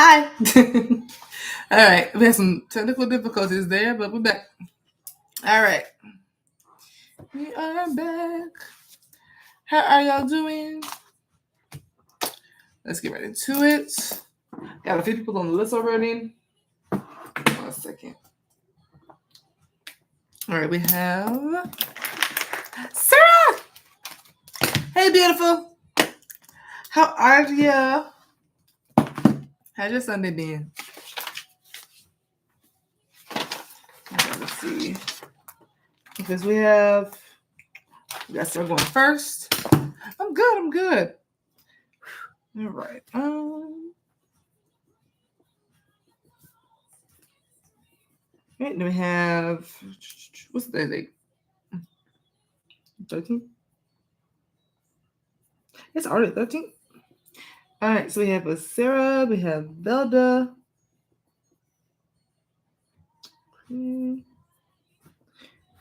Hi. All right. We had some technical difficulties there, but we're back. All right. We are back. How are y'all doing? Let's get right into it. Got a few people on the list already. 1 second. All right. We have Sarah. Hey, beautiful. How are you? How's your Sunday been? Let's see. Because we got Sarah going first. I'm good. All right. Right, then we have, what's the date? 13th? It's already 13th. All right, so we have Sarah, we have Velda, and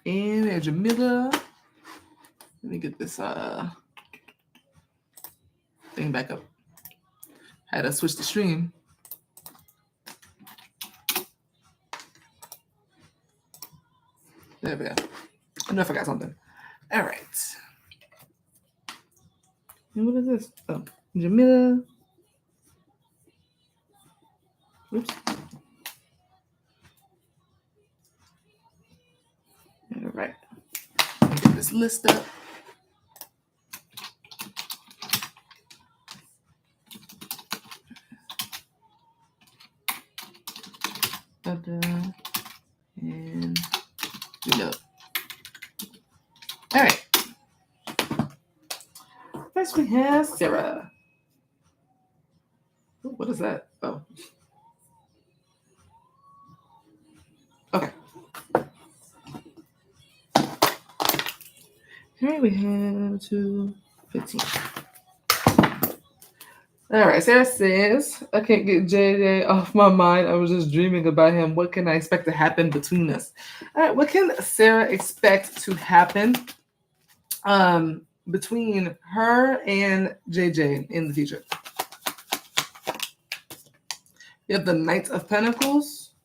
we have Jamila. Let me get this thing back up. Had to switch the stream. There we go. I know I forgot something. All right. And what is this? Oh, Jamila. Oops. All right. Get this list up. And Jamila. All right. First we have Sarah. Ooh, what is that? Oh. Okay. Here we have 2:15. All right, Sarah says, I can't get JJ off my mind. I was just dreaming about him. What can I expect to happen between us? All right, what can Sarah expect to happen between her and JJ in the future? You have the Knight of Pentacles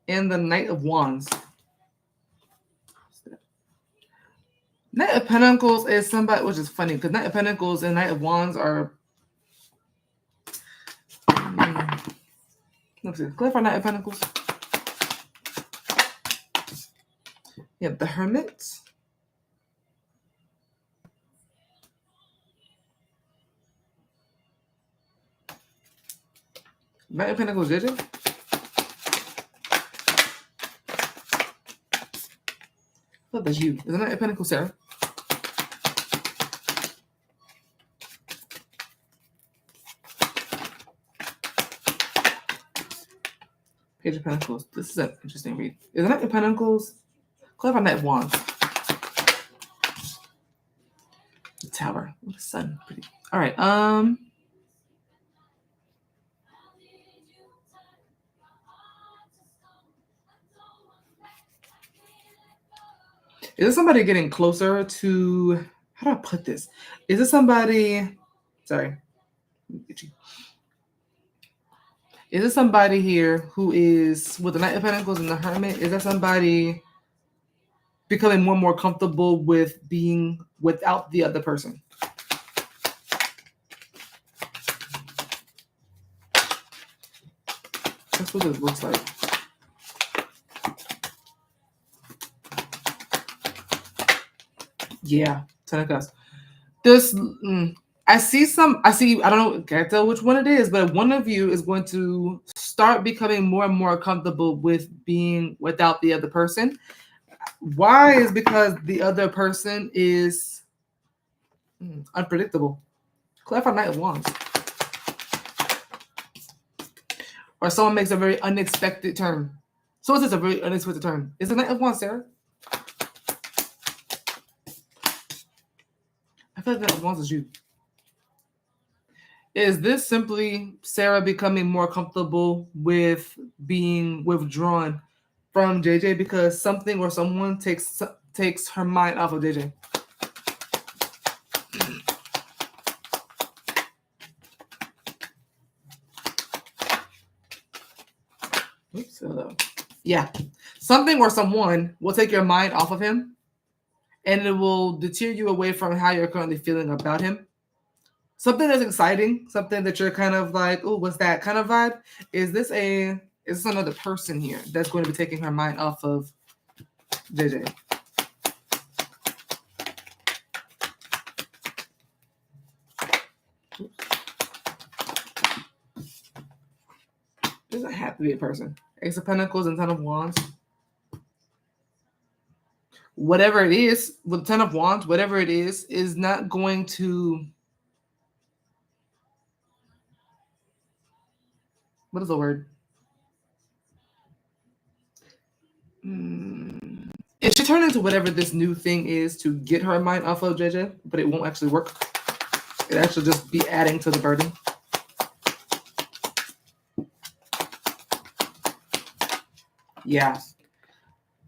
and the Knight of Wands. Knight of Pentacles is somebody, which is funny because Knight of Pentacles and Knight of Wands are. Let's see, clarify Knight of Pentacles. You have the Hermit. Knight of Pentacles, JJ. I thought that's you. Is it Knight of Pentacles, Sarah? Page of Pentacles. This is an interesting read. Is it Knight of Pentacles? Clarify Knight of Wands. The Tower. What a sun. Pretty. All right. Is this somebody getting closer to, how do I put this? Is this somebody, sorry. Is this somebody here who is, with the Knight of Pentacles and the Hermit, is that somebody becoming more and more comfortable with being without the other person? That's what it looks like. Yeah, Ten of Cups. This, I don't know, can't tell which one it is, but one of you is going to start becoming more and more comfortable with being without the other person. Why is because the other person is unpredictable. Clarify Knight of Wands. Or someone makes a very unexpected turn. So is this a very unexpected turn? Is it Knight of Wands, Sarah? I feel like Knight of Wands is you. Is this simply Sarah becoming more comfortable with being withdrawn from JJ because something or someone takes her mind off of JJ? Yeah. Something or someone will take your mind off of him, and it will deter you away from how you're currently feeling about him. Something that's exciting, something that you're kind of like, oh, what's that kind of vibe? Is this another person here that's going to be taking her mind off of JJ? Doesn't have to be a person. Ace of Pentacles and Ten of Wands. Whatever it is, with Ten of Wands, whatever it is not going to. What is the word? It should turn into whatever this new thing is to get her mind off of JJ, but it won't actually work. It actually just be adding to the burden. Yeah.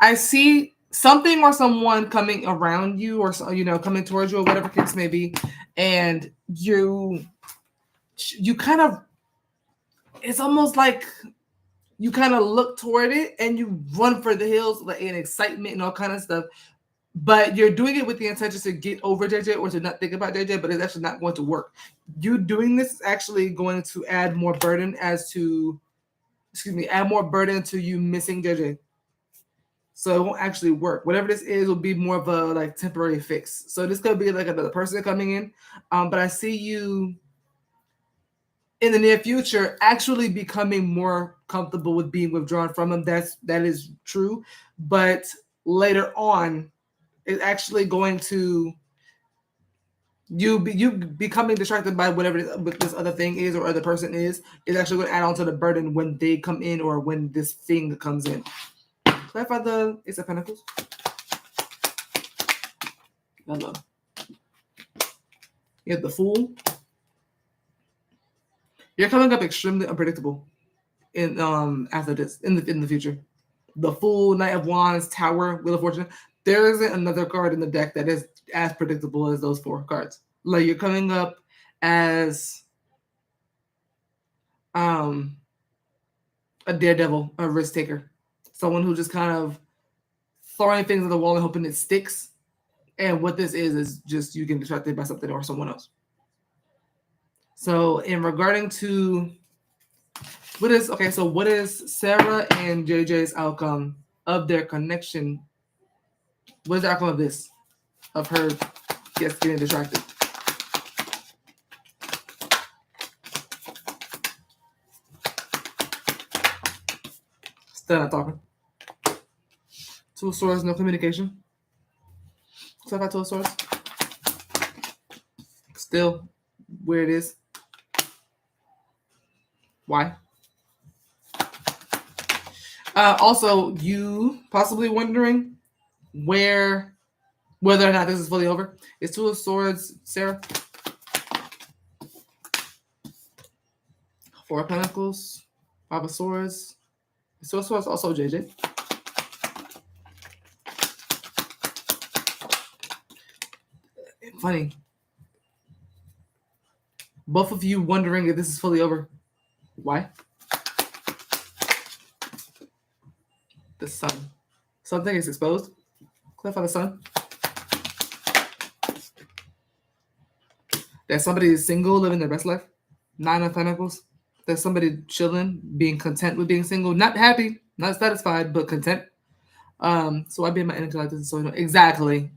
I see something or someone coming around you or, coming towards you or whatever case may be. And you kind of, it's almost like you kind of look toward it and you run for the hills like in excitement and all kind of stuff. But you're doing it with the intention to get over JJ or to not think about JJ, but it's actually not going to work. You doing this is actually going to add more burden add more burden to you missing JJ. So it won't actually work. Whatever this is will be more of a like temporary fix. So this could be like another person coming in. But I see you in the near future actually becoming more comfortable with being withdrawn from him. That is true. But later on, it's actually going to you becoming distracted by whatever this other thing is or other person is actually going to add on to the burden when they come in or when this thing comes in. Clarify the Ace of Pentacles. Hello. You have the Fool. You're coming up extremely unpredictable in after this in the future. The Fool, Knight of Wands, Tower, Wheel of Fortune. There isn't another card in the deck that is as predictable as those four cards. Like you're coming up as a daredevil, a risk taker, someone who just kind of throwing things at the wall and hoping it sticks. And what this is just you getting distracted by something or someone else. So in regarding to what is Sarah and JJ's outcome of their connection? What is the outcome of this? Of her getting distracted? Still not talking. Two of Swords, no communication. So if I Two of Swords, still where it is. Why? Also, you possibly wondering whether or not this is fully over. It's Two of Swords, Sarah. Four of Pentacles, Five of Swords. Two of Swords, also JJ. Funny. Both of you wondering if this is fully over. Why? The Sun. Something is exposed. Clarify the Sun. That somebody is single, living their best life. Nine of Pentacles. That somebody chilling, being content with being single. Not happy, not satisfied, but content. So I be in my energy like this. So exactly.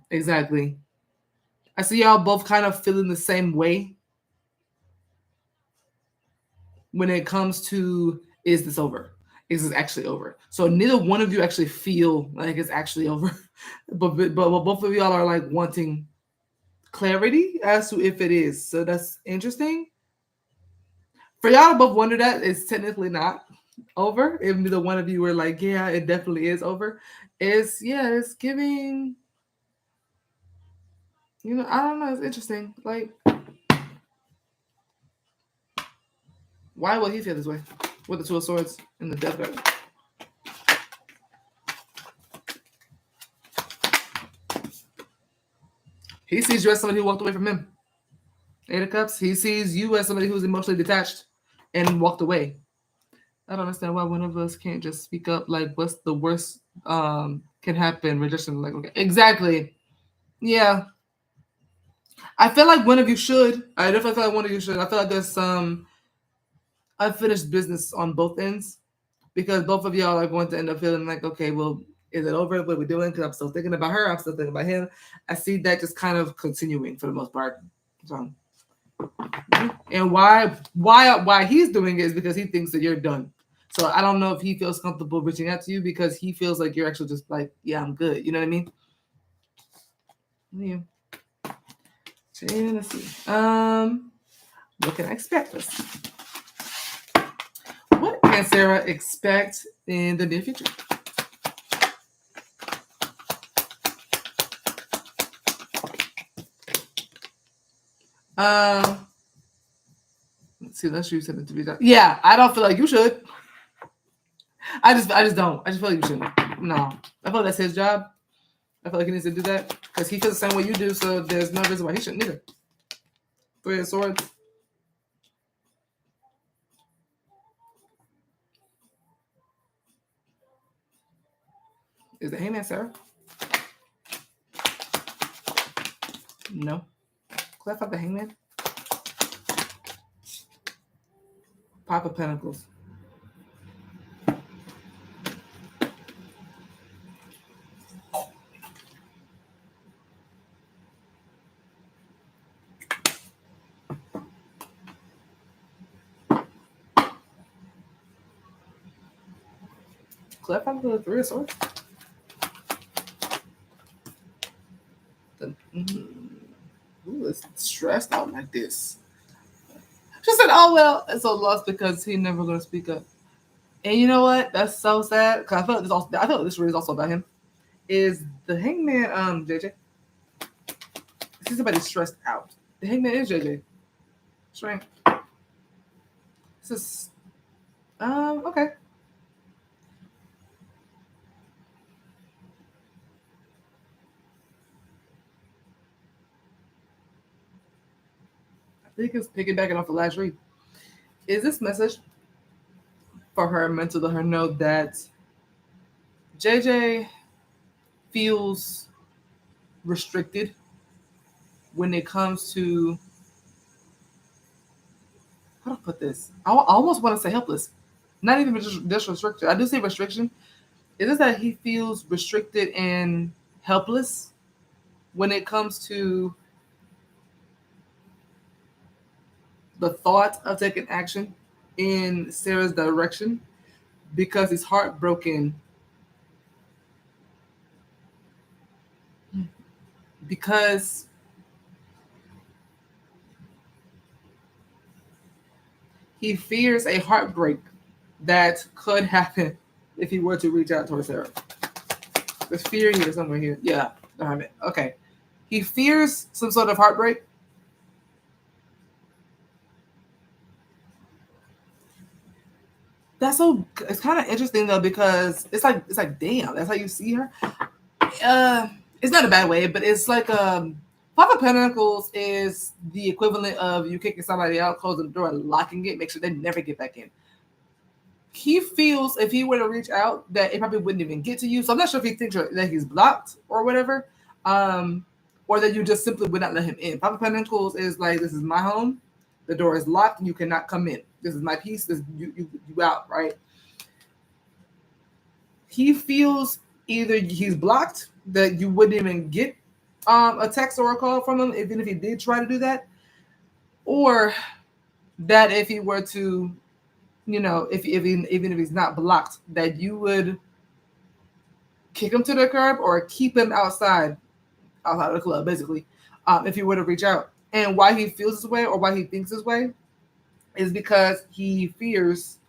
I see y'all both kind of feeling the same way when it comes to, is this over? Is this actually over? So neither one of you actually feel like it's actually over, but both of y'all are like wanting clarity as to if it is. So that's interesting. For y'all to both wonder that it's technically not over. If neither one of you were like, yeah, it definitely is over. It's giving, I don't know. It's interesting. Like, why will he feel this way with the Two of Swords and the Death card? He sees you as somebody who walked away from him. Eight of Cups. He sees you as somebody who's emotionally detached and walked away. I don't understand why one of us can't just speak up. Like, what's the worst can happen? Rejection. Like, okay, exactly. Yeah, I feel like one of you should. I definitely feel like one of you should. I feel like there's some unfinished business on both ends because both of y'all are going to end up feeling like, okay, well, is it over? What are we doing? Because I'm still thinking about her. I'm still thinking about him. I see that just kind of continuing for the most part. So, and why he's doing it is because he thinks that you're done. So I don't know if he feels comfortable reaching out to you because he feels like you're actually just like, yeah, I'm good. You know what I mean? Yeah. So, yeah, let's see. What can I expect? Let's see. What can Sarah expect in the near future? Um, let's see. Let's use it to be done. Yeah, I don't feel like you should. I just don't. I just feel like you shouldn't. No, I feel like that's his job. I feel like he needs to do that because he feels the same way you do. So there's no reason why he shouldn't either. Three of Swords. Is the Hangman Sarah? No. Clarify the Hangman. Pop of Pentacles. Clarify the Three of Swords. Who is stressed out like this? She said, "Oh well, it's so lost because he never gonna speak up." And you know what? That's so sad. Cause I feel like this also. I feel like this really is also about him. Is the Hangman JJ? See somebody stressed out. The Hangman is JJ. Strength. This is okay. I think it's piggybacking off the last read. Is this message for her meant to let her know that JJ feels restricted when it comes to how to put this? I almost want to say helpless. Not even just restricted. I do say restriction. It is that he feels restricted and helpless when it comes to the thought of taking action in Sarah's direction because he's heartbroken because he fears a heartbreak that could happen if he were to reach out towards Sarah. There's fear here somewhere here. Yeah, darn it. Okay. He fears some sort of heartbreak. That's so. It's kind of interesting though because it's like damn. That's how you see her. It's not a bad way, but it's like Five of Pentacles is the equivalent of you kicking somebody out, closing the door, and locking it, make sure they never get back in. He feels if he were to reach out that it probably wouldn't even get to you. So I'm not sure if he thinks that he's blocked or whatever, or that you just simply would not let him in. Five of Pentacles is like, this is my home, the door is locked, and you cannot come in. This is my piece. This you out, right? He feels either he's blocked that you wouldn't even get a text or a call from him, even if he did try to do that, or that if he were to, even if he's not blocked, that you would kick him to the curb or keep him outside of the club, basically, if he were to reach out. And why he feels this way or why he thinks this way is because he fears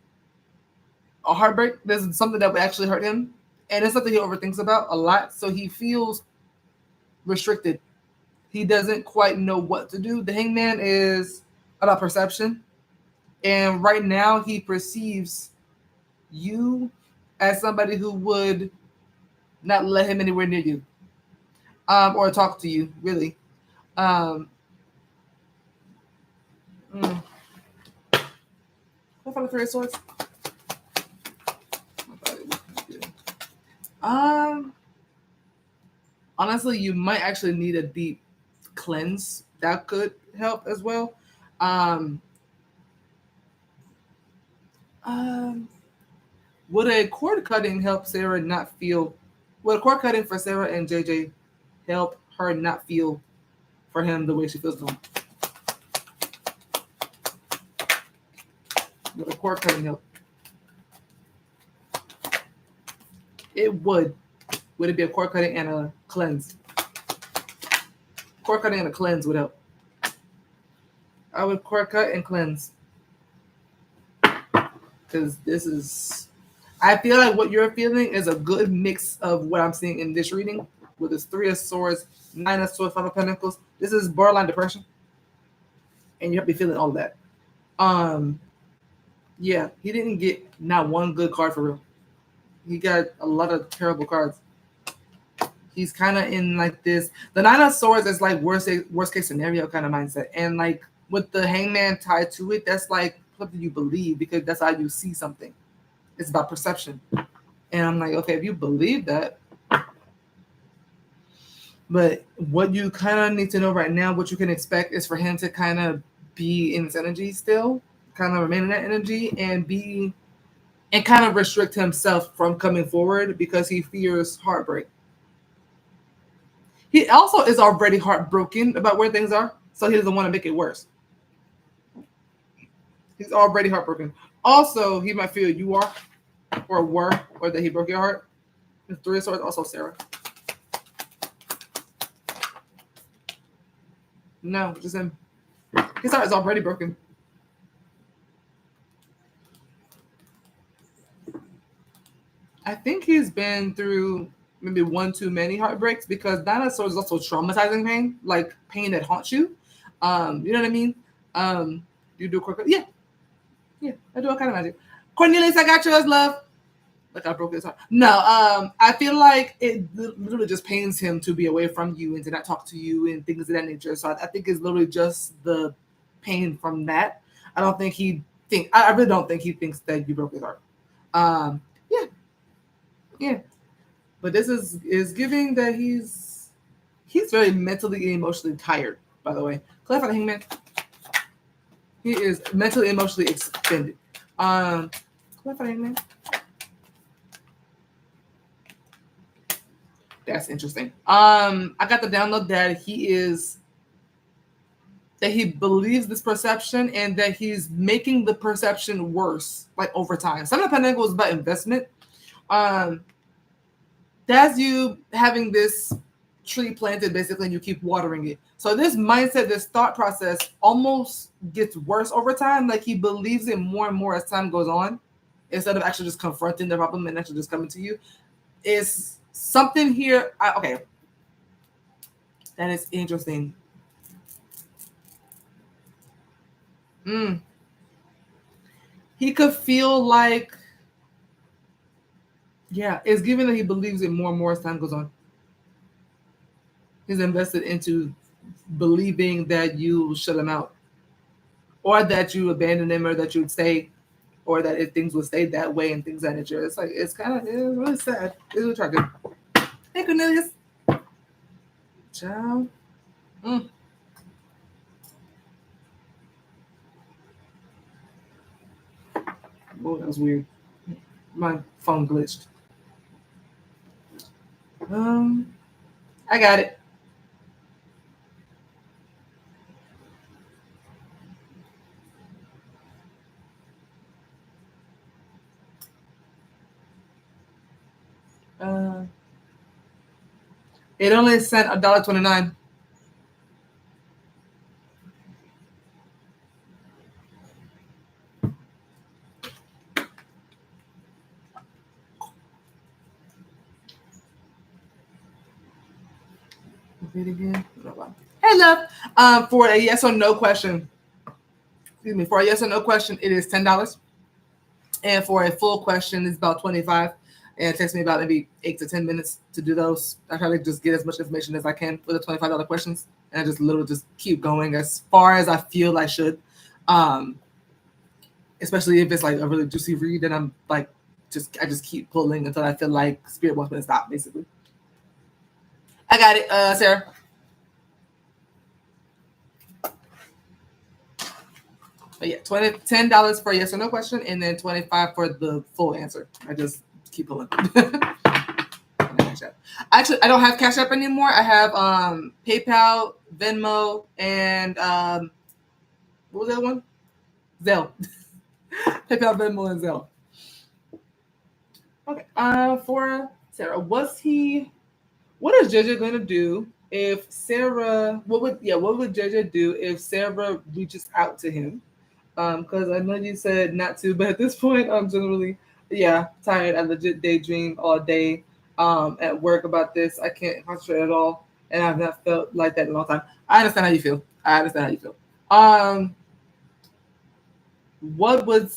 a heartbreak. There's something that would actually hurt him, and it's something he overthinks about a lot. So he feels restricted. He doesn't quite know what to do. The Hangman is about perception, and right now he perceives you as somebody who would not let him anywhere near you, or talk to you, really. Um, What about the Three of Swords? Honestly, you might actually need a deep cleanse. That could help as well. Um, um, would a cord cutting help Sarah not feel? Would a cord cutting for Sarah and JJ help her not feel for him the way she feels now? Would a cord cutting help? It would. Would it be a cord cutting and a cleanse? Cord cutting and a cleanse would help. I would cord cut and cleanse. Because this is, I feel like what you're feeling is a good mix of what I'm seeing in this reading with this 3 of Swords, 9 of Swords, 5 of Pentacles. This is borderline depression. And you have to be feeling all of that. Yeah, he didn't get not one good card for real. He got a lot of terrible cards. He's kind of in like this. The 9 of Swords is like worst case scenario kind of mindset. And like with the Hangman tied to it, that's like something you believe because that's how you see something. It's about perception. And I'm like, okay, if you believe that. But what you kind of need to know right now, what you can expect is for him to kind of be in his energy still, kind of remain in that energy and kind of restrict himself from coming forward because he fears heartbreak. He also is already heartbroken about where things are, so he doesn't want to make it worse. He's already heartbroken. Also, he might feel you are, or were, or that he broke your heart. The 3 of Swords, also Sarah. No, just him. His heart is already broken. I think he's been through maybe one too many heartbreaks because 9 of Swords is also traumatizing pain, like pain that haunts you. You know what I mean? You do quick. Yeah, I do all kind of magic. Cornelius, I got yours, love. Like I broke his heart. No, I feel like it literally just pains him to be away from you and to not talk to you and things of that nature. So I think it's literally just the pain from that. I really don't think he thinks that you broke his heart. Yeah. But this is giving that he's very mentally and emotionally tired, by the way. Clarify the Hangman. He is mentally and emotionally expended. Clarify the Hangman. That's interesting. I got the download that he believes this perception and that he's making the perception worse, like over time. 7 of Pentacles is about investment. That's you having this tree planted basically and you keep watering it. So this mindset, this thought process almost gets worse over time. Like he believes it more and more as time goes on instead of actually just confronting the problem and actually just coming to you. It's something here. Okay. That is interesting. He could feel like, yeah, it's given that he believes it more and more as time goes on. He's invested into believing that you shut him out or that you abandon him or that you would stay or that if things would stay that way and things of that nature. It's like, it's really sad. It's really tragic. Hey, Cornelius. Ciao. Oh, that was weird. My phone glitched. I got it. It only sent $1.29. Repeat again. Hey, love. For a yes or no question, for a yes or no question, it is $10. And for a full question, it's about $25. And it takes me about maybe 8 to 10 minutes to do those. I try to just get as much information as I can for the $25 questions. And I just literally just keep going as far as I feel I should. Especially if it's like a really juicy read and I'm like I just keep pulling until I feel like spirit wants me to stop, basically. I got it, Sarah. But yeah, $10 for a yes or no question, and then $25 for the full answer. I just keep pulling. Actually, I don't have Cash App anymore. I have PayPal, Venmo, and what was the other one? Zelle. PayPal, Venmo, and Zelle. Okay. For Sarah, what is JJ going to do if Sarah? What would JJ do if Sarah reaches out to him? Because I know you said not to, but at this point, I'm generally, tired. I legit daydream all day at work about this. I can't concentrate at all, and I've not felt like that in a long time. I understand how you feel. What would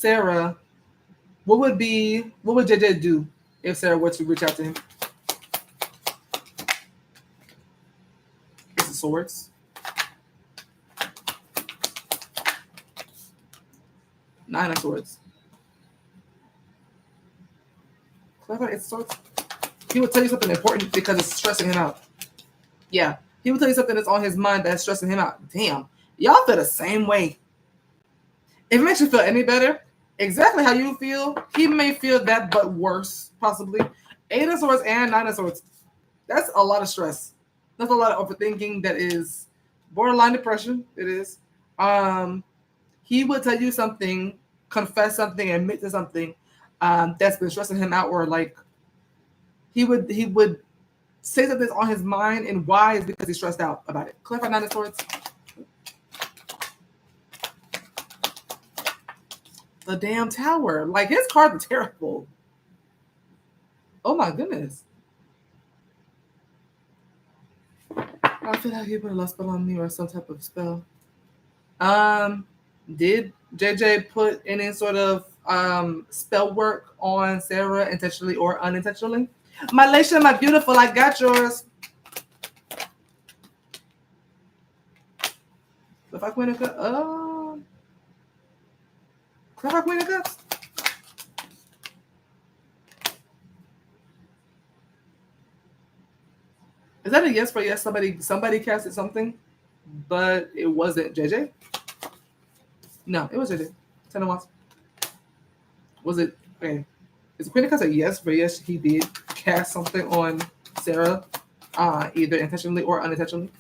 JJ do if Sarah were to reach out to him? Ace of Swords. Nine of Swords. Clever Ace of Swords. He would tell you something important because it's stressing him out. Yeah. He will tell you something that's on his mind that's stressing him out. Damn. Y'all feel the same way. If it makes you feel any better, exactly how you feel, he may feel that, but worse, possibly. Eight of Swords and Nine of Swords. That's a lot of stress. That's a lot of overthinking. That is borderline depression. It is. He would tell you something, confess something, admit to something that's been stressing him out, or like he would say something's on his mind, and why is because he's stressed out about it. Clarify Nine of Swords. The damn Tower. Like, his cards are terrible. Oh my goodness. I feel like he put a love spell on me or some type of spell. Did JJ put any sort of spell work on Sarah intentionally or unintentionally? My Leisha, my beautiful, I got yours. If I Queen of Cups, if I Queen of Cups. Is that a yes for yes? Somebody casted something, but it wasn't JJ. No, it was JJ. 10 of Wands. Was it okay? Is Queen of Cups a yes for yes? He did cast something on Sarah, either intentionally or unintentionally.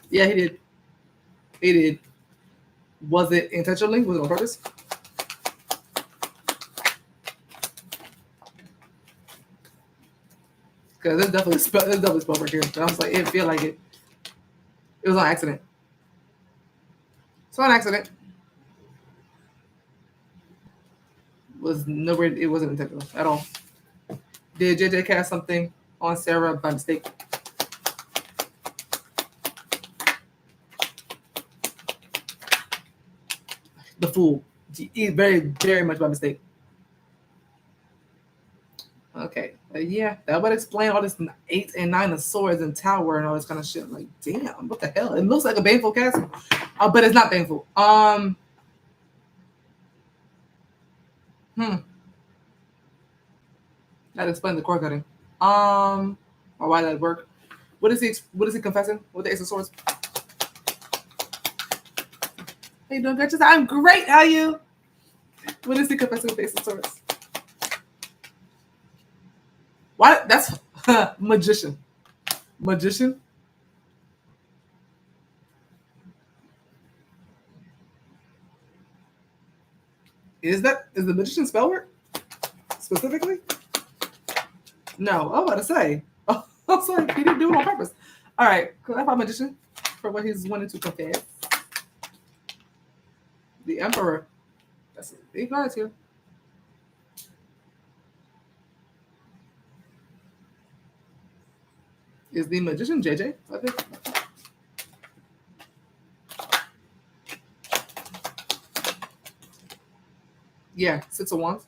Yeah, he did. He did. Was it intentionally? Was it on purpose? Because there's definitely spell work here. But I was like, it feel like it. It was on accident. It's on accident. It wasn't intentional at all. Did JJ cast something on Sarah by mistake? The Fool. Very, very much by mistake. Okay. Yeah, that would explain all this 8 and 9 of Swords and Tower and all this kind of shit. I'm like, damn, what the hell? It looks like a baneful cast, but it's not baneful. That explains the cord cutting. Or why that work? What is he confessing with the Ace of Swords? How you doing, good? I'm great. How are you? What is he confessing with the Ace of Swords? Why? That's magician. Magician. Is the magician spell work specifically? No, I was about to say. Oh, I'm sorry, he didn't do it on purpose. All right, clarify magician for what he's wanting to confess. The Emperor. That's a big cards here. Is the magician JJ? I think. Yeah, 6 of Wands.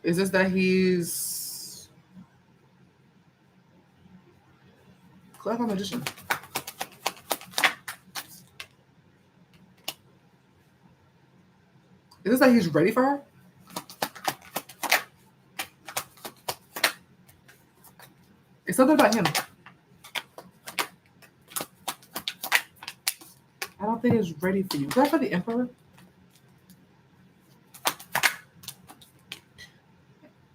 Is this that he's clarify magician? Is this like he's ready for her? It's something about him. I don't think it's ready for you. Is that for the Emperor?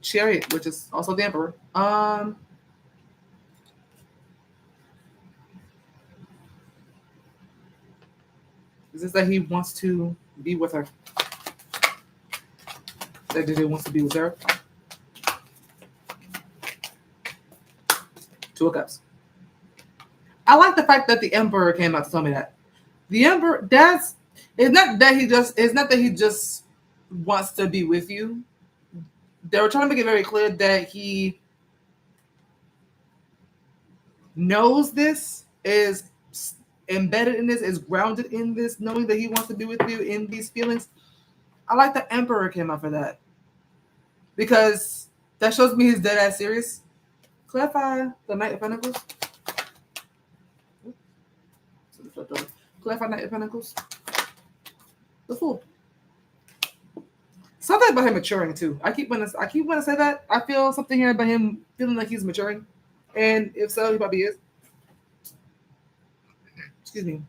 Chariot, which is also the Emperor. Is this that he wants to be with her? That he wants to be with her? Two of Cups. I like the fact that the Emperor came out to tell me that. The Emperor, it's not that he just wants to be with you. They were trying to make it very clear that he knows this, is embedded in this, is grounded in this, knowing that he wants to be with you in these feelings. I like the Emperor came out for that. Because that shows me he's dead ass serious. Clarify the Knight of Pentacles. Clarify Knight of Pentacles. The Fool. Something about him maturing too. I keep want to say that. I feel something here about him feeling like he's maturing, and if so, he probably is. Excuse me.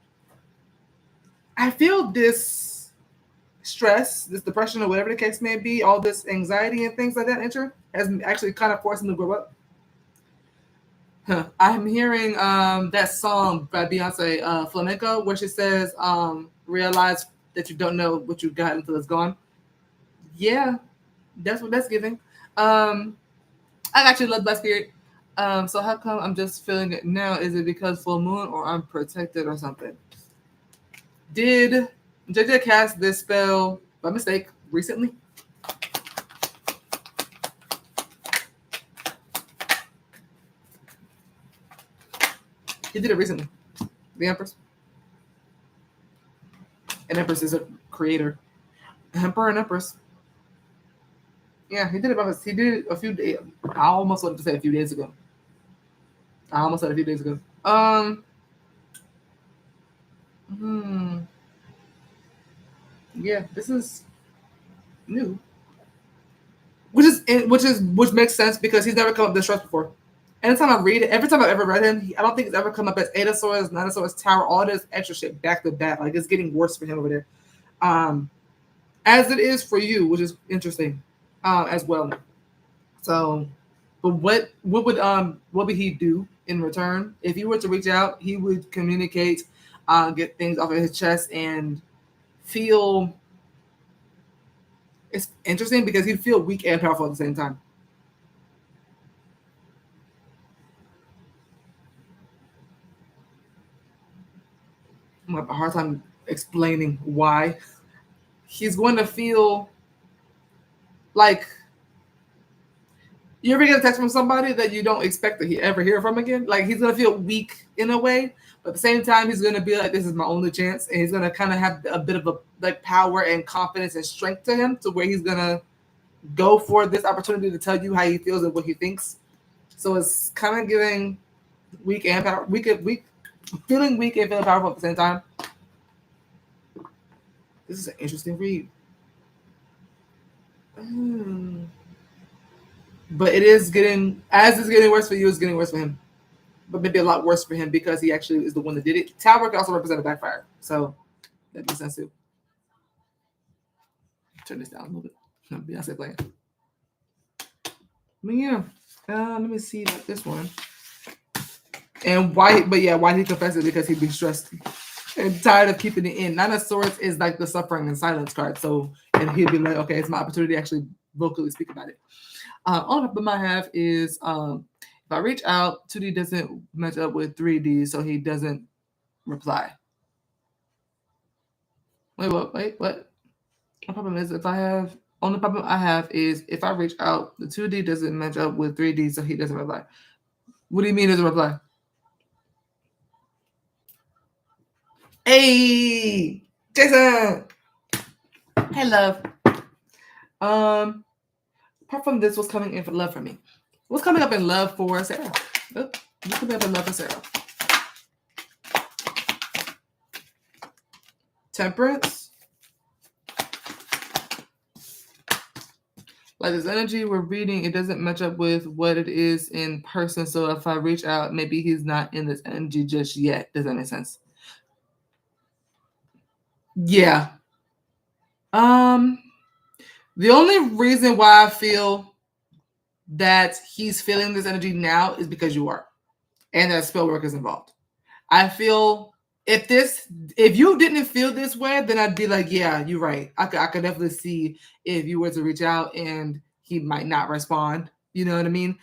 I feel this stress, this depression, or whatever the case may be, all this anxiety and things like that nature has actually kind of forced him to grow up. I'm hearing that song by Beyonce, Flamenco, where she says, realize that you don't know what you got until it's gone. Yeah, that's what that's giving. I actually love Black Spirit. So how come I'm just feeling it now? Is it because full moon or I'm protected or something? Did JJ cast this spell by mistake recently? He did it recently. The Empress. And Empress is a creator. Emperor and Empress. Yeah, he did it by mistake. He did it a few days. I almost wanted to say a few days ago. Yeah, this is new. Which makes sense because he's never come up this stress before. Anytime I read it, every time I've ever read him, I don't think it's ever come up as Eight of Swords, Nine of Swords, Tower, all this extra shit back to back. Like it's getting worse for him over there. As it is for you, which is interesting, as well. So, but what would he do in return? If he were to reach out, he would communicate, get things off of his chest, and feel. It's interesting because he'd feel weak and powerful at the same time. I'm gonna have a hard time explaining why. He's going to feel like you ever get a text from somebody that you don't expect to ever hear from again? Like he's gonna feel weak in a way, but at the same time, he's gonna be like, "This is my only chance," and he's gonna kind of have a bit of a like power and confidence and strength to him, to where he's gonna go for this opportunity to tell you how he feels and what he thinks. So it's kind of giving weak and power, feeling weak and feeling powerful at the same time. This is an interesting read. But it is getting, as it's getting worse for you, it's getting worse for him. But maybe a lot worse for him because he actually is the one that did it. Tower can also represent a backfire. So that makes sense too. Turn this down a little bit. Beyonce playing. But yeah, let me see this one. And why? But yeah, why he confessed it? Because he'd be stressed and tired of keeping it in. Nine of Swords is like the suffering and silence card. So, and he'd be like, okay, it's my opportunity to actually vocally speak about it. All of them I have is if I reach out, 2D doesn't match up with 3D, so he doesn't reply. Wait, what? My problem is only problem I have is if I reach out, the 2D doesn't match up with 3D, so he doesn't reply. What do you mean doesn't reply? Hey, Jason. Hey, love. Apart from this, what's coming in for love for me? What's coming up in love for Sarah? What's coming up in love for Sarah? Temperance. Like this energy we're reading, it doesn't match up with what it is in person. So if I reach out, maybe he's not in this energy just yet. Does that make sense? Yeah. The only reason why I feel that he's feeling this energy now is because you are, and that spell work is involved. I feel if you didn't feel this way, then I'd be like, yeah, you're right. I could definitely see if you were to reach out and he might not respond. You know what I mean?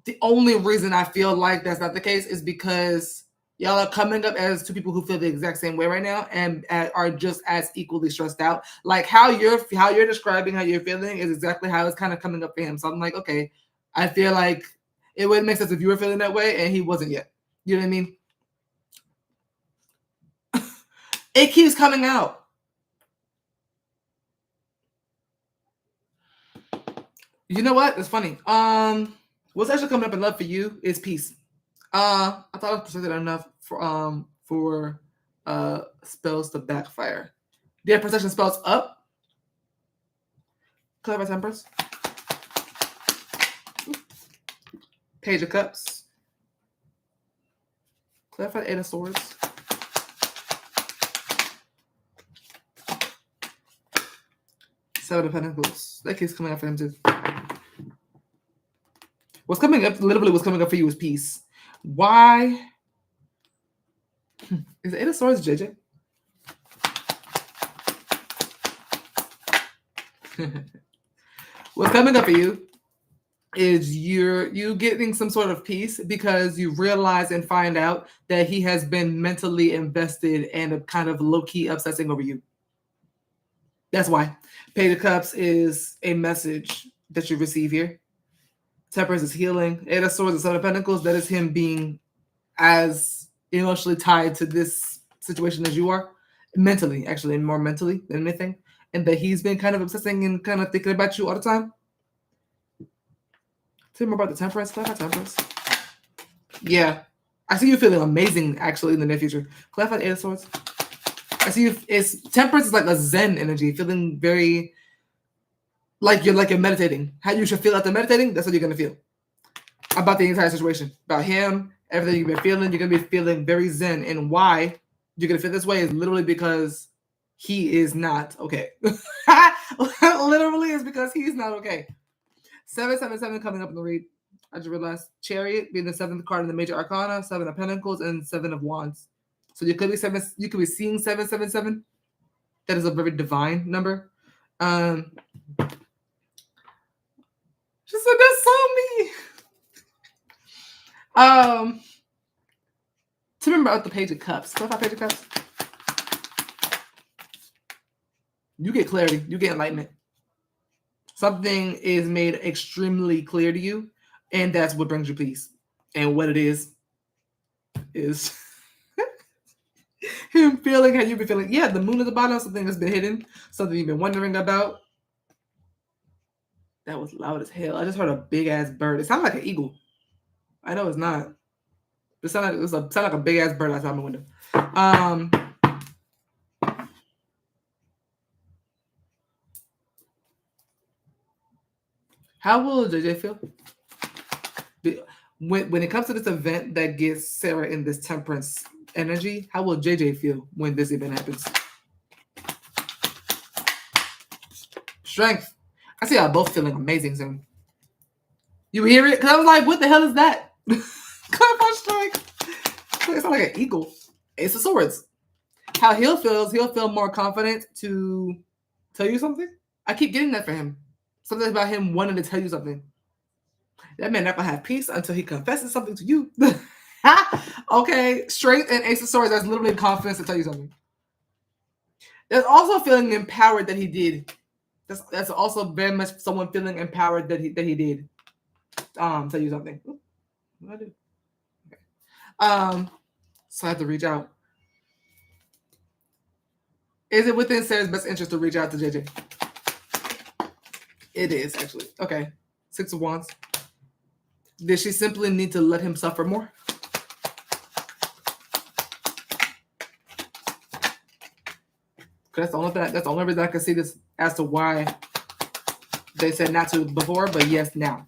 The only reason I feel like that's not the case is because y'all are coming up as two people who feel the exact same way right now and are just as equally stressed out. Like how you're describing how you're feeling is exactly how it's kind of coming up for him. So I'm like, okay, I feel like it would make sense if you were feeling that way and he wasn't yet. You know what I mean? It keeps coming out. You know what? It's funny. What's actually coming up in love for you is peace. I thought I was protected enough for spells to backfire. Do you have protection spells up? Clever Tempers. Page of Cups. Clarify Eight of Swords. Seven of Pentacles. That keeps coming up for him too. What's coming up, literally what's coming up for you is peace. Why? Is the Eight of Swords JJ? What's coming up for you is you getting some sort of peace because you realize and find out that he has been mentally invested and kind of low-key obsessing over you. That's why. Page of Cups is a message that you receive here. Temperance is healing. Eight of Swords and Seven of Pentacles, that is him being as emotionally tied to this situation as you are. Mentally, actually, more mentally than anything. And that he's been kind of obsessing and kind of thinking about you all the time. Tell me more about the Temperance. Clarify Temperance. Yeah. I see you feeling amazing, actually, in the near future. Clarify the Eight of Swords. I see you, Temperance is like a Zen energy, feeling very like you're meditating. How you should feel after meditating, that's what you're gonna feel. About the entire situation. About him, everything you've been feeling, you're gonna be feeling very Zen. And why you're gonna feel this way is literally because he is not okay. Literally is because he's not okay. 777 coming up in the read. I just realized Chariot being the seventh card in the major arcana, Seven of Pentacles, and Seven of Wands. So you could be seeing 777. That is a very divine number. She said that's so me. To remember out the Page of Cups. Clarify Page of Cups. You get clarity. You get enlightenment. Something is made extremely clear to you, and that's what brings you peace. And what it is him feeling how you've been feeling. Yeah, the moon at the bottom, something that's been hidden, something you've been wondering about. That was loud as hell. I just heard a big ass bird. It sounded like an eagle. I know it's not. It sounded like a big ass bird outside my window. How will JJ feel? When it comes to this event that gets Sarah in this temperance energy, how will JJ feel when this event happens? Strength. I see y'all both feeling amazing soon. You hear it? Because I was like, what the hell is that? Clarify strength. It's not like an eagle. Ace of Swords. How he'll feel more confident to tell you something. I keep getting that for him. Something about him wanting to tell you something. That man not gonna have peace until he confesses something to you. Okay, strength and Ace of Swords, that's literally confidence to tell you something. There's also feeling empowered that he did. That's also very much someone feeling empowered that he did tell you something. Ooh, what do I do? Okay. So I have to reach out. Is it within Sarah's best interest to reach out to JJ? It is, actually. Okay. Six of Wands. Did she simply need to let him suffer more? That's the only reason I can see this as to why They said not to before, but yes now.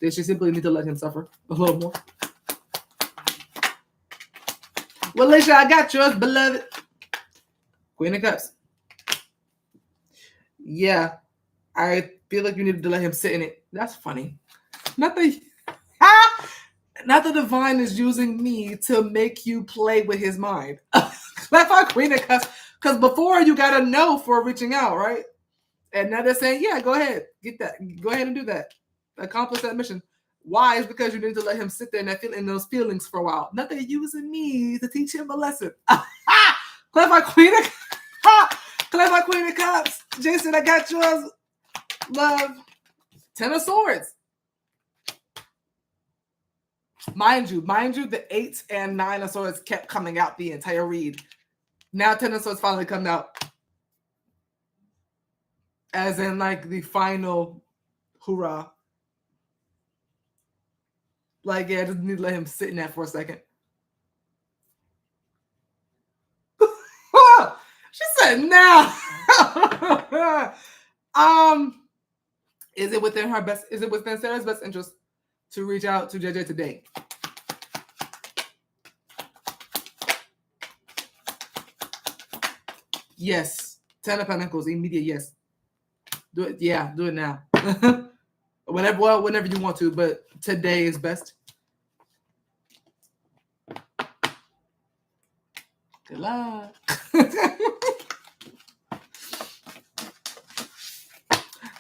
They should simply need to let him suffer a little more. Well, Alicia, I got yours, beloved. Queen of Cups. Yeah, I feel like you needed to let him sit in it. That's funny. Not the divine is using me to make you play with his mind. That's our Queen of Cups. Because before you got a no for reaching out, right? And now they're saying, yeah, go ahead. Get that. Go ahead and do that. Accomplish that mission. Why? Is because you need to let him sit there and in those feelings for a while. Not that using me to teach him a lesson. Clarify Queen of Clarify Queen of Cups. Jason, I got yours. Love. 10 of Swords. Mind you, the 8 and 9 of Swords kept coming out the entire read. Now 10 of Swords finally come out. As in like the final hoorah. Like, yeah, I just need to let him sit in that for a second. She said, now. Is it within Sarah's best interest to reach out to JJ today? Yes. 10 of Pentacles, immediate yes. Do it. Yeah, do it now. Whenever you want to, but today is best. Good luck.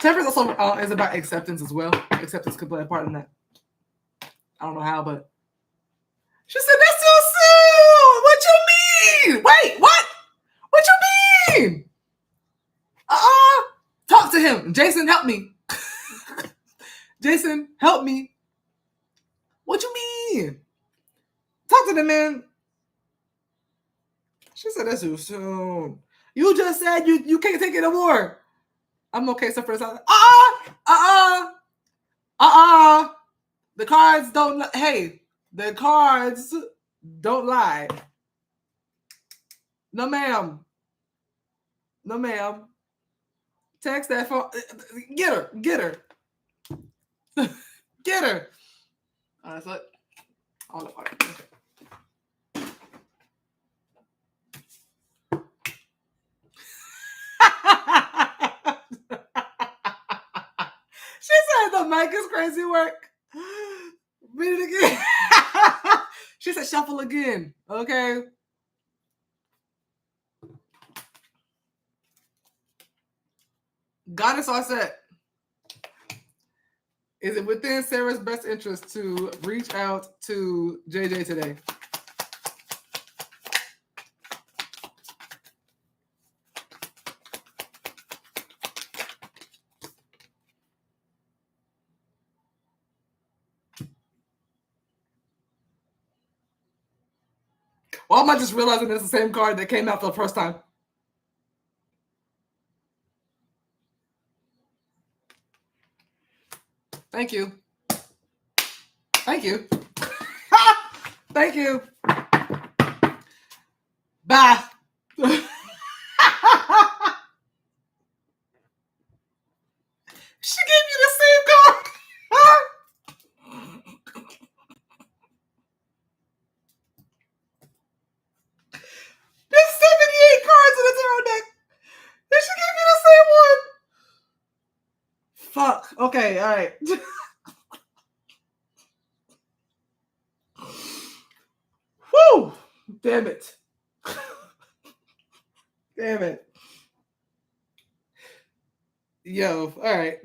Temperance also is about acceptance as well. Acceptance could play a part in that. I don't know how, but she said that's so soon. What you mean? Wait, what? What you mean? Talk to him. Jason, help me. Jason, help me. What you mean? Talk to the man. She said that's too soon. You just said you can't take it no more. I'm okay, so for a second. The cards don't. Hey, the cards don't lie. No, ma'am. No, ma'am. Text that phone. Get her. Get her. Get her. All right, so all the water. Okay. She said the mic is crazy work. Read it again. She said shuffle again. Okay. Goddess all set. Is it within Sarah's best interest to reach out to JJ today? Or am I just realizing it's the same card that came out for the first time? Thank you. Thank you. Thank you. Bye. She gave you the same card. There's 78 cards in the tarot deck. And she gave me the same one. Fuck. Okay, all right. Woo! Damn it. Damn it. Yo, all right.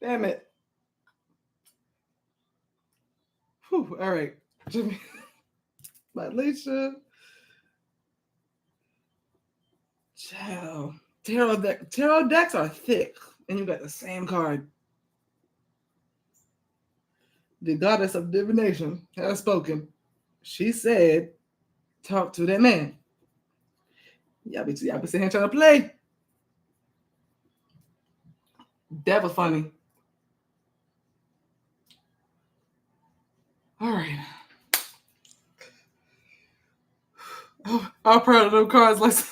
Damn it. Whew, all right. Jimmy. Alicia. Ciao. Tarot decks are thick, and you got the same card. The goddess of divination has spoken. She said, talk to that man. Y'all be sitting here trying to play. That was funny. All right. Oh, I'm proud of them cards. Like, them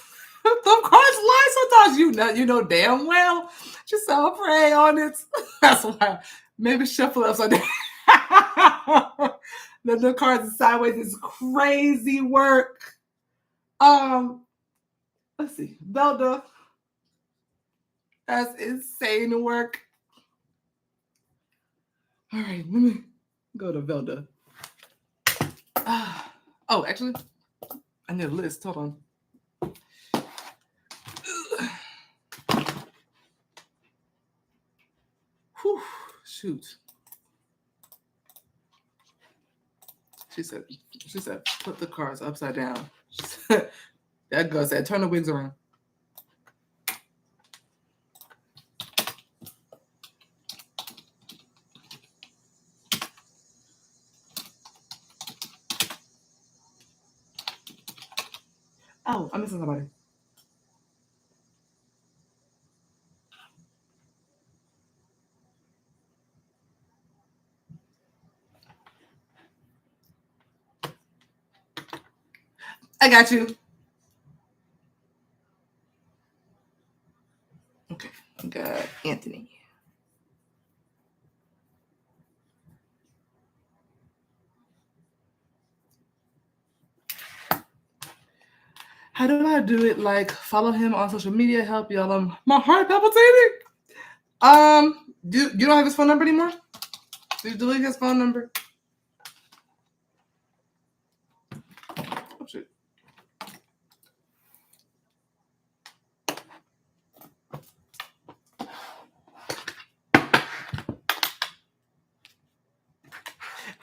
cards lie sometimes. You know damn well. She's so pray on it. That's why. Maybe shuffle upside down. The cards are sideways is crazy work. Let's see. Velda. That's insane work. All right, let me go to Velda. Oh, actually, I need a list. Hold on. Whew, shoot. She said, put the cards upside down. That girl said, turn the wigs around. Oh, I'm missing somebody. I got you. Okay, I got Anthony. How do I do it? Like, follow him on social media, help y'all. My heart palpitating. You don't have his phone number anymore? Did you delete his phone number? Oh shit.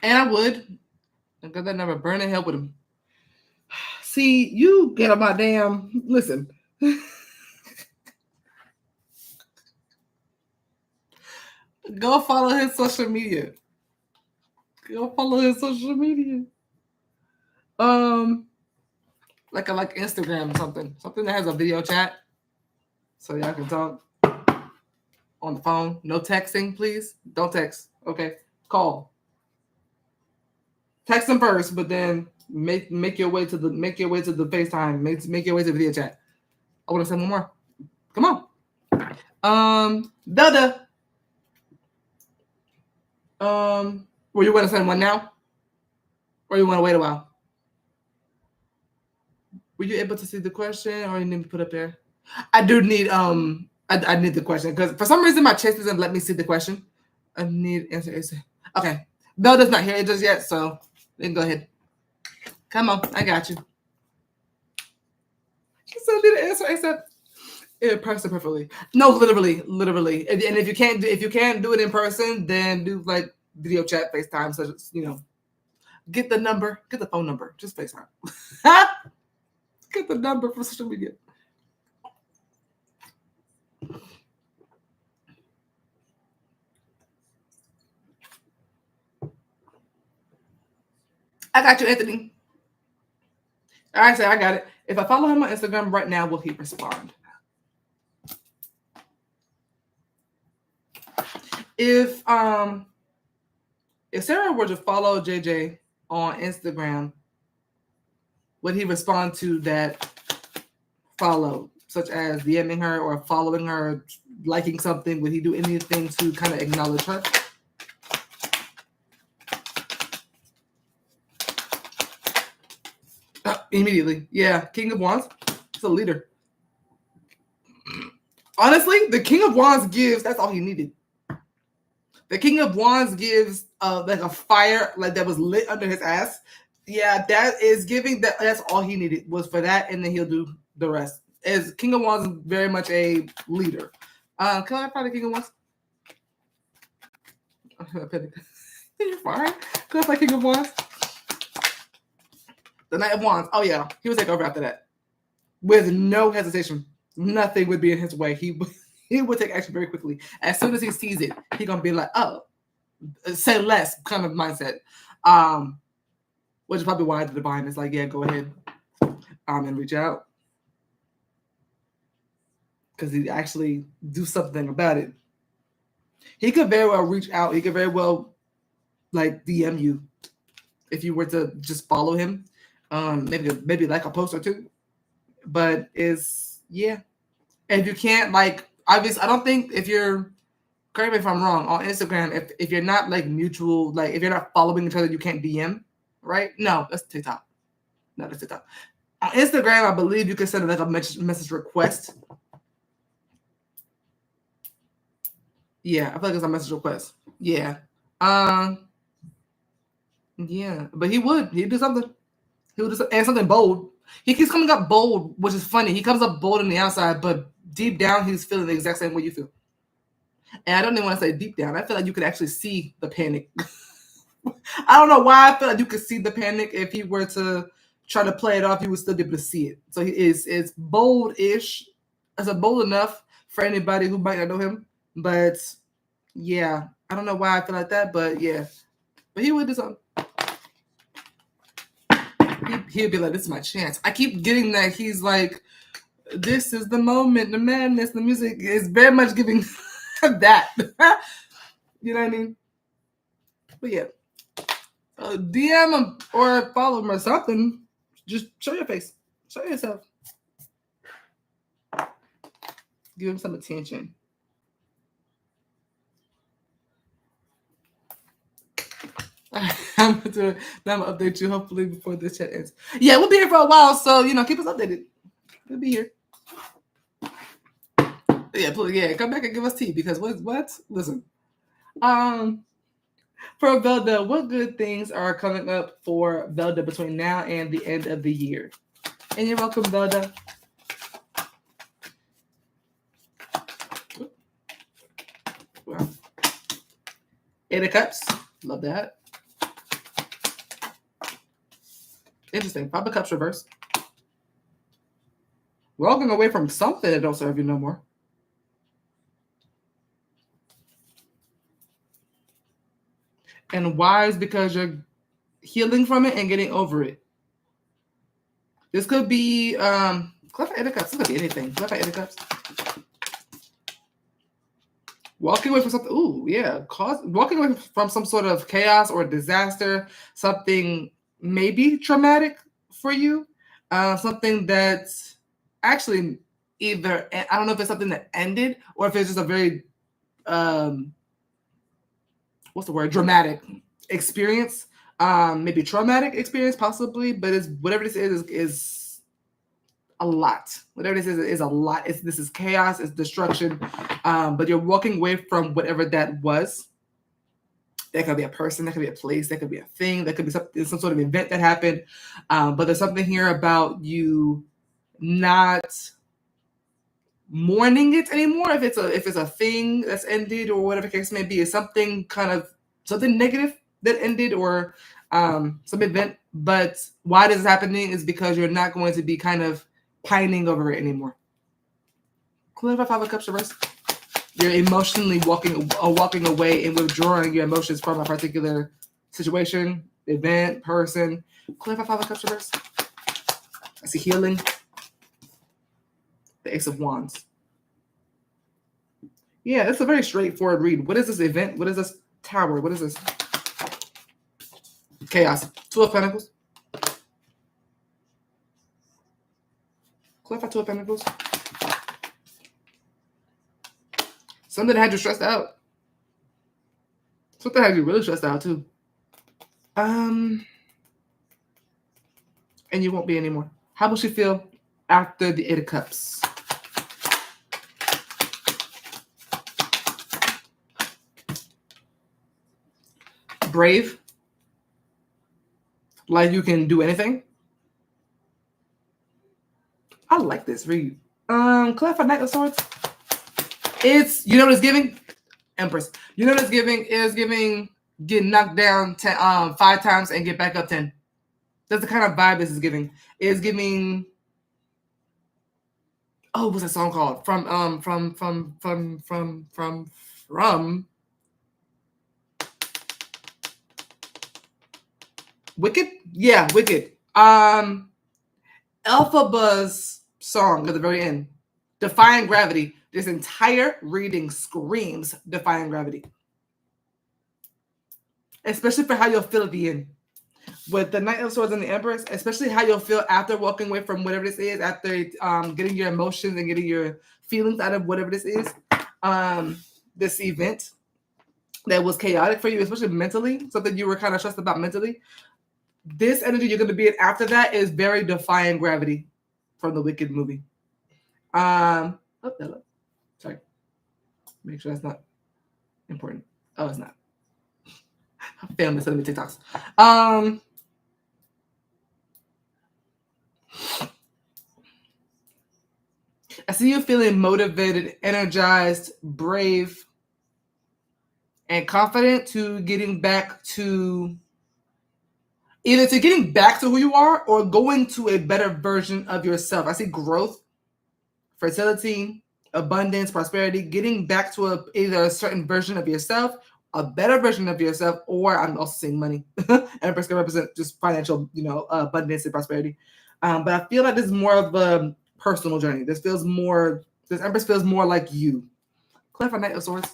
And I would. I got that number burning hell with him. See, you get on my damn. Listen. Go follow his social media. Go follow his social media. Like Instagram or something that has a video chat, so y'all can talk on the phone. No texting, please. Don't text. Okay, call. Text them first, but then make your way to the FaceTime. Make your way to the video chat. I want to say one more. Come on. Dada. Were you want to send one now, or you want to wait a while? Were you able to see the question, or you need to put up there? I do need I need the question because for some reason my chest doesn't let me see the question. I need answer. Okay, Dada's not here just yet, so then go ahead. Come on, I got you. She said, "Need an answer ASAP." In person, perfectly. No, literally. And if you can't do it in person, then do like video chat, FaceTime. So get the number, get the phone number, just FaceTime. Get the number for social media. I got you, Anthony. All right, I got it. If I follow him on Instagram right now, will he respond? If Sarah were to follow JJ on Instagram, would he respond to that follow, such as DMing her or following her, liking something? Would he do anything to kind of acknowledge her? Immediately. Yeah, King of Wands. He's a leader. Honestly, the King of Wands gives, that's all he needed. The King of Wands gives like a fire like that was lit under his ass. Yeah, that is giving that. That's all he needed was for that, and then he'll do the rest. As King of Wands is very much a leader. Can I find the King of Wands? You're fine. Can I find King of Wands? The Knight of Wands. Oh yeah, he would take over after that with no hesitation. Nothing would be in his way. He would take action very quickly. As soon as he sees it, he's gonna be like, "Oh, say less," kind of mindset. Which is probably why the divine is like, "Yeah, go ahead, and reach out," because he actually do something about it. He could very well reach out. He could very well like DM you if you were to just follow him. Maybe like a post or two, but yeah. And if you can't, like, obviously, I don't think if you're, correct me if I'm wrong, on Instagram, if you're not like mutual, like if you're not following each other, you can't DM, right? No, that's TikTok. No, that's TikTok. On Instagram, I believe you can send like a message request. Yeah, I feel like it's a message request. Yeah. Yeah, but he'd do something. He would do and something bold. He keeps coming up bold, which is funny. He comes up bold on the outside, but deep down, he's feeling the exact same way you feel. And I don't even want to say deep down. I feel like you could actually see the panic. I don't know why I feel like you could see the panic. If he were to try to play it off, you would still be able to see it. So it's bold-ish. It's bold enough for anybody who might not know him. But yeah, I don't know why I feel like that, but yeah. But he would do something. He'd be like, this is my chance. I keep getting that he's like, this is the moment, the madness, the music is very much giving that. You know what I mean? But yeah. DM him or follow him or something. Just show your face. Show yourself. Give him some attention. I'm gonna update you hopefully before this chat ends. Yeah, we'll be here for a while, so keep us updated. We'll be here. Yeah, please, yeah, come back and give us tea because what? Listen. For Velda, what good things are coming up for Velda between now and the end of the year? And you're welcome, Velda. Well, 8 of Cups. Love that. Interesting. 5 of Cups reverse. Walking away from something that don't serve you no more. And wise because you're healing from it and getting over it. This could be Clever 8 of Cups. This could be anything. Clever 8 of Cups. Walking away from something. Ooh, yeah. Walking away from some sort of chaos or disaster. Something maybe traumatic for you. Something that's actually either, I don't know if it's something that ended or if it's just a very, what's the word? Dramatic experience. Maybe traumatic experience, possibly, but it's whatever this is a lot. Whatever this is a lot. This is chaos, it's destruction. But you're walking away from whatever that was. That could be a person, that could be a place, that could be a thing, that could be some sort of event that happened. But there's something here about you not mourning it anymore. If it's a thing that's ended or whatever the case may be, it's something negative that ended or some event. But why this is happening is because you're not going to be kind of pining over it anymore. Clarify 5 of Cups reverse. You're emotionally walking away and withdrawing your emotions from a particular situation, event, person. Clarify 5 of Cups reverse. I see healing. The Ace of Wands. Yeah, it's a very straightforward read. What is this event? What is this tower? What is this? Chaos. 2 of Pentacles. Clarify 2 of Pentacles. Something that had you stressed out. Something had you really stressed out too. And you won't be anymore. How will she feel after the 8 of Cups? Brave. Like you can do anything. I like this read. Clarify Knight of Swords. It's, what it's giving? Empress. What it's giving is get knocked down 5 times and get back up 10. That's the kind of vibe this is giving. It's giving. Oh, what's that song called? From Wicked? Yeah, Wicked. Elphaba's song at the very end. Defying Gravity. This entire reading screams Defying Gravity. Especially for how you'll feel at the end. with the Knight of Swords and the Empress, especially how you'll feel after walking away from whatever this is, after getting your emotions and getting your feelings out of whatever this is, this event that was chaotic for you, especially mentally, something you were kind of stressed about mentally. This energy you're going to be in after that is very defying gravity from the Wicked movie. Sorry. Make sure that's not important. Oh, it's not. Family sending me TikToks. I see you feeling motivated, energized, brave, and confident to getting back to either to getting back to who you are or going to a better version of yourself. I see growth, fertility, abundance, prosperity, getting back to either a certain version of yourself, a better version of yourself, or I'm also seeing money. Empress can represent just financial, abundance and prosperity. But I feel like this is more of a personal journey. This Empress feels more like you. Clarify Knight of Swords.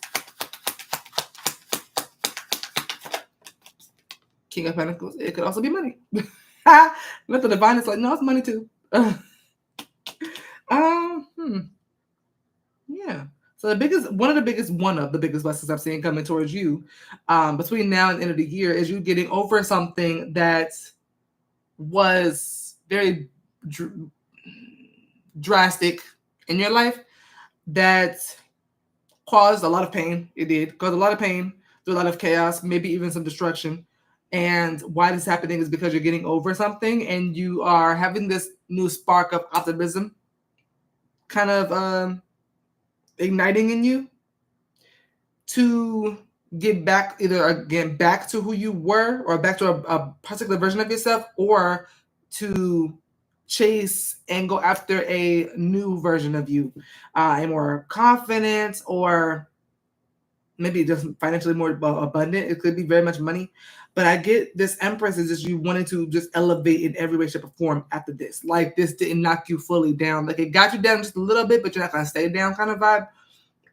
King of Pentacles. It could also be money. Let the divine is like, no, it's money too. Yeah. So one of the biggest blessings I've seen coming towards you between now and the end of the year is you getting over something that was very drastic in your life that caused a lot of pain. It did cause a lot of pain, through a lot of chaos, maybe even some destruction. And why this is happening is because you're getting over something and you are having this new spark of optimism kind of igniting in you to get back to who you were or back to a particular version of yourself, or to chase and go after a new version of you, a more confident, or maybe just financially more abundant. It could be very much money. But I get this Empress is just you wanting to just elevate in every way, shape, or form after this. Like this didn't knock you fully down. Like it got you down just a little bit, but you're not going to stay down kind of vibe.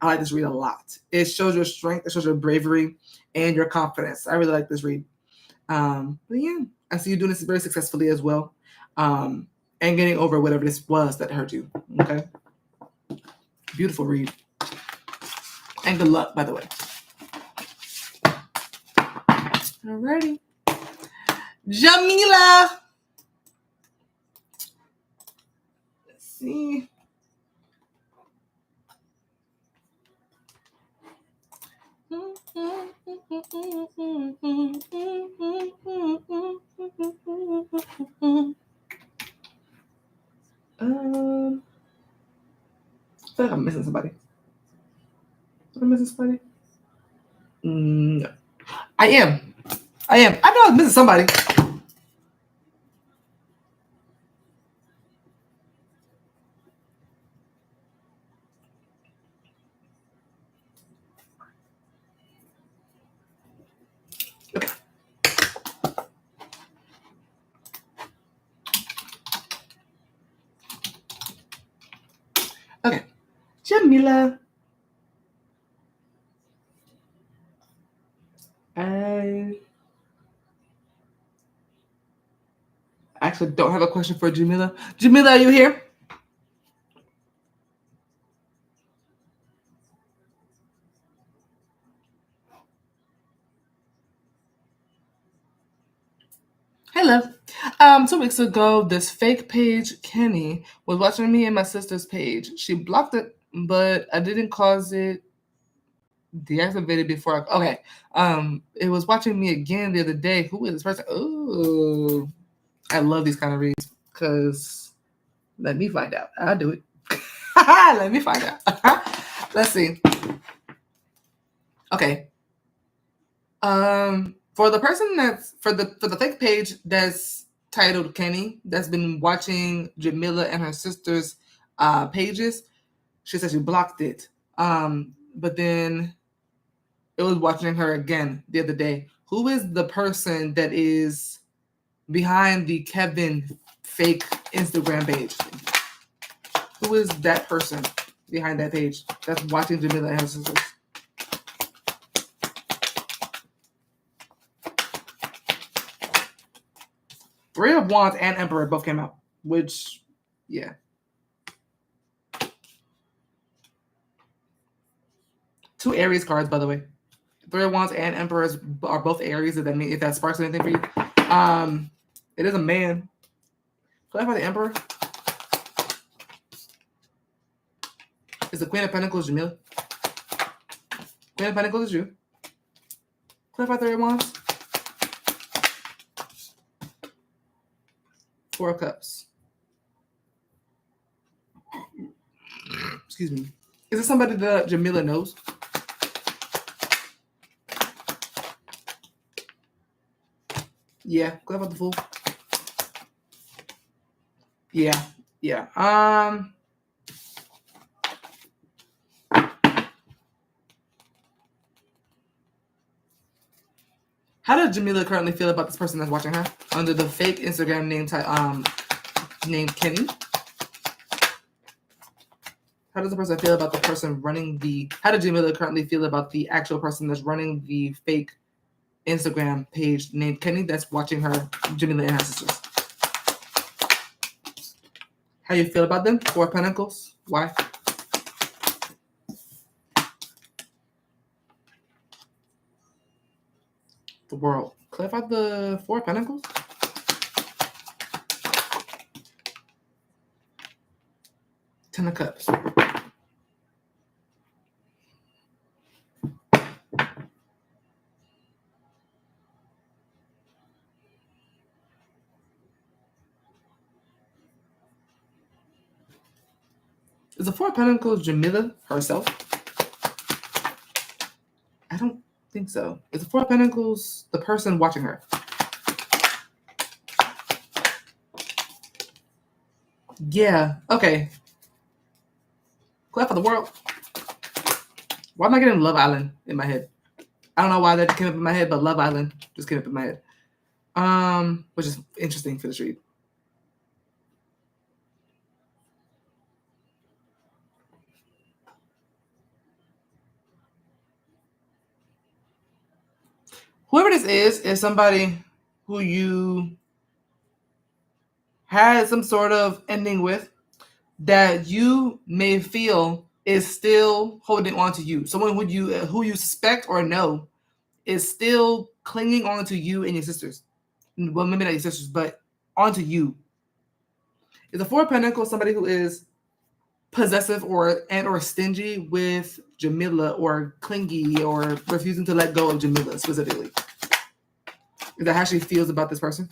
I like this read a lot. It shows your strength, it shows your bravery, and your confidence. I really like this read. But yeah, I see you doing this very successfully as well. And getting over whatever this was that hurt you. Okay. Beautiful read. And good luck, by the way. Alrighty. Jamila. Let's see. I feel like I'm missing somebody. Am I missing somebody? No. I am. I know I'm missing somebody. Okay. Okay. Jamila. I actually don't have a question for Jamila. Jamila, are you here? Hello. 2 weeks ago, this fake page, Kenny, was watching me and my sister's page. She blocked it, but I didn't cause it deactivated before. Okay. It was watching me again the other day. Who is this person? Oh, I love these kind of reads because let me find out. I'll do it. Let me find out. Let's see. Okay. For the person that's for the fake page that's titled Kenny, that's been watching Jamila and her sister's pages, she said she blocked it. But then it was watching her again the other day. Who is the person that is behind the Kevin fake Instagram page? Who is that person behind that page that's watching Jamila and her sisters? Three of Wands and Emperor both came out, which, yeah. Two Aries cards, by the way. Three of Wands and Emperors are both Aries. If that sparks anything for you, it is a man. Clarify the Emperor. Is the Queen of Pentacles Jamila? Queen of Pentacles is you. Clarify Three of Wands. Four of Cups. Excuse me. Is this somebody that Jamila knows? Yeah. Clarify the Fool. Yeah. Yeah. How does Jamila currently feel about this person that's watching her under the fake Instagram name named Kenny? How does the person feel about the person running how does Jamila currently feel about the actual person that's running the fake Instagram page named Kenny that's watching her, Jamila and her sisters? How you feel about them? Four of Pentacles. Why? The World. Clarify the Four of Pentacles. Ten of Cups. Is the Four of Pentacles Jamila herself? I don't think so. Is the Four of Pentacles the person watching her? Yeah. Okay. Clap for the World. Why am I getting Love Island in my head? I don't know why that came up in my head, but Love Island just came up in my head. Which is interesting for this read. Whoever this is somebody who you had some sort of ending with that you may feel is still holding on to you. Someone who you suspect or know is still clinging on to you and your sisters. Well, maybe not your sisters, but onto you. Is the Four of Pentacles somebody who is possessive or stingy with Jamila, or clingy or refusing to let go of Jamila specifically? Is that how she feels about this person?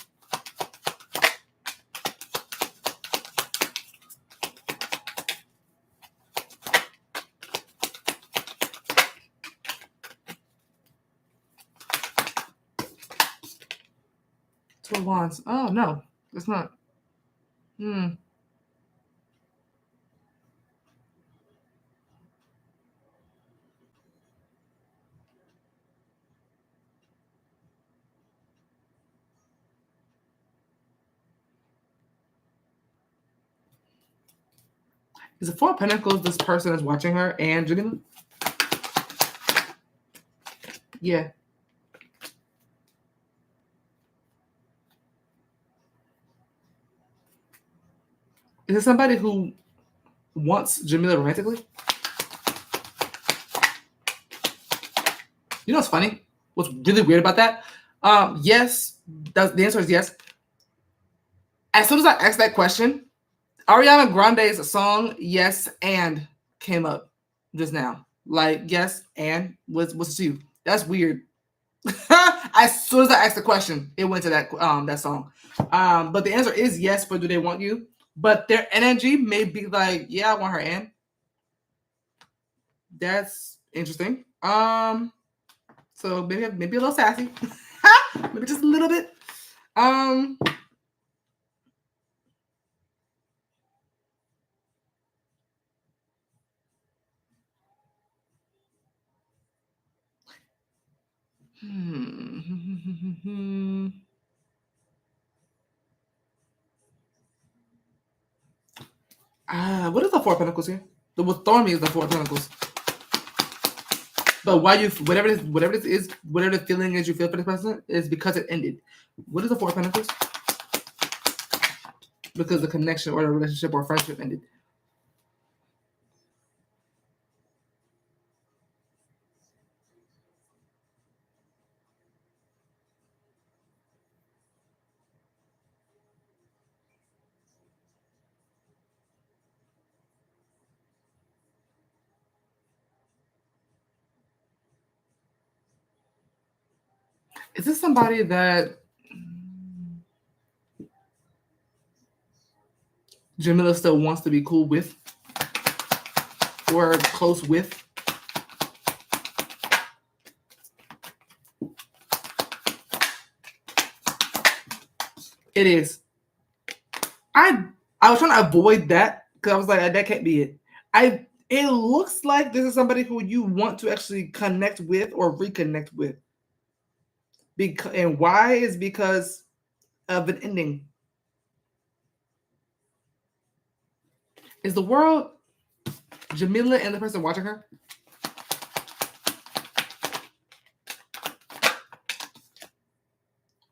Two of Wands. Oh, no, it's not. Is the Four of Pentacles this person is watching her and Jamila? Yeah. Is it somebody who wants Jamila romantically? You know what's funny? What's really weird about that? Yes. The answer is yes. As soon as I asked that question, Ariana Grande's song "Yes and" came up just now. Like, yes and what's it to you? That's weird. As soon as I asked the question, it went to that song. But the answer is yes. But do they want you? But their energy may be like, yeah, I want her and. That's interesting. So maybe a little sassy, maybe just a little bit. What is the Four of Pentacles here? What throwing me is the Four of Pentacles. But why whatever the feeling is you feel for this person is because it ended. What is the Four of Pentacles? because the connection or the relationship or friendship ended. Is this somebody that Jamila still wants to be cool with or close with? It is. I was trying to avoid that because I was like, that can't be it. It looks like this is somebody who you want to actually connect with or reconnect with. And why is because of an ending. Is the world Jamila and the person watching her?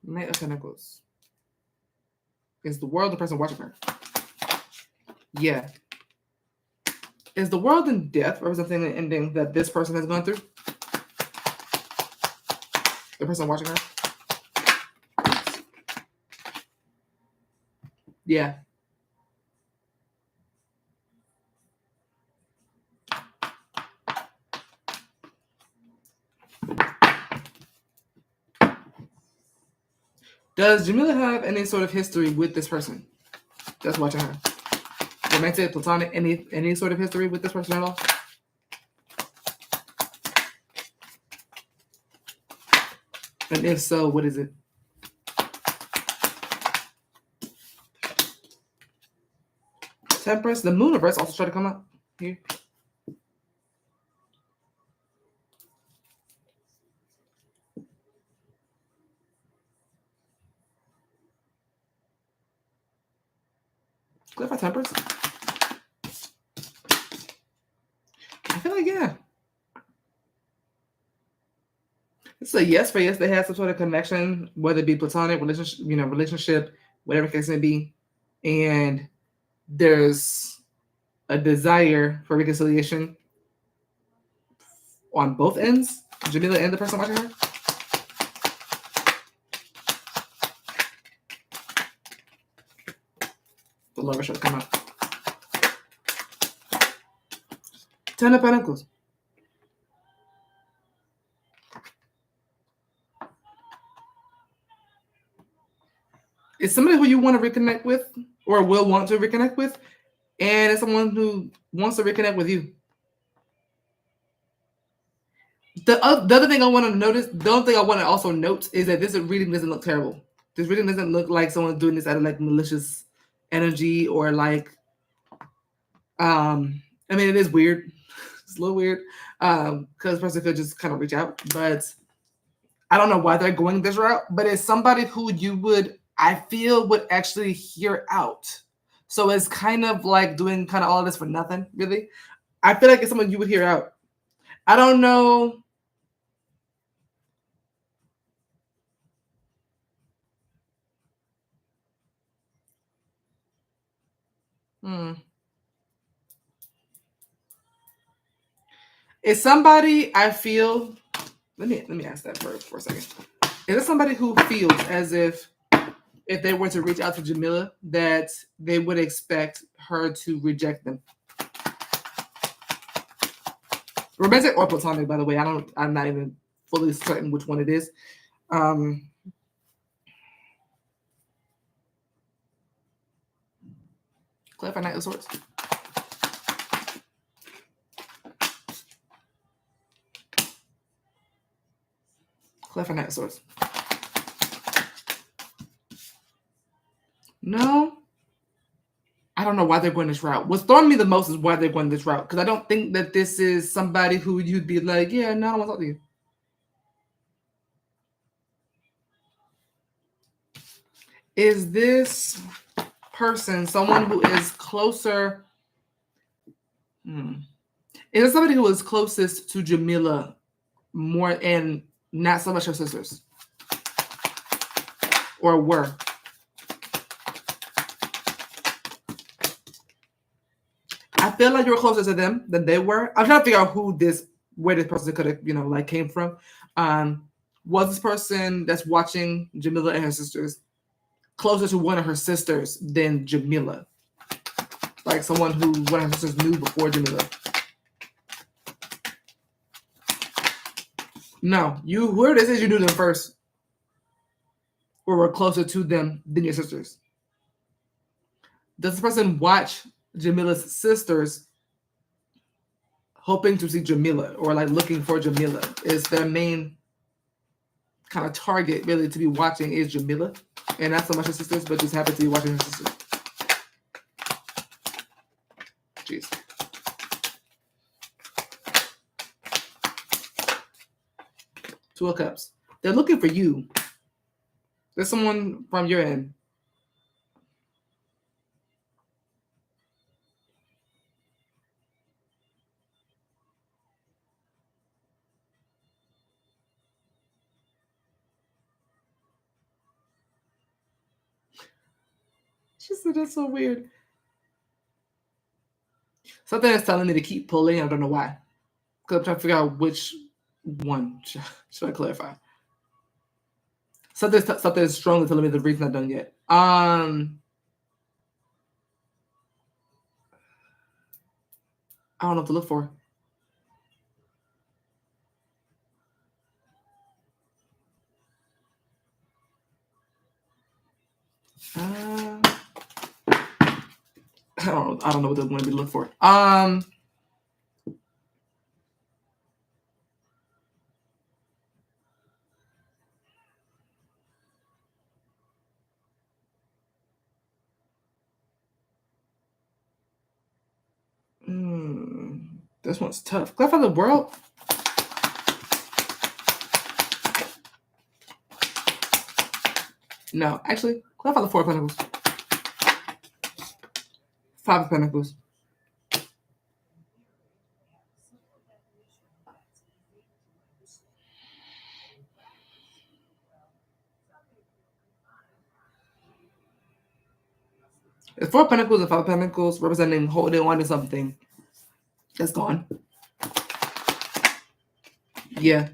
Knight of Pentacles. Is the world the person watching her? Yeah. Is the world and death representing an ending that this person has gone through? The person watching her? Yeah. Does Jamila have any sort of history with this person that's watching her? Romantic, platonic, any sort of history with this person at all? And if so, what is it? Temperance, the Mooniverse also tried to come up here. Clarify Temperance. I feel like, yeah. It's a yes for yes. They have some sort of connection, whether it be platonic, relationship, whatever case may be. And there's a desire for reconciliation on both ends, Jamila and the person watching her. The lover should come out. Ten of Pentacles. It's somebody who you want to reconnect with or will want to reconnect with, and it's someone who wants to reconnect with you. The other thing I want to notice, the other thing I want to also note is that this reading doesn't look terrible. This reading doesn't look like someone's doing this out of like malicious energy or like, I mean, it is weird. It's a little weird because the person could just kind of reach out, but I don't know why they're going this route, but it's somebody who you would, I feel, would actually hear out. So it's kind of like doing kind of all of this for nothing, really. I feel like it's someone you would hear out. I don't know. Is somebody I feel, let me ask that for a second. Is it somebody who feels as if they were to reach out to Jamila, that they would expect her to reject them? Romantic or platonic, by the way. I'm not even fully certain which one it is. Clarify Knight of Swords. Clarify Knight of Swords. No. I don't know why they're going this route. What's throwing me the most is why they're going this route. Because I don't think that this is somebody who you'd be like, yeah, no, I don't want to talk to you. Is this person someone who is closer? Is it somebody who is closest to Jamila more and not so much her sisters? Or were? feel like you were closer to them than they were. I'm trying to figure out where this person could have, like came from. Was this person that's watching Jamila and her sisters closer to one of her sisters than Jamila? Like someone who one of her sisters knew before Jamila. No, whoever this is, you knew them first, or were closer to them than your sisters. Does this person watch Jamila's sisters, hoping to see Jamila or like looking for Jamila? Is their main kind of target really to be watching is Jamila, and not so much her sisters, but just happen to be watching her sisters? Jeez. Two of Cups. They're looking for you. There's someone from your end. She said that's so weird. Something is telling me to keep pulling. I don't know why. Because I'm trying to figure out which one should I clarify. Something is strongly telling me the read's not done yet. I don't know what to look for. I don't know what they want me to look for. This one's tough. Clap for the world. No, actually, clap for the Four of Pentacles. Five of Pentacles. The Four of Pentacles and Five of Pentacles representing holding on to something that's gone. Yeah.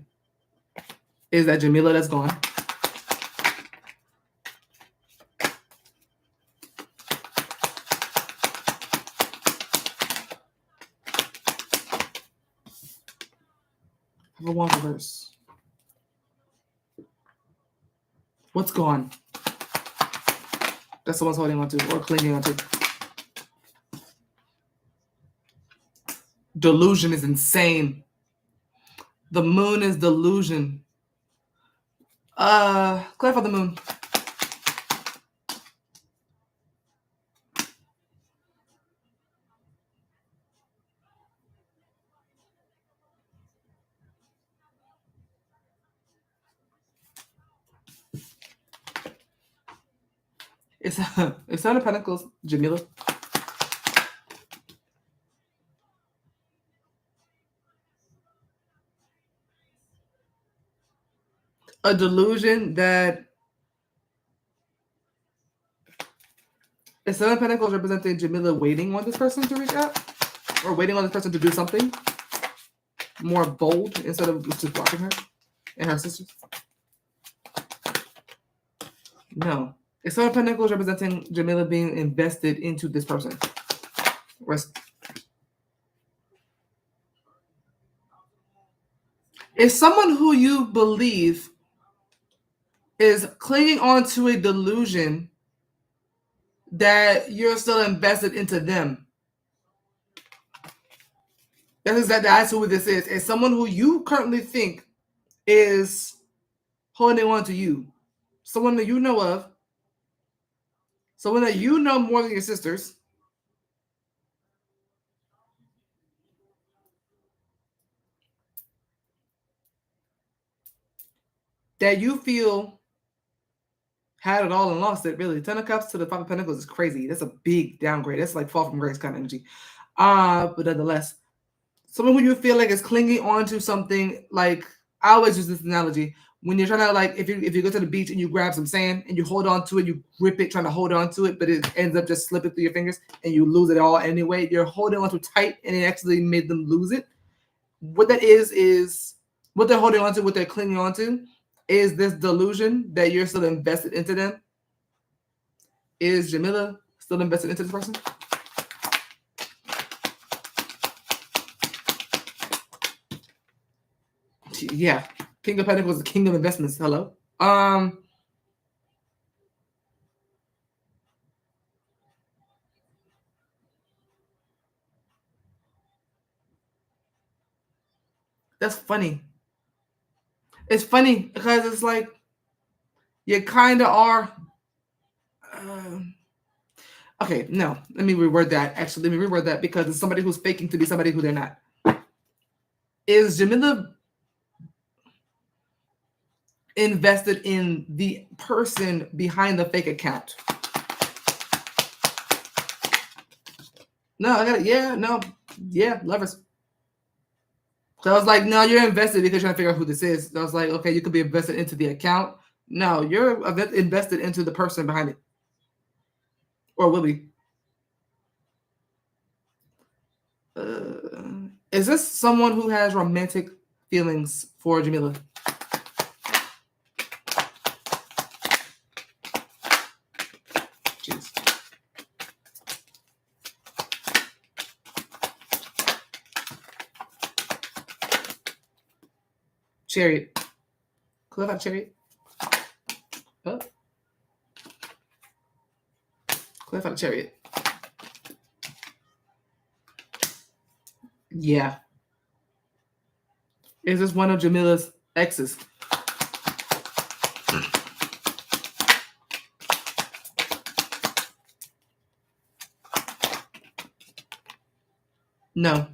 Is that Jamila that's gone? Have a wand reverse. What's gone? That's someone's holding on to or clinging on to. Delusion is insane. The moon is delusion. Clap for the moon. It's Seven of Pentacles, Jamila. A delusion that is Seven of Pentacles representing Jamila waiting on this person to reach out, or waiting on this person to do something more bold instead of just watching her and her sisters. No. It's Seven of Pentacles representing Jamila being invested into this person. It's someone who you believe is clinging on to a delusion that you're still invested into them. That's who this is. It's someone who you currently think is holding on to you. Someone that you know of. Someone that you know more than your sisters. That you feel had it all and lost it, really. Ten of Cups to the Five of Pentacles is crazy. That's a big downgrade. That's like fall from grace kind of energy. But nonetheless, someone who you feel like is clinging on to something, like, I always use this analogy. when you're trying to, like, if you go to the beach and you grab some sand and you hold on to it, you grip it, trying to hold on to it, but it ends up just slipping through your fingers and you lose it all anyway. You're holding on to tight and it actually made them lose it. What that is what they're holding on to, what they're clinging on to, is this delusion that you're still invested into them. Is Jamila still invested into this person? Yeah. King of Pentacles, the king of investments. Hello. That's funny. It's funny because it's like you kind of are. Okay, no. Let me reword that. Actually, let me reword that because it's somebody who's faking to be somebody who they're not. Is Jamila invested in the person behind the fake account? No, I got it. Yeah, no. Yeah, lovers. So I was like, no, you're invested because you're trying to figure out who this is. So I was like, okay, you could be invested into the account. No, you're invested into the person behind it. Or will be. Is this someone who has romantic feelings for Jamila? Jeez. Chariot. Cliff out Chariot. Oh. Cliff out Chariot. Yeah. Is this one of Jamila's exes? No.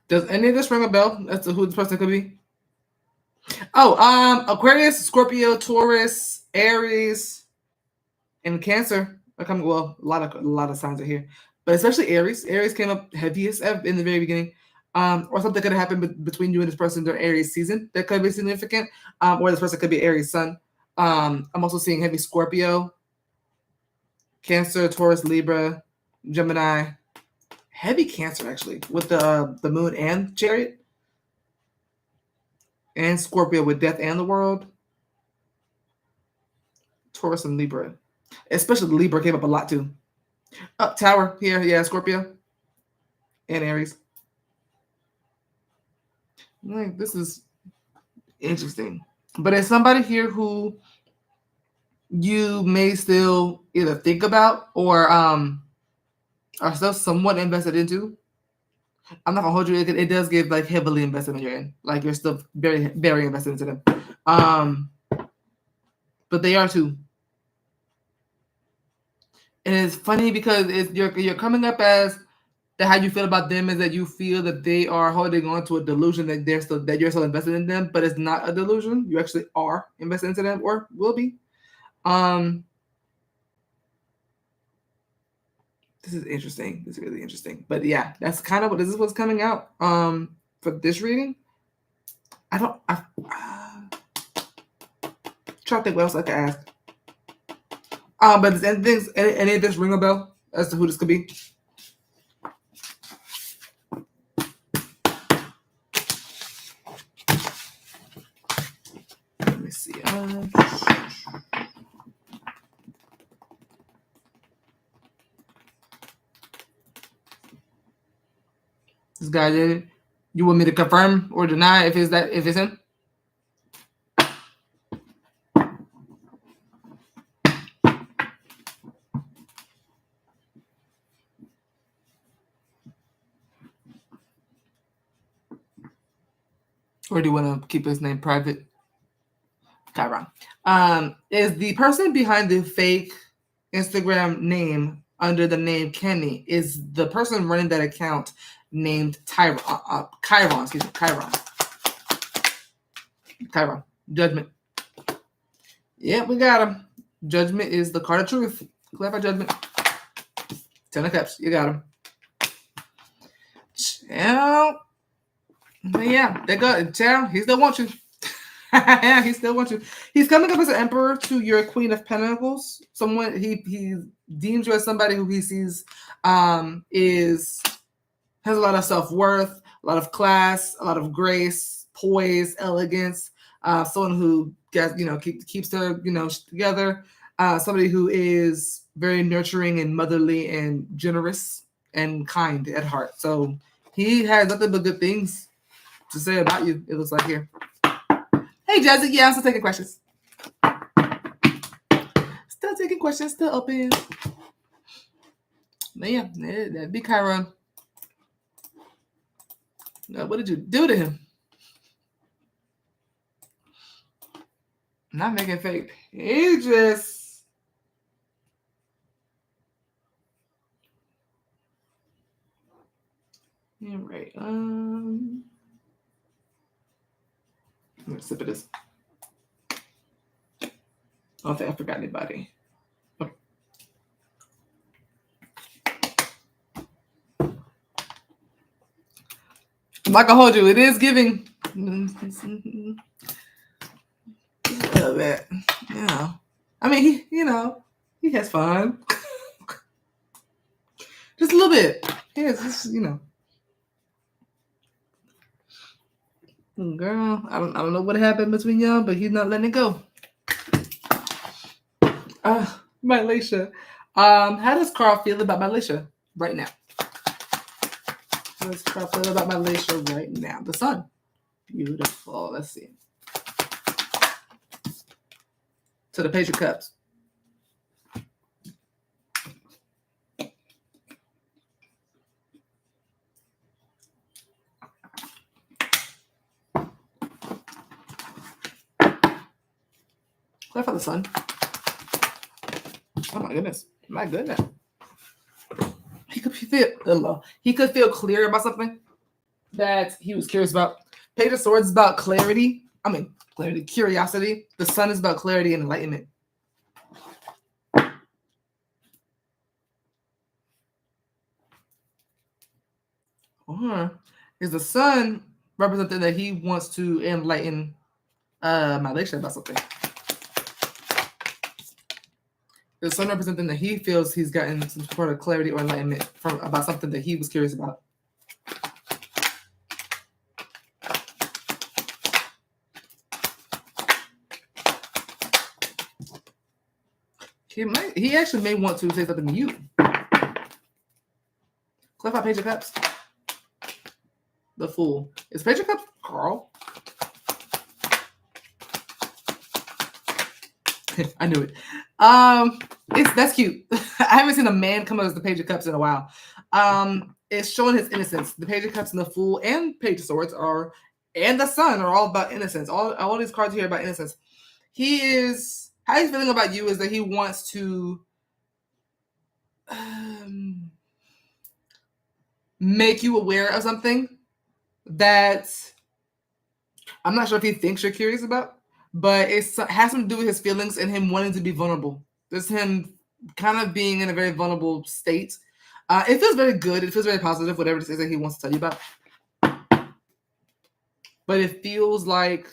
Does any of this ring a bell as to who this person could be? Oh, Aquarius, Scorpio, Taurus, Aries, and Cancer. Well, a lot of signs are here, but especially Aries. Aries came up heaviest in the very beginning. Or something could have happened between you and this person during Aries season that could be significant. Or this person could be Aries sun. I'm also seeing heavy Scorpio, Cancer, Taurus, Libra, Gemini. Heavy Cancer actually with the moon and Chariot, and Scorpio with Death and the World. Taurus and Libra, especially Libra came up a lot too. Up Tower here, yeah, Scorpio and Aries. Like, this is interesting, but it's somebody here who you may still either think about or are still somewhat invested into. I'm not gonna hold you. It does give like heavily invested when you're in. Like you're still very, very invested into them. But they are too. And it's funny because you're coming up as that how you feel about them is that you feel that they are holding on to a delusion that you're still invested in them, but it's not a delusion. You actually are invested into them or will be. This is interesting. This is really interesting. But yeah, that's kind of what this is what's coming out for this reading. I try to think what else I could ask. But does any of this ring a bell as to who this could be? Let me see. This guy did it. You want me to confirm or deny if it's him? Or do you want to keep his name private? Chiron. Is the person behind the fake Instagram name under the name Kenny, is the person running that account named Chiron? Excuse me, Chiron. Judgment. Yeah, we got him. Judgment is the card of truth. Clever Judgment. Ten of Cups. You got him. Child. But yeah, they go. Child, he still wants you. Yeah, he still wants you. He's coming up as an emperor to your Queen of Pentacles. Someone he deems you as somebody who he sees has a lot of self-worth, a lot of class, a lot of grace, poise, elegance. Someone who gets, keeps their, together. Somebody who is very nurturing and motherly and generous and kind at heart. So he has nothing but good things to say about you, it looks like here. Hey, Jazzy. Yeah, I'm still taking questions. Still taking questions, still open. But yeah, that'd be Chiron. What did you do to him? Not making fake pages. Yeah, right. Let's sip of this. I don't think I forgot anybody. Okay. Like I told you, it is giving. A little bit. Yeah. I mean, he has fun. Just a little bit. Yeah, just, Girl, I don't know what happened between y'all, but he's not letting it go. Mylacia. How does Carl feel about Mylacia right now? How does Carl feel about Mylacia right now? The sun. Beautiful. Let's see. To the Page of Cups. Clap for the sun. Oh my goodness. My goodness. He could feel clear about something that he was curious about. Page of Swords is about clarity. Clarity, curiosity. The sun is about clarity and enlightenment. Or is the sun representing that he wants to enlighten Mylacia about something? The sun representing that he feels he's gotten some sort of clarity or enlightenment about something that he was curious about. He actually may want to say something to you. Clarify Page of Cups. The Fool. Is Page of Cups Carl? I knew it. That's cute. I haven't seen a man come out as the Page of Cups in a while. It's showing his innocence. The Page of Cups and the Fool and Page of Swords and the Sun are all about innocence. All these cards here are about innocence. How he's feeling about you is that he wants to make you aware of something that I'm not sure if he thinks you're curious about, but it has something to do with his feelings and him wanting to be vulnerable. There's him kind of being in a very vulnerable state. It feels very good. It feels very positive, whatever it is that he wants to tell you about. But it feels like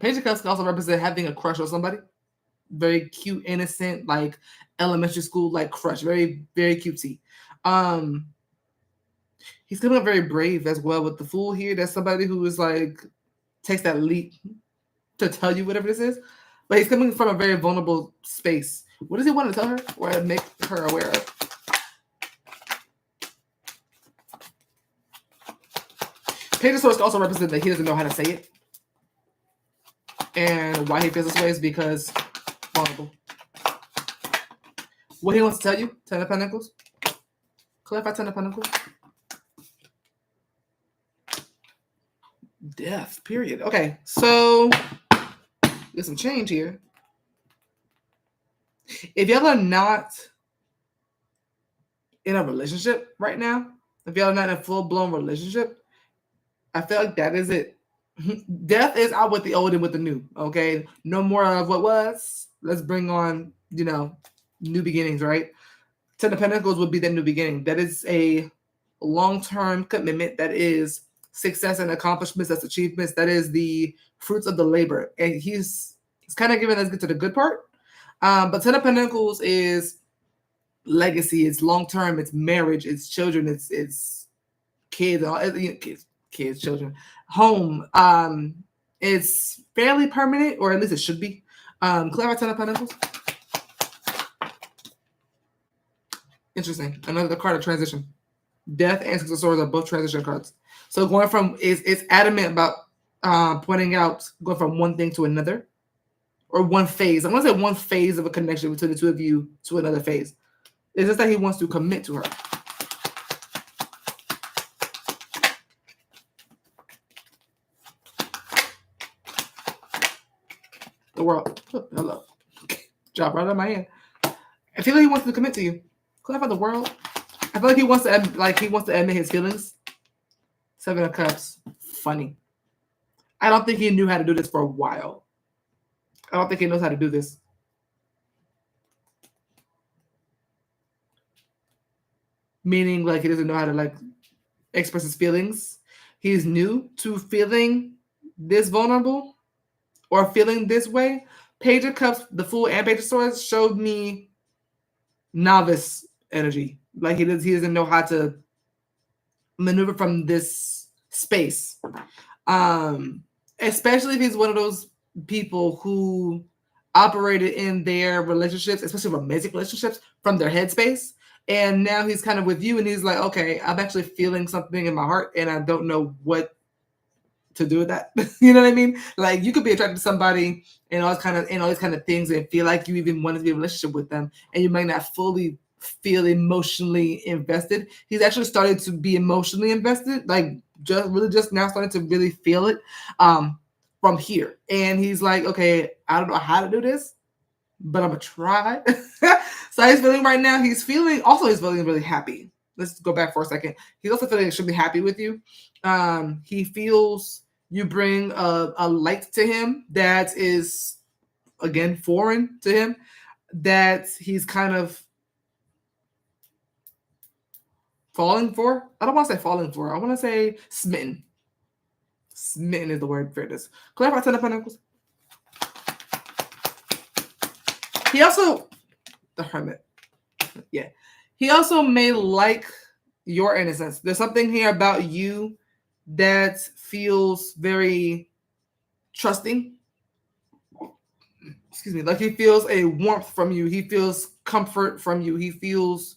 Page of Cups can also represent having a crush on somebody. Very cute, innocent, like elementary school, like crush. Very, very cutesy. He's coming up very brave as well with the Fool here. That's somebody who is like takes that leap to tell you whatever this is. But he's coming from a very vulnerable space. What does he want to tell her or make her aware of? Page of Swords also represents that he doesn't know how to say it. And why he feels this way is because vulnerable. What he wants to tell you? Ten of Pentacles. Clarify Ten of Pentacles. Death, period. Okay, so there's some change here. If y'all are not in a relationship right now, if y'all are not in a full-blown relationship, I feel like that is it. Death is out with the old and with the new, okay? No more of what was. Let's bring on, new beginnings, right? Ten of Pentacles would be the new beginning. That is a long-term commitment. That is success and accomplishments. That's achievements. That is the fruits of the labor. And he's kind of giving us to the good part. But Ten of Pentacles is legacy. It's long-term. It's marriage. It's children. It's kids. Kids, children, home. It's fairly permanent, or at least it should be. Clear Ten of Pentacles. Interesting. Another card of transition. Death and Six of Swords are both transition cards. So going from it's adamant about pointing out going from one thing to another, or one phase. I'm gonna say one phase of a connection between the two of you to another phase. It's just that he wants to commit to her. The World. Oh, hello. Drop right out of my hand. I feel like he wants to commit to you. Clarify the World. I feel like he wants to admit his feelings. Seven of Cups. Funny. I don't think he knew how to do this for a while. I don't think he knows how to do this. Meaning, like, he doesn't know how to, like, express his feelings. He's new to feeling this vulnerable or feeling this way. Page of Cups, the Fool, and Page of Swords showed me novice energy. Like, he doesn't know how to maneuver from this space. Especially if he's one of those people who operated in their relationships, especially romantic relationships, from their headspace. And now he's kind of with you, and he's like, okay, I'm actually feeling something in my heart, and I don't know what to do with that. You know what I mean? Like, you could be attracted to somebody and all these kind of things, and feel like you even want to be in a relationship with them, and you might not fully feel emotionally invested. He's actually started to be emotionally invested, like just now starting to really feel it from here. And he's like, okay, I don't know how to do this, but I'm gonna try. So he's feeling right now. He's feeling really happy. Let's go back for a second. He's also feeling extremely happy with you. He feels you bring a light to him that is, again, foreign to him, that he's kind of falling for. I don't want to say falling for. I want to say smitten. Smitten is the word for this. Clarify Ten of Pentacles. He also, the Hermit. Yeah. He also may like your innocence. There's something here about you that feels very trusting. Excuse me. Like, he feels a warmth from you. He feels comfort from you. He feels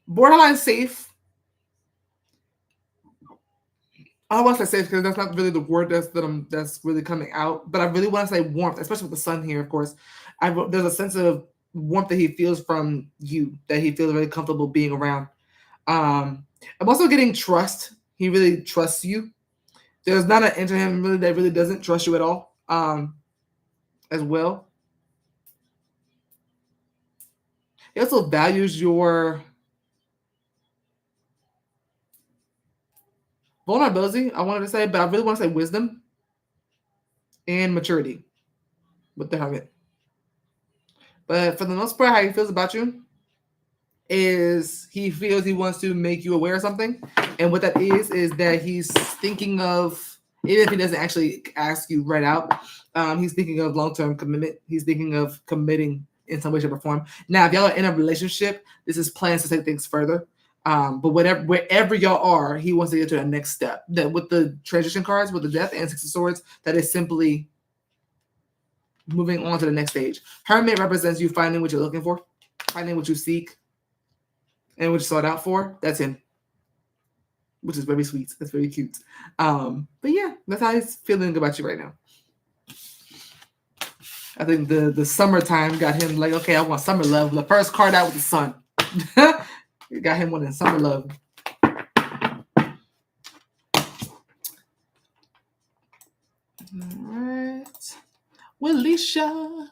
borderline safe. I don't want to say safe because that's not really the word that's really coming out. But I really want to say warmth, especially with the sun here, of course. There's a sense of warmth that he feels from you, that he feels very comfortable being around. I'm also getting trust. He really trusts you. There's not an inch of him really that really doesn't trust you at all, as well. He also values your vulnerability, I wanted to say, but I really want to say wisdom and maturity with the Hermit. But for the most part, how he feels about you is he feels he wants to make you aware of something. And what that is that he's thinking of, even if he doesn't actually ask you right out, he's thinking of long-term commitment. He's thinking of committing in some way, shape, or form. Now, if y'all are in a relationship, this is plans to take things further. But wherever y'all are, he wants to get to the next step. That with the transition cards, with the Death and Six of Swords, that is simply moving on to the next stage. Hermit represents you finding what you're looking for, finding what you seek, and what you sought out for. That's him, which is very sweet. That's very cute. But yeah, that's how he's feeling about you right now. I think the summertime got him like, okay, I want summer love. The first card out with the sun. It got him wanting summer love. All right. Willisha.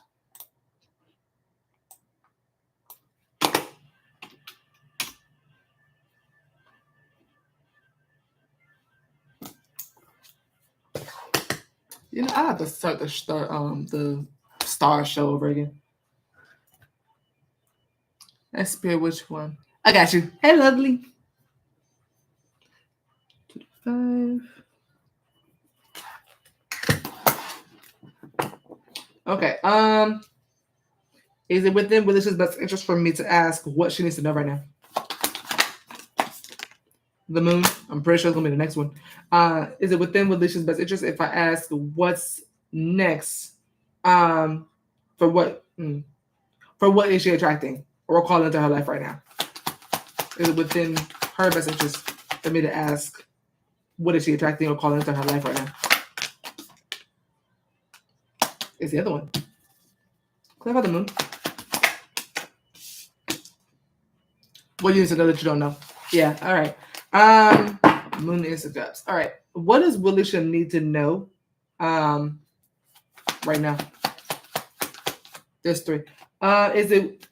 You know, I have to start the star show over again. I spare which one? I got you. Hey, lovely. 5. Okay. Is it within Willis's best interest for me to ask what she needs to know right now? The moon. I'm pretty sure it's gonna be the next one. Is it within Willis's best interest if I ask what's next? For what? For what is she attracting or calling into her life right now? Is it within her best interest for me to ask what is she attracting or calling into her life right now? Is the other one. Clear about the moon. What do you need to know that you don't know? Yeah, all right. Moon is the cups. All right. What does Willisha need to know right now? There's 3. Is it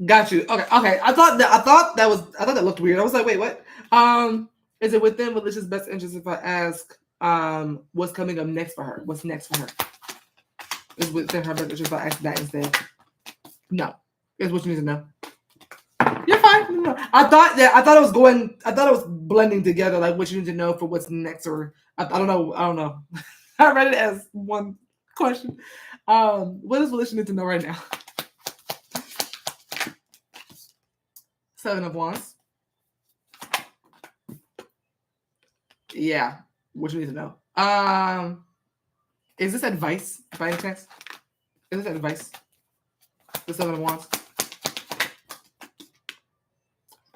got you? Okay. I thought that looked weird. I was like, wait, what? Is it within Willisha's best interest if I ask what's coming up next for her? What's next for her? Is within her best interest if I ask that instead? No. Is what you need to know. You're fine. No. I thought it was blending together, like what you need to know for what's next, or I don't know. I read it as one question. What does Willisha need to know right now? 7 of Wands. Yeah, what you need to know. Is this advice by any chance? Is this advice? The 7 of Wands.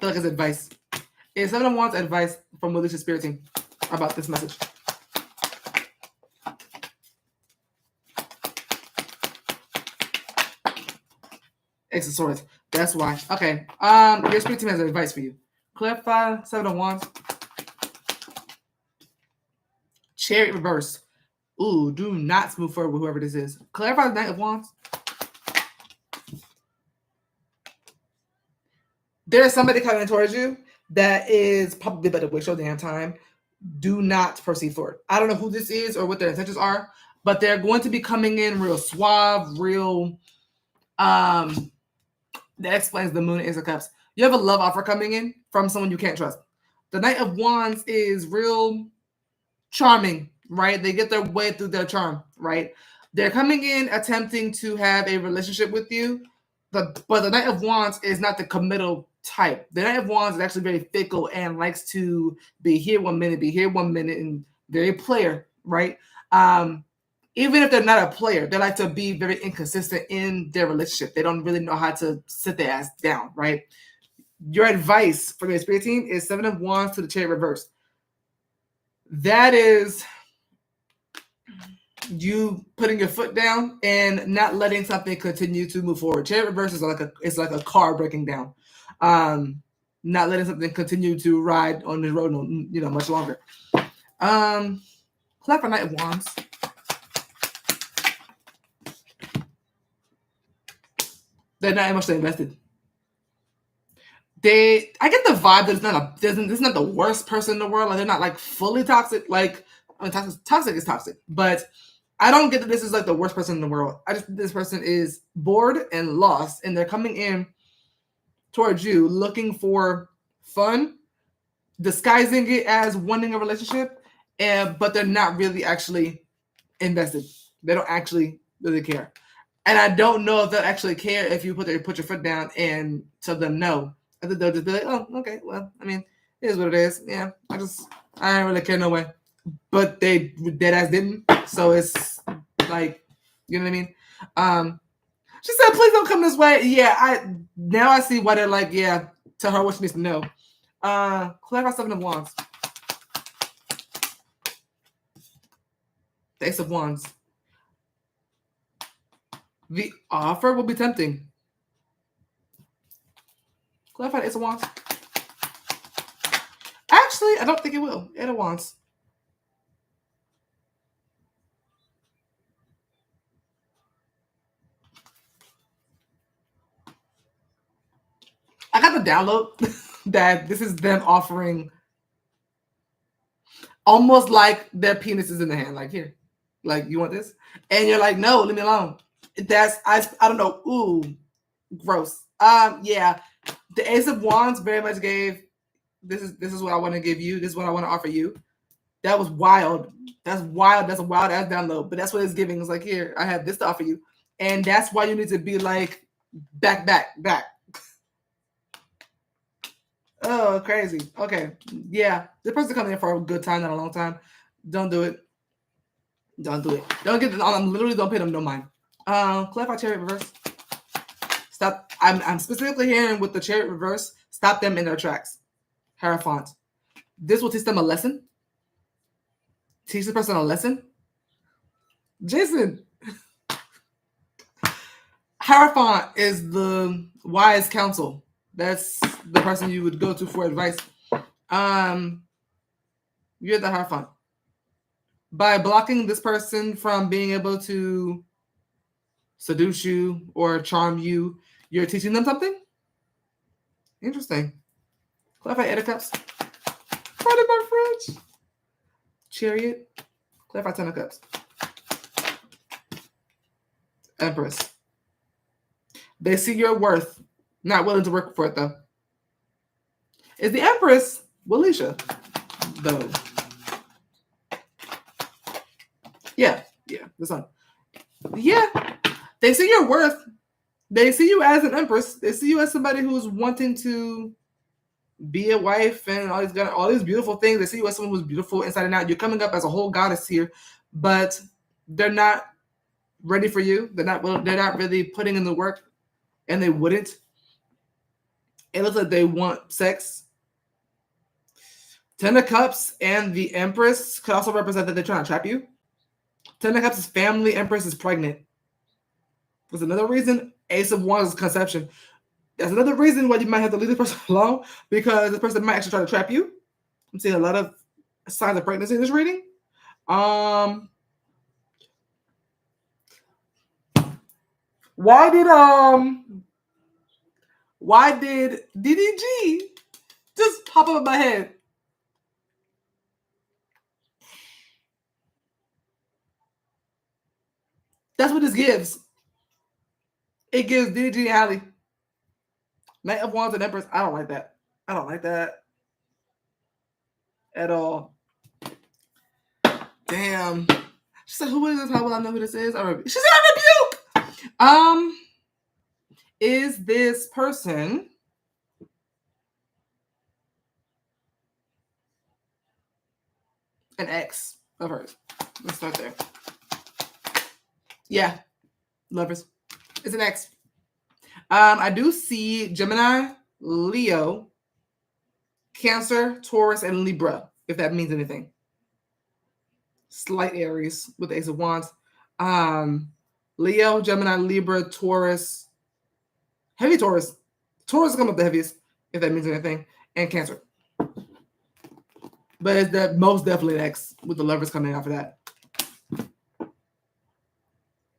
I feel like it's advice. Is 7 of Wands advice from Willisha's spirit team about this message? Ace of Swords. That's why. Okay. Your spirit team has advice for you. Clarify 7 of Wands. Chariot reverse. Ooh, do not move forward with whoever this is. Clarify the Knight of Wands. There's somebody coming towards you that is probably better waste your damn time. Do not proceed forward. I don't know who this is or what their intentions are, but they're going to be coming in real suave, real. That explains the Moon and Ace of Cups. You have a love offer coming in from someone you can't trust. The Knight of Wands is real charming, right? They get their way through their charm, right? They're coming in attempting to have a relationship with you, but the Knight of Wands is not the committal type. The Knight of Wands is actually very fickle and likes to be here 1 minute, and very player, right? Even if they're not a player, they like to be very inconsistent in their relationship. They don't really know how to sit their ass down, right? Your advice for your spirit team is 7 of Wands to the Chariot reverse. That is you putting your foot down and not letting something continue to move forward. Chariot reverse is like a car breaking down. Not letting something continue to ride on the road, much longer. Clap for Knight of Wands. They're not emotionally invested. I get the vibe that this is not the worst person in the world. Like they're not like fully toxic. Toxic is toxic, but I don't get that this is like the worst person in the world. This person is bored and lost, and they're coming in towards you looking for fun, disguising it as wanting a relationship, but they're not really actually invested. They don't actually really care. And I don't know if they'll actually care if you put your foot down and tell them no. I think they'll just be like, oh, okay, well, I mean, it is what it is. Yeah, I don't really care no way. But they deadass didn't. So it's like, you know what I mean? She said, please don't come this way. Yeah, I see why they're like, yeah, tell her what she needs to know. Clarify 7 of Wands. The Ace of Wands. The offer will be tempting. Clarify the Ace of Wands. Actually, I don't think it will. Eight of Wands. I got the download that this is them offering almost like their penis is in the hand. Like, here. Like, you want this? And you're like, no, leave me alone. I don't know. Ooh, gross. Yeah, the Ace of Wands very much gave. This is what I want to give you. This is what I want to offer you. That was wild. That's wild. That's a wild ass download. But that's what it's giving. It's like, here, I have this to offer you, and that's why you need to be like back. Oh, crazy. Okay, yeah, this person coming in for a good time, not a long time. Don't do it. Don't do it. Don't get. I'm literally don't pay them no mind. Clarify chariot reverse. Stop. I'm specifically hearing with the chariot reverse. Stop them in their tracks. Hierophant. This will teach them a lesson. Teach the person a lesson. Jason. Hierophant is the wise counsel. That's the person you would go to for advice. You're the Hierophant. By blocking this person from being able to seduce you or charm you, you're teaching them something? Interesting. Clarify Eight of Cups. Pardon my French. Chariot. Clarify Ten of Cups. Empress. They see your worth. Not willing to work for it, though. Is the Empress Walisha, though? Yeah, the sun. Yeah, they see your worth. They see you as an Empress. They see you as somebody who's wanting to be a wife and all these beautiful things. They see you as someone who's beautiful inside and out. You're coming up as a whole goddess here, but they're not ready for you. They're not really putting in the work, and they wouldn't. It looks like they want sex. Ten of Cups and the Empress could also represent that they're trying to trap you. Ten of Cups is family. Empress is pregnant. That's another reason. Ace of Wands is conception. That's another reason why you might have to leave this person alone, because this person might actually try to trap you. I'm seeing a lot of signs of pregnancy in this reading. Why did DDG just pop up in my head? That's what this gives. It gives DDG and Allie. Knight of Wands and Empress. I don't like that. I don't like that at all. Damn. She said, "Who is this? How will I know who this is?" She said, "I rebuke." Is this person an ex of hers? Let's start there. Yeah, lovers. It's an ex. I do see Gemini, Leo, Cancer, Taurus, and Libra, if that means anything. Slight Aries with the Ace of Wands. Leo, Gemini, Libra, Taurus. Heavy Taurus. Taurus come up the heaviest, if that means anything. And Cancer. But it's most definitely an X with the lovers coming after that.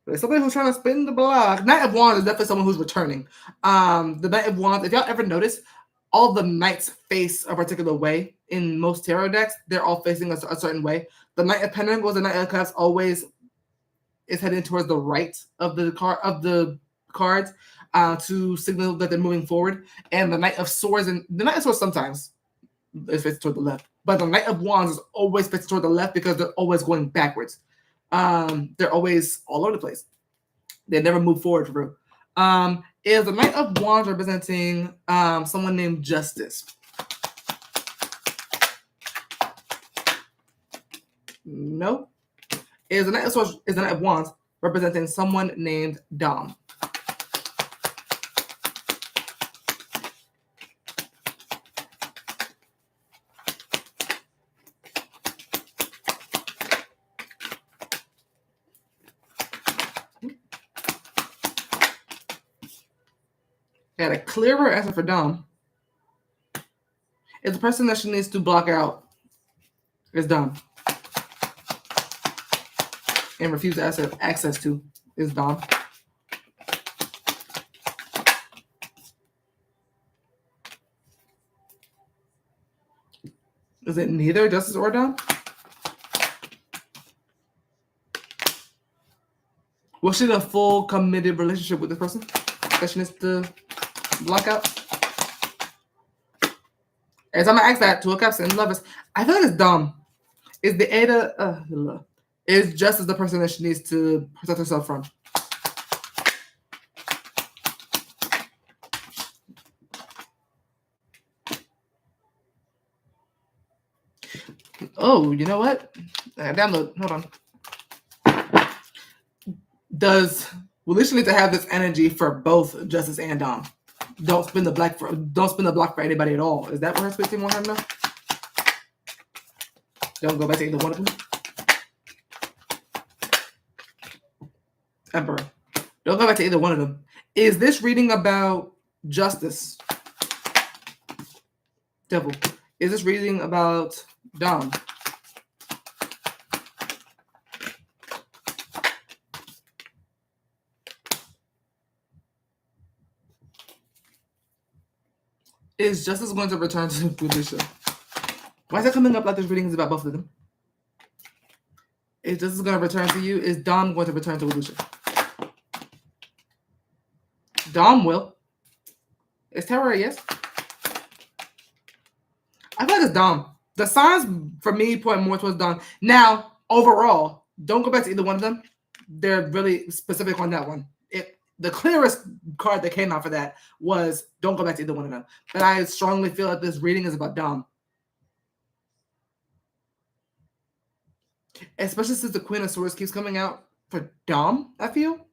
But it's somebody who's trying to spin the block. Knight of Wands is definitely someone who's returning. The Knight of Wands, if y'all ever notice, all the knights face a particular way in most tarot decks. They're all facing a certain way. The Knight of Pentacles and Knight of Cups always is heading towards the right of the cards to signal that they're moving forward. And the Knight of Swords sometimes is facing toward the left, but the Knight of Wands is always facing toward the left because they're always going backwards. They're always all over the place. They never move forward through. Is the Knight of Wands representing someone named Justice? No. Is the Knight of Swords, is the Knight of Wands representing someone named Dom? Got a clearer answer for Dom. It's the person that she needs to block out is Dom. And refuse to have access to is Dom. Is it neither Justice or Dom? Was she in a full committed relationship with this person that she needs to blackout. Every time I ask that, Two of Cups and Lovers, I feel like it's dumb. Is the Ada is just as the person that she needs to protect herself from. Oh, you know what? Download. Hold on. Will Alicia need to have this energy for both Justice and Dom? Don't spin the block for anybody at all. Is that what her split team want her to know? Don't go back to either one of them. Emperor. Don't go back to either one of them. Is this reading about Justice? Devil. Is this reading about Dom? Is Justice going to return to Alicia? Why is it coming up like this reading is about both of them? Is Justice going to return to you? Is Dom going to return to Alicia? Dom will. Is Terror a yes? I feel like it's Dom. The signs for me point more towards Dom. Now, overall, don't go back to either one of them. They're really specific on that one. The clearest card that came out for that was don't go back to either one of them. But I strongly feel like this reading is about Dom. Especially since the Queen of Swords keeps coming out for Dom, I feel.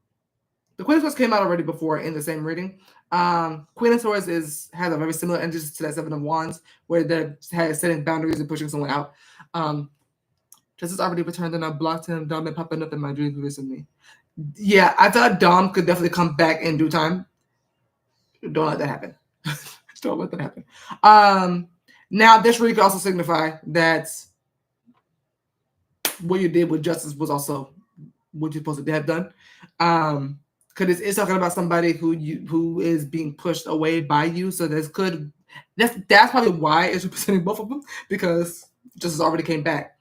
The Queen of Swords came out already before in the same reading. Queen of Swords has a very similar energy to that Seven of Wands, where they're setting boundaries and pushing someone out. Justice already returned and I blocked him. Dom been popping up in my dreams recently. Yeah, I thought Dom could definitely come back in due time. Don't let that happen. Don't let that happen. Now, this really could also signify that what you did with Justice was also what you're supposed to have done. Because it's talking about somebody who is being pushed away by you. So that's probably why it's representing both of them, because Justice already came back.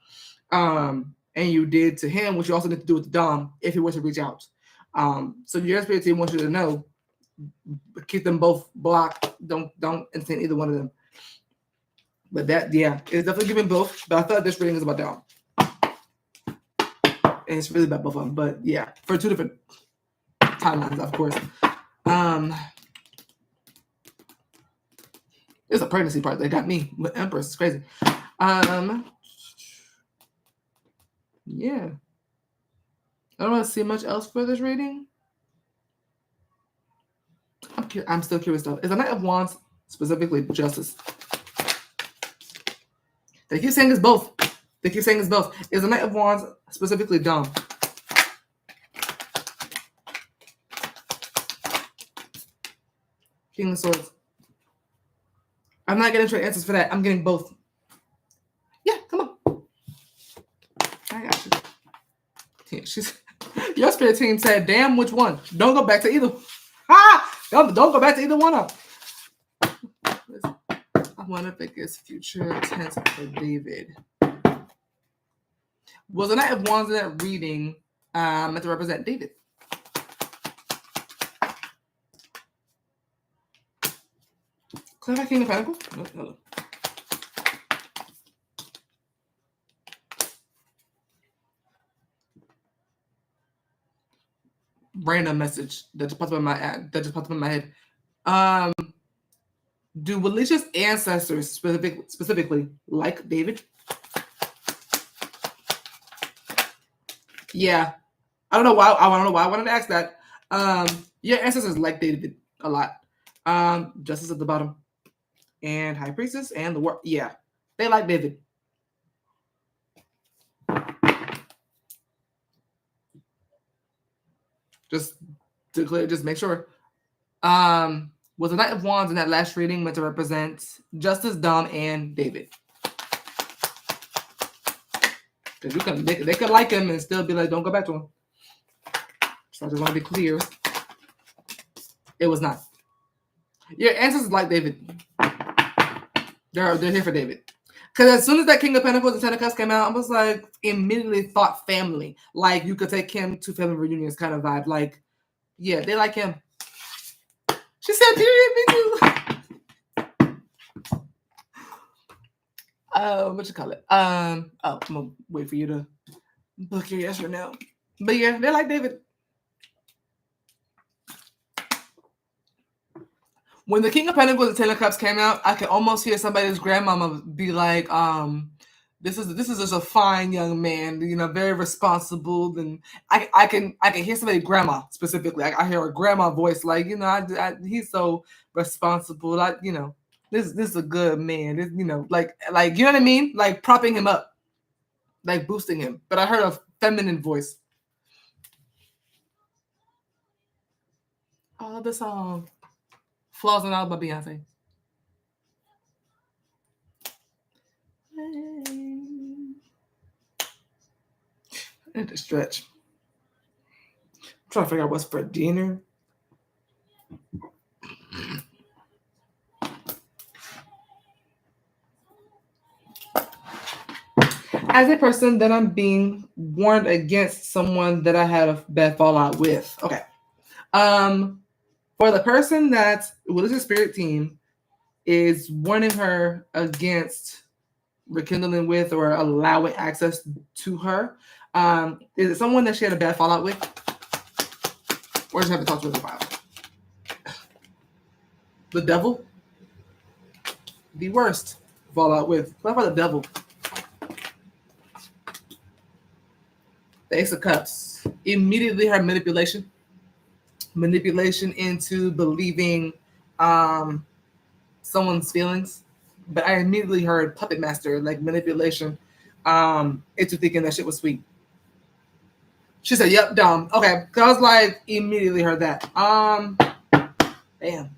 And you did to him what you also need to do with Dom if he were to reach out. So your spirit team wants you to know, keep them both blocked. Don't entertain either one of them. But that, yeah, it's definitely giving both. But I thought this reading is about Dom. And it's really about both of them. But yeah, for two different timelines, of course. It's a pregnancy part that got me with Empress. It's crazy. Yeah. I don't want to see much else for this reading. I'm still curious though. Is the Knight of Wands specifically Justice? They keep saying it's both. Is the Knight of Wands specifically Dom? King of Swords. I'm not getting straight answers for that. I'm getting both. Yeah, come on. I got you. Your spirit team said, damn, which one? Don't go back to either. Don't go back to either one of them. I wonder if it gets future tense for David. Was the Knight of Wands in that reading meant to represent David? Clarify King of Pentacles? No. Random message that just popped up in my head. Do Alicia's ancestors specifically like David? Yeah, I don't know why. I wanted to ask that. Your ancestors like David a lot. Justice at the bottom, and High Priestess, and the War. Yeah, they like David. Just make sure. Was the Knight of Wands in that last reading meant to represent Justice, Dom, and David? Because they could like him and still be like, don't go back to him. So I just want to be clear. It was not. Your ancestors like David. They're here for David. Because as soon as that King of Pentacles and Ten of Cups came out, I was like, immediately thought family. Like, you could take him to family reunions kind of vibe. Like, yeah, they like him. She said, period, me too. What you call it? I'm gonna wait for you to book your yes or no. But yeah, they're like David. When the King of Pentacles and Ten of Cups came out, I could almost hear somebody's grandmama be like, this is just a fine young man, very responsible, and I can hear somebody's grandma specifically. I hear a grandma voice like, he's so responsible. This is a good man. This, like you know what I mean? Like propping him up, like boosting him. But I heard a feminine voice. Oh, the song "Flaws and All" by Beyonce. I need to stretch. I'm trying to figure out what's for dinner. As a person that I'm being warned against someone that I had a bad fallout with. Okay. For the person that Willis' spirit team is warning her against rekindling with or allowing access to her, is it someone that she had a bad fallout with? Or just haven't talked to her in a while? The devil? The worst fallout with. What about the devil? The Ace of Cups. Immediately her manipulation. Manipulation into believing someone's feelings. But I immediately heard puppet master, like manipulation, into thinking that shit was sweet. She said, yep, dumb. Okay. Cause I was like, immediately heard that. Damn.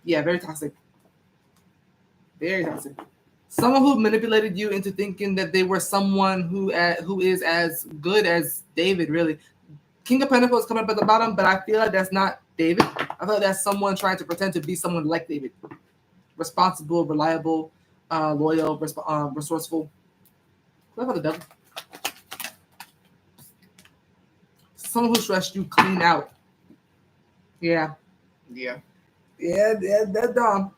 Yeah, very toxic. Very toxic. Someone who manipulated you into thinking that they were someone who is as good as David, really. King of Pentacles coming up at the bottom, but I feel like that's not David. I feel like that's someone trying to pretend to be someone like David. Responsible, reliable, loyal, resourceful. What about the devil? Someone who stressed you clean out. Yeah. Yeah. Yeah, that's dumb.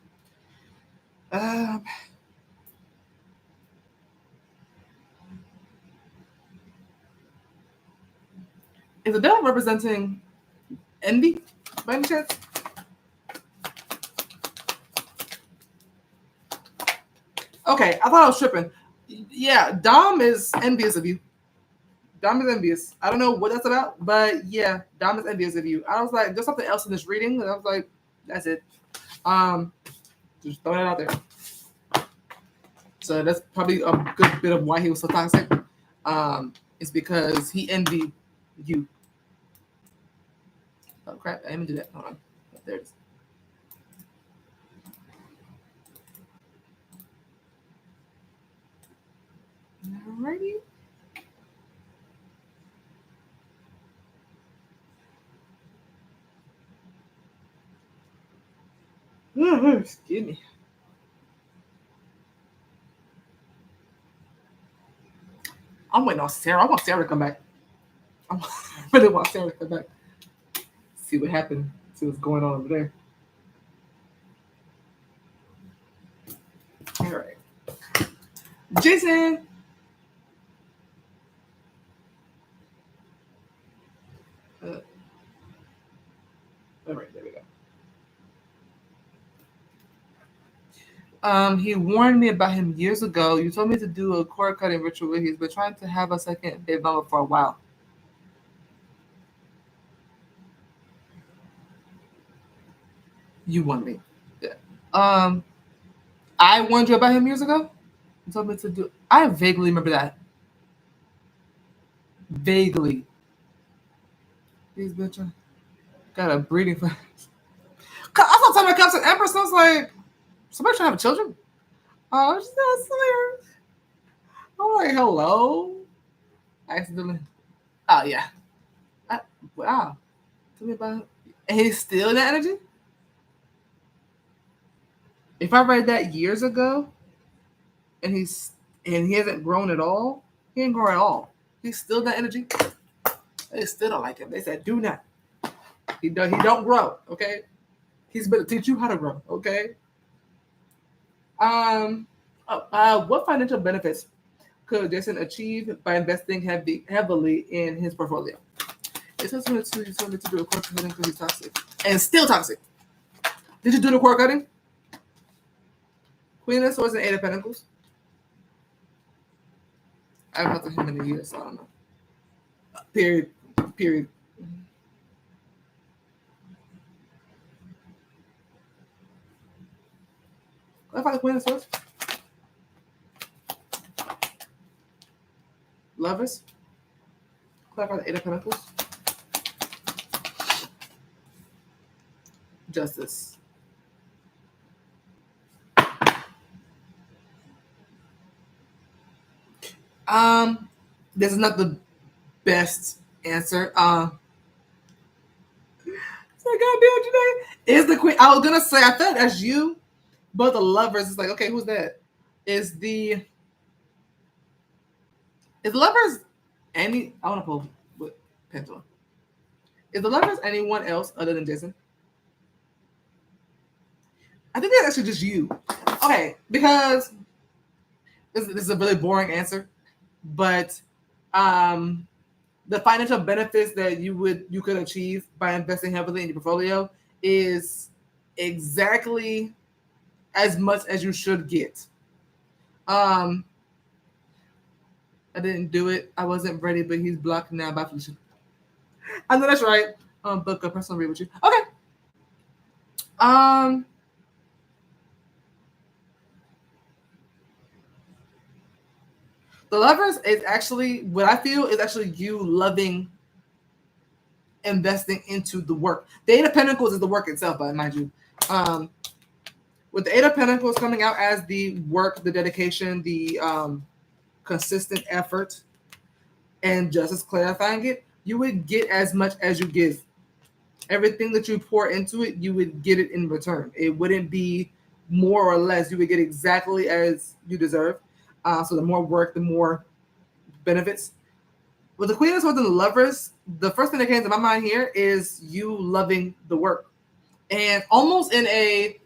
Is the devil representing envy by any chance? Okay, I thought I was tripping. Yeah, Dom is envious of you. Dom is envious. I don't know what that's about, but yeah, Dom is envious of you. I was like, there's something else in this reading, and I was like, that's it. Just throwing it out there. So that's probably a good bit of why he was so toxic. It's because he envied you. Oh crap! I didn't do that. Hold on. There it is. Alrighty. Excuse me. I'm waiting on Sarah. I want Sarah to come back. I really want Sarah to come back. See what happened. See what's going on over there. All right. Jason. All right, there we go. He warned me about him years ago. You told me to do a cord cutting ritual. He's been trying to have a second baby mama for a while. You warned me. Yeah. I warned you about him years ago. You told me to do. I vaguely remember that. Vaguely. These bitches got a breeding for. I saw somebody comes to Empress. I was like, somebody trying to have children. Oh, she's not weird. I'm like, hello. Accidentally. Oh yeah. Wow. Tell me about it. And he's still in that energy. If I read that years ago, and he hasn't grown at all, he ain't grown at all. He's still in that energy. They still don't like him. They said, do not. He don't grow. Okay. He's better teach you how to grow. Okay. What financial benefits could Jason achieve by investing heavily in his portfolio? It says he wanted to do a cord cutting because he's toxic and still toxic. Did you do the cord cutting? Queen of Swords and Eight of Pentacles. I haven't talked to him in a year, so I don't know. Period. Clarify the Queen of Swords. Lovers. Clarify the Eight of Pentacles. Justice. This is not the best answer. So goddamn today is the Queen. I was gonna say I thought that's you, but the Lovers is like, okay, who's that? Is the Lovers any? I want to pull with Pendulum. Is the Lovers anyone else other than Jason? I think that's actually just you. Okay, because this is a really boring answer, but the financial benefits that you could achieve by investing heavily in your portfolio is exactly as much as you should get. I didn't do it. I wasn't ready, but he's blocked now. Bye, Felicia. I know that's right. Book a personal read with you. Okay. The Lovers is actually what I feel is actually you loving investing into the work. The Eight of Pentacles is the work itself, but mind you. With the Eight of Pentacles coming out as the work, the dedication, the consistent effort, and Justice clarifying it, you would get as much as you give. Everything that you pour into it, you would get it in return. It wouldn't be more or less. You would get exactly as you deserve. So the more work, the more benefits. With the Queen of Swords and the Lovers, the first thing that came to my mind here is you loving the work. And almost in a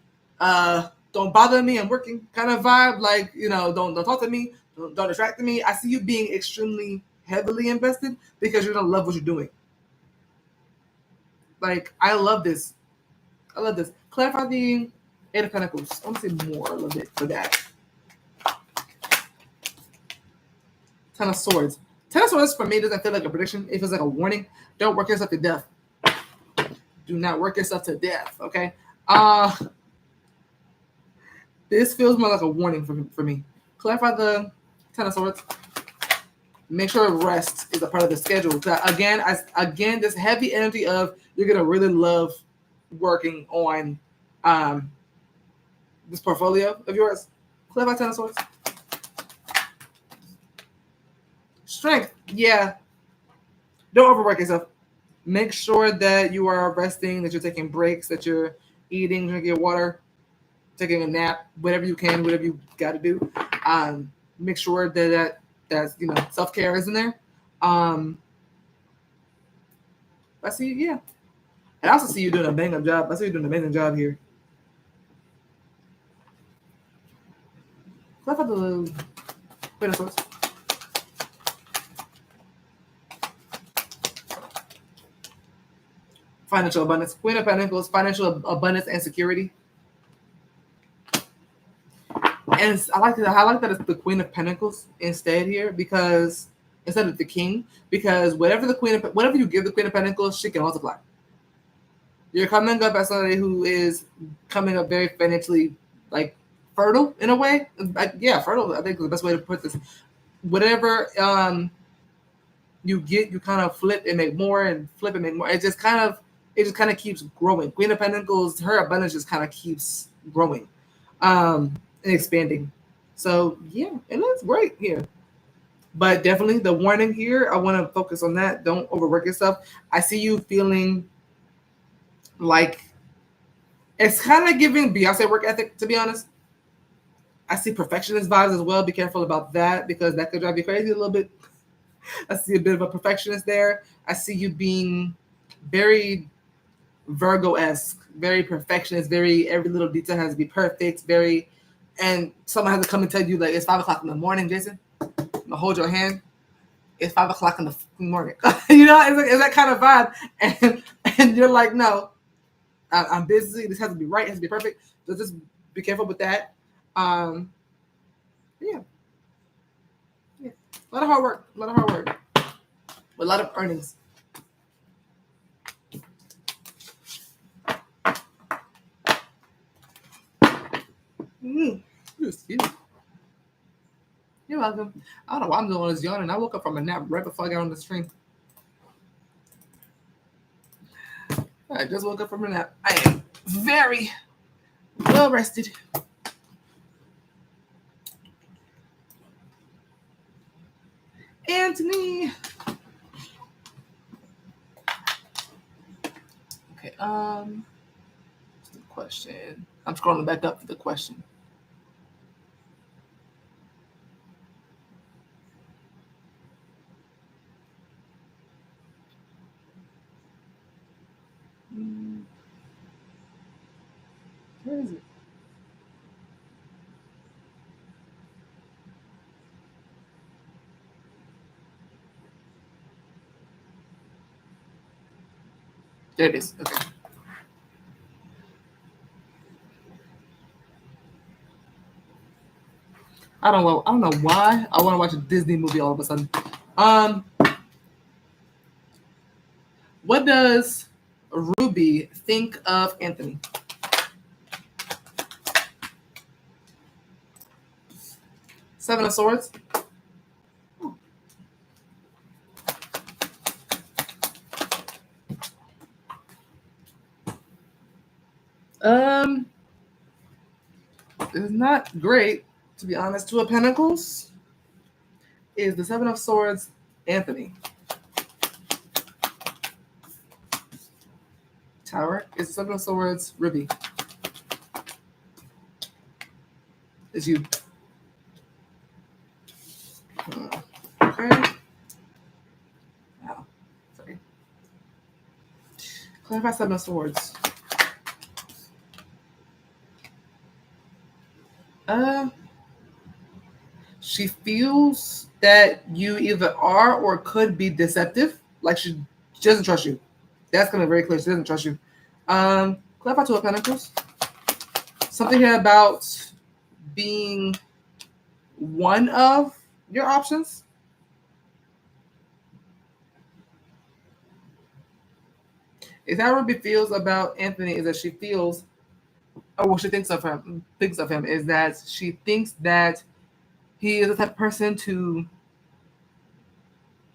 don't bother me, I'm working kind of vibe, like, don't talk to me, don't distract me. I see you being extremely heavily invested because you're going to love what you're doing. Like, I love this. Clarify the Eight of Pentacles. I want to say more a little bit for that. Ten of Swords. Ten of Swords for me doesn't feel like a prediction. It feels like a warning. Don't work yourself to death. Do not work yourself to death, okay? This feels more like a warning for me. Clarify the Ten of Swords. Make sure rest is a part of the schedule. Again, this heavy energy of you're going to really love working on this portfolio of yours. Clarify Ten of Swords. Strength, yeah. Don't overwork yourself. Make sure that you are resting, that you're taking breaks, that you're eating, drinking your water, taking a nap, whatever you can, whatever you got to do. Make sure that's self-care is in there. I see, yeah. And I also see you doing a bang-up job. I see you doing an amazing job here. Flip out the Queen of Swords. Financial abundance. Queen of Pentacles, financial abundance and security. And I like that it's the Queen of Pentacles instead here, because instead of the King, because whatever you give the Queen of Pentacles, she can multiply. You're coming up as somebody who is coming up very financially, like, fertile in a way. Fertile, I think is the best way to put this. Whatever you get, you kind of flip and make more, and flip and make more. It just kind of keeps growing. Queen of Pentacles, her abundance just kind of keeps growing and expanding. So yeah, and that's great here. But definitely the warning here, I want to focus on that. Don't overwork yourself. I see you feeling like it's kind of giving Beyonce work ethic, to be honest. I see perfectionist vibes as well. Be careful about that, because that could drive you crazy a little bit. I see a bit of a perfectionist there. I see you being very Virgo-esque, very perfectionist, very every little detail has to be perfect, very, and someone has to come and tell you like it's 5 o'clock in the morning, Jason. I'm gonna hold your hand. It's 5 o'clock in the morning. It's that kind of vibe, and you're like, no, I'm busy. This has to be right. It has to be perfect. So just be careful with that. Um, yeah, yeah. A lot of hard work. A lot of hard work. A lot of earnings. Excuse me. You're welcome. I don't know why I'm doing all this yawning. I woke up from a nap right before I got on the stream. I just woke up from a nap. I am very well rested. Anthony. Okay, what's the question? I'm scrolling back up for the question. Where is it? There it is. Okay. I don't know why I want to watch a Disney movie all of a sudden. What does Ruby think of Anthony? Seven of Swords. It's not great, to be honest. Two of Pentacles is the Seven of Swords, Anthony. Tower is the Seven of Swords, Ruby. It's you. Okay. Wow. Sorry. Clarify Seven of Swords. She feels that you either are or could be deceptive. Like she doesn't trust you. That's gonna be very clear. She doesn't trust you. Clarify Two of Pentacles. Something here about being one of your options. Is how Ruby feels about Anthony is that she feels, or what she thinks of him, is that she thinks that he is the type of person to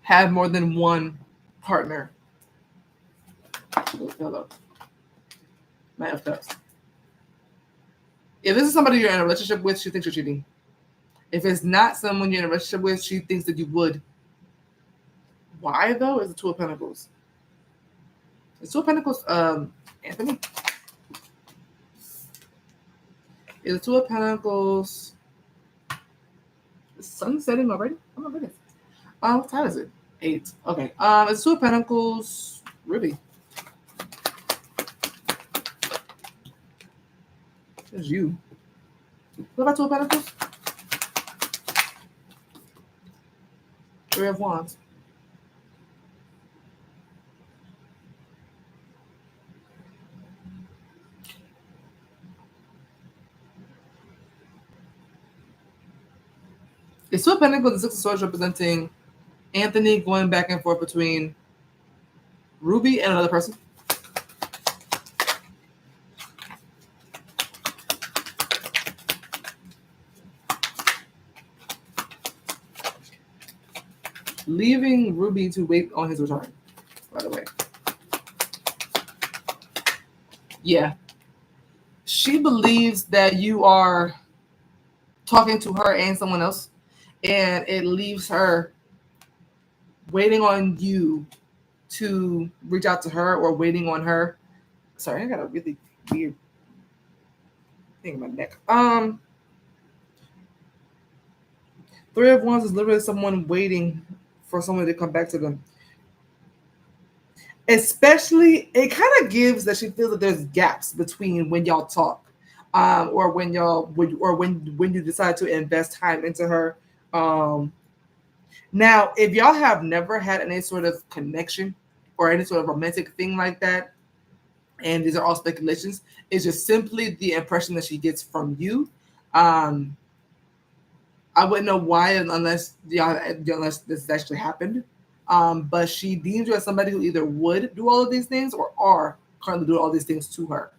have more than one partner. Hello. My F cups. If this is somebody you're in a relationship with, she thinks you're cheating. If it's not someone you're in a relationship with, she thinks that you would. Why though? Is the Two of Pentacles. The Two of Pentacles, Anthony. Is the Two of Pentacles. The sun setting already? Oh my goodness. What time is it? 8. Okay. It's Two of Pentacles, Ruby. It's you. What about Two of Pentacles? Three of Wands. It's Two of Pentacles and Six of Swords representing Anthony going back and forth between Ruby and another person. Leaving Ruby to wait on his return, by the way. Yeah. She believes that you are talking to her and someone else, and it leaves her waiting on you to reach out to her or waiting on her. Sorry, I got a really weird thing in my neck. Three of Wands is literally someone waiting for someone to come back to them. Especially, it kind of gives that she feels that there's gaps between when y'all talk, or when when you decide to invest time into her. Um, Now, if y'all have never had any sort of connection or any sort of romantic thing like that, and these are all speculations, it's just simply the impression that she gets from you. Um, I wouldn't know why unless y'all unless this has actually happened. But she deems you as somebody who either would do all of these things or are currently doing all these things to her.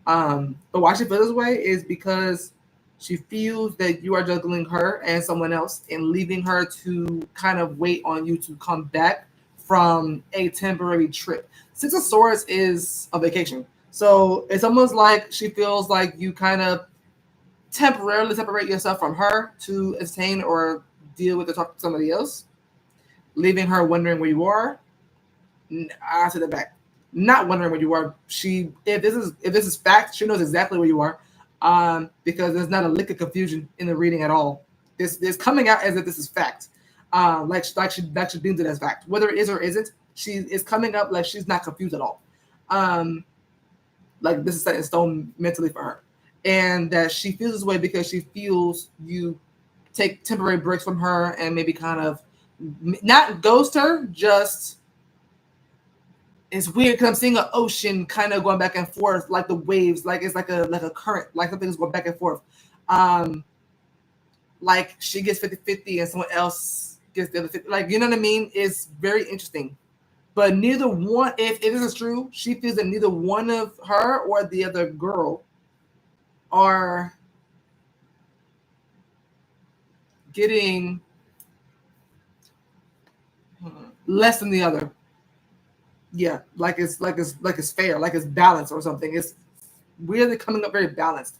But why she feels this way is because she feels that you are juggling her and someone else and leaving her to kind of wait on you to come back from a temporary trip. Six of Swords is a vacation. So it's almost like she feels like you kind of temporarily separate yourself from her to entertain or deal with or talk to somebody else, leaving her wondering where you are. I said that back. Not wondering where you are. She, if this is fact, she knows exactly where you are, because there's not a lick of confusion in the reading at all. This coming out as if this is fact, like she deems it as fact, whether it is or isn't. She is coming up like she's not confused at all. Um, like this is set in stone mentally for her, and that she feels this way because she feels you take temporary breaks from her and maybe kind of not ghost her, just it's weird because I'm seeing an ocean kind of going back and forth, like the waves, like it's like a current, like something's going back and forth. Um, like she gets 50-50 and someone else gets the other 50. Like, you know what I mean? It's very interesting. But neither one, if this is true, she feels that neither one of her or the other girl are getting less than the other. Yeah, like it's fair, like it's balanced or something. It's weirdly coming up very balanced.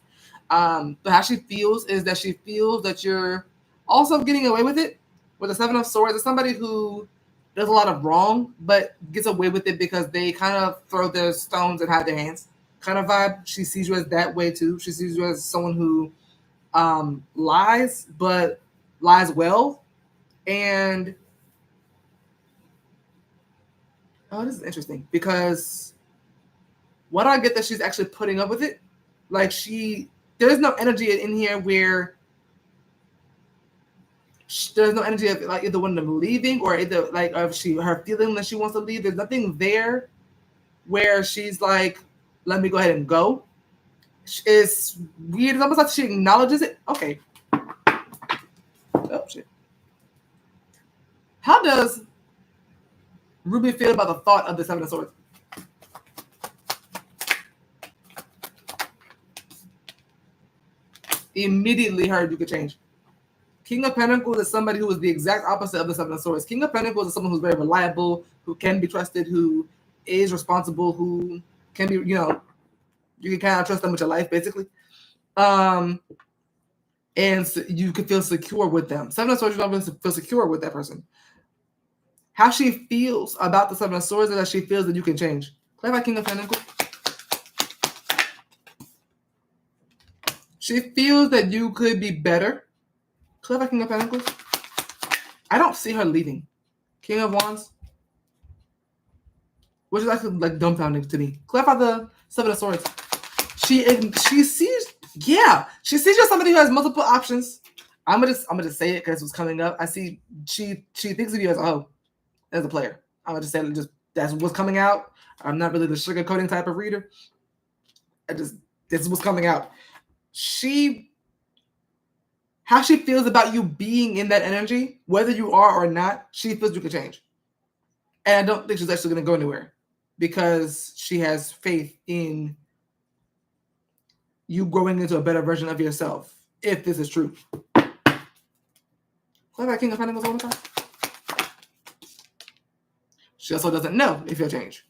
But how she feels is that she feels that you're also getting away with it. With the Seven of Swords, it's somebody who does a lot of wrong, but gets away with it because they kind of throw their stones and hide their hands. Kind of vibe. She sees you as that way too. She sees you as someone who lies, but lies well. And oh, this is interesting because what do I get that she's actually putting up with it? Like there's no energy in here where there's no energy of like either one of them leaving or either like of her feeling that she wants to leave. There's nothing there where she's like, let me go ahead and go. It's weird. It's almost like she acknowledges it. Okay. Oh shit. How does Ruby feel about the thought of the Seven of Swords? Immediately heard you could change. King of Pentacles is somebody who is the exact opposite of the Seven of Swords. King of Pentacles is someone who's very reliable, who can be trusted, who is responsible, who can be, you can kind of trust them with your life, basically. And so you can feel secure with them. Seven of Swords, you don't really feel secure with that person. How she feels about the Seven of Swords is that she feels that you can change. Play by King of Pentacles. She feels that you could be better. Play by King of Pentacles. I don't see her leaving. King of Wands. Which is actually like dumbfounding to me. Clarify the Seven of Swords. She sees, yeah, she sees you as somebody who has multiple options. I'm gonna just say it because what's coming up. I see she thinks of you as a hoe, as a player. I'm gonna just say just that's what's coming out. I'm not really the sugarcoating type of reader. This is what's coming out. How she feels about you being in that energy, whether you are or not, she feels you can change. And I don't think she's actually gonna go anywhere because she has faith in you growing into a better version of yourself, if this is true. Play that King of Pentacles all the time. She also doesn't know if you'll change.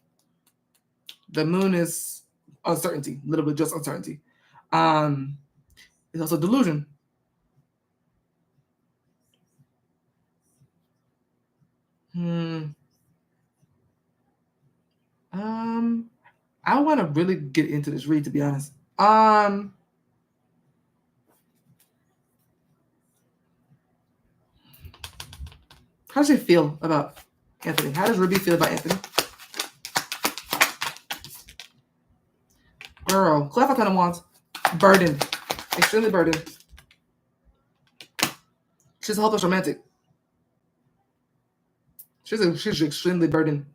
The moon is uncertainty, a little bit just uncertainty. It's also delusion. I want to really get into this read, to be honest. How does she feel about Anthony? How does Ruby feel about Anthony? Girl, Clef 10 of Wands. Burdened. Extremely burdened. She's a hopeless romantic. She's extremely burdened.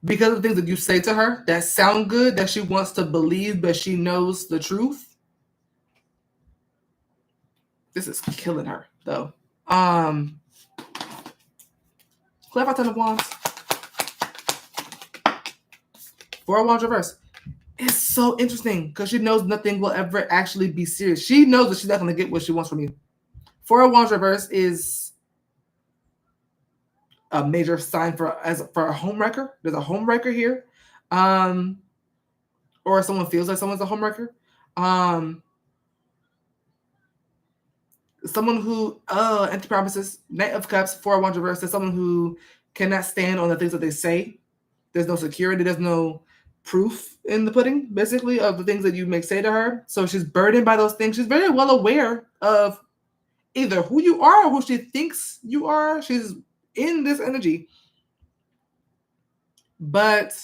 Because of the things that you say to her that sound good, that she wants to believe, but she knows the truth. This is killing her, though. Clef 10 of Wands. 4 of Wands reverse. It's so interesting because she knows nothing will ever actually be serious. She knows that she's not going to get what she wants from you. 4 of Wands reverse is a major sign for a homewrecker. There's a homewrecker here, or someone feels like someone's a homewrecker. Someone who empty promises. Knight of Cups, 4 of Wands reverse is someone who cannot stand on the things that they say. There's no security. There's no proof in the pudding, basically, of the things that you may say to her. So she's burdened by those things. She's very well aware of either who you are or who she thinks you are. She's in this energy. But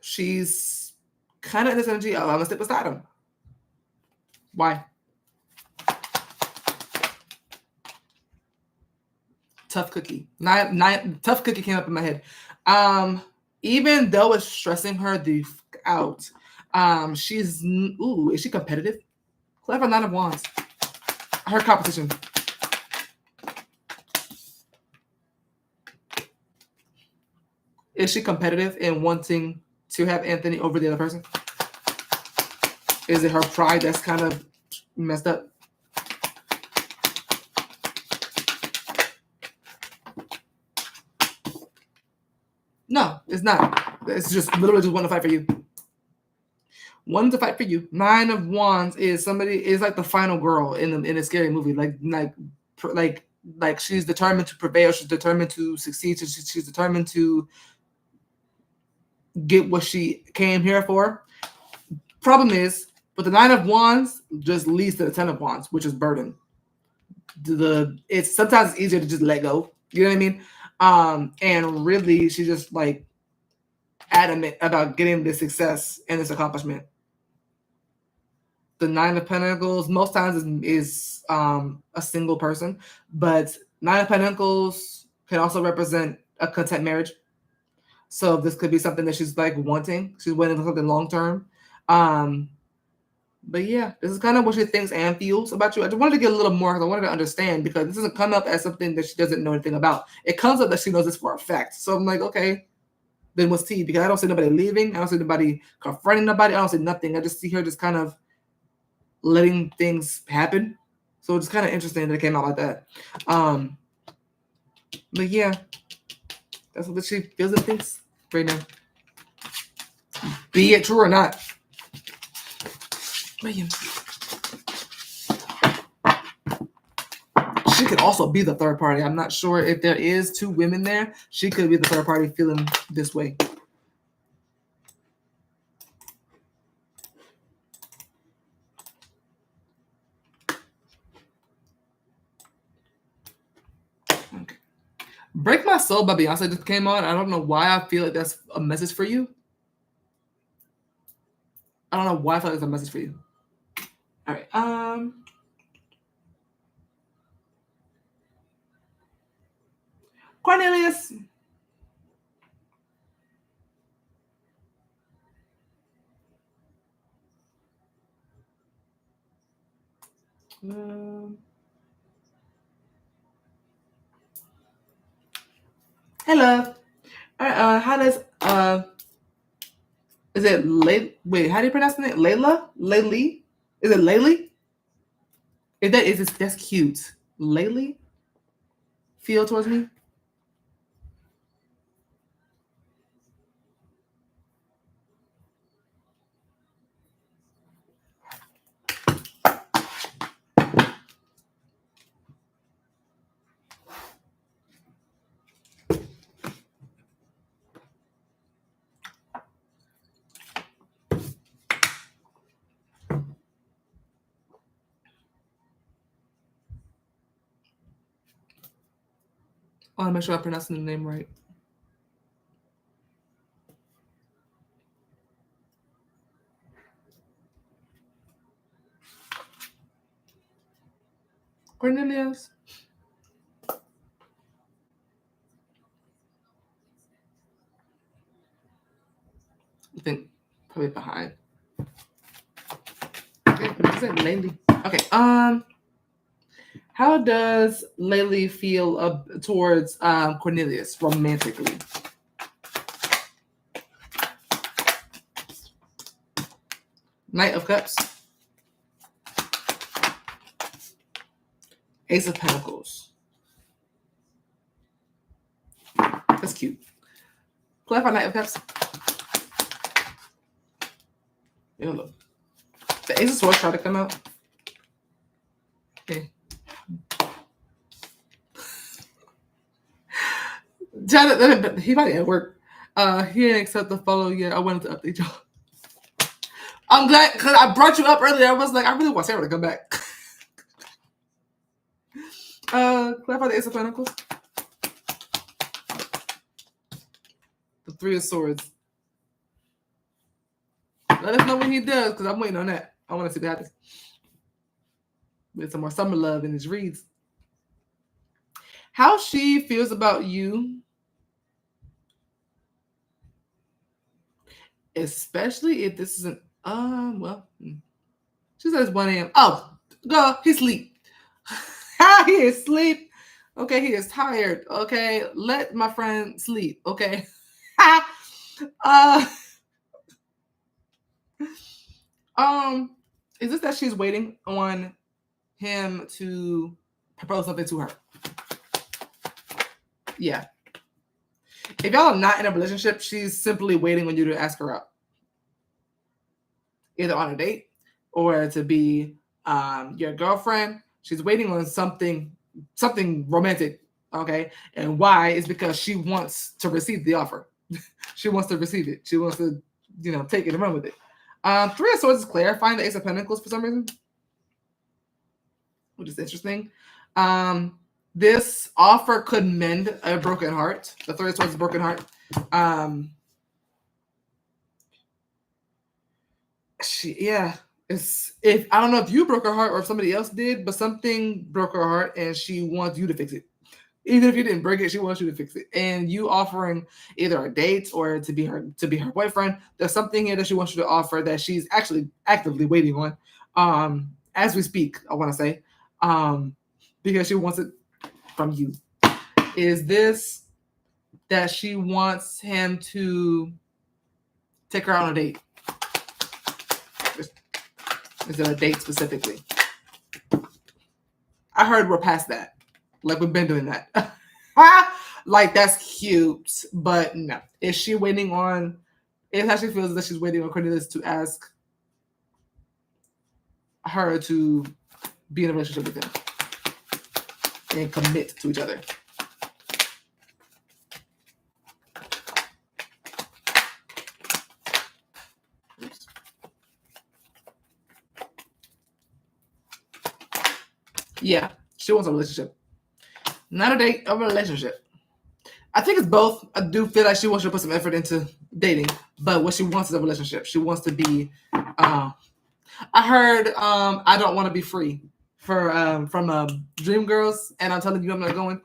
she's kind of in this energy. I'm going to stick beside him. Why? Tough cookie. Tough cookie came up in my head. Even though it's stressing her the out, she's is she competitive? Clever 9 of Wands. Her competition. Is she competitive in wanting to have Anthony over the other person? Is it her pride that's kind of messed up? No, it's not. It's just literally just wanting to fight for you. Wanting to fight for you. 9 of Wands is somebody is like the final girl in a scary movie. Like she's determined to prevail. She's determined to succeed. She's determined to get what she came here for. Problem is, but the 9 of Wands just leads to the 10 of Wands, which is burden. It's sometimes easier to just let go. You know what I mean? And really, she's just like adamant about getting this success and this accomplishment. The 9 of Pentacles most times is a single person, but 9 of Pentacles can also represent a content marriage. So this could be something that she's like wanting. She's waiting for something long term. But yeah, this is kind of what she thinks and feels about you. I just wanted to get a little more because I wanted to understand, because this doesn't come up as something that she doesn't know anything about. It comes up that she knows this for a fact. So I'm like, okay, then what's tea? Because I don't see nobody leaving. I don't see anybody confronting nobody. I don't see nothing. I just see her just kind of letting things happen. So it's kind of interesting that it came out like that. But yeah, that's what she feels and thinks right now. Be it true or not. Man. She could also be the third party. I'm not sure if there is 2 women there. She could be the third party feeling this way. Okay. Break My Soul by Beyonce just came on. I don't know why I feel like that's a message for you. I don't know why I feel like it's a message for you. All right. Cornelius. Hello. All right. How does is it wait, how do you pronounce it? Layla? Laylee? Is it Laylee? If that is, that's cute. Laylee? Feel towards me? I want to make sure I'm pronouncing the name right. Cornelius. I think probably behind. Okay, what is it? Lately. Okay. How does Laylee feel towards Cornelius romantically? Knight of Cups. Ace of Pentacles. That's cute. Clarify Knight of Cups. Yeah, look. The Ace of Swords try to come out. Okay. He might at work. He didn't accept the follow yet. I wanted to update y'all. I'm glad because I brought you up earlier. I was like, I really want Sarah to come back. Clarify the Ace of Pentacles. The Three of Swords. Let us know when he does, because I'm waiting on that. I want to see what happens. With some more summer love in his reads. How she feels about you, especially if this isn't, she says 1 a.m. Oh, girl, he's asleep. He is asleep. Okay, he is tired. Okay, let my friend sleep. Okay. Is this that she's waiting on him to propose something to her? Yeah. If y'all are not in a relationship, she's simply waiting on you to ask her out. Either on a date or to be your girlfriend. She's waiting on something romantic, okay? And why is because she wants to receive the offer. She wants to receive it. She wants to, take it and run with it. Three of Swords is clarifying the Ace of Pentacles for some reason, which is interesting. This offer could mend a broken heart. The Three of Swords is a broken heart. If I don't know if you broke her heart or if somebody else did, but something broke her heart and she wants you to fix it. Even if you didn't break it, she wants you to fix it. And you offering either a date or to be her boyfriend, there's something here that she wants you to offer that she's actually actively waiting on. As we speak, I want to say. Because she wants it from you. Is this that she wants him to take her on a date? Is it a date specifically? I heard we're past that. Like we've been doing that. Like that's cute, but no. Is she waiting on? It actually feels that she's waiting on Cornelius to ask her to be in a relationship with him and commit to each other. Yeah, she wants a relationship. Not a date, a relationship. I think it's both. I do feel like she wants to put some effort into dating, but what she wants is a relationship. She wants to be. I heard I don't want to be free from Dreamgirls, and I'm telling you I'm not going.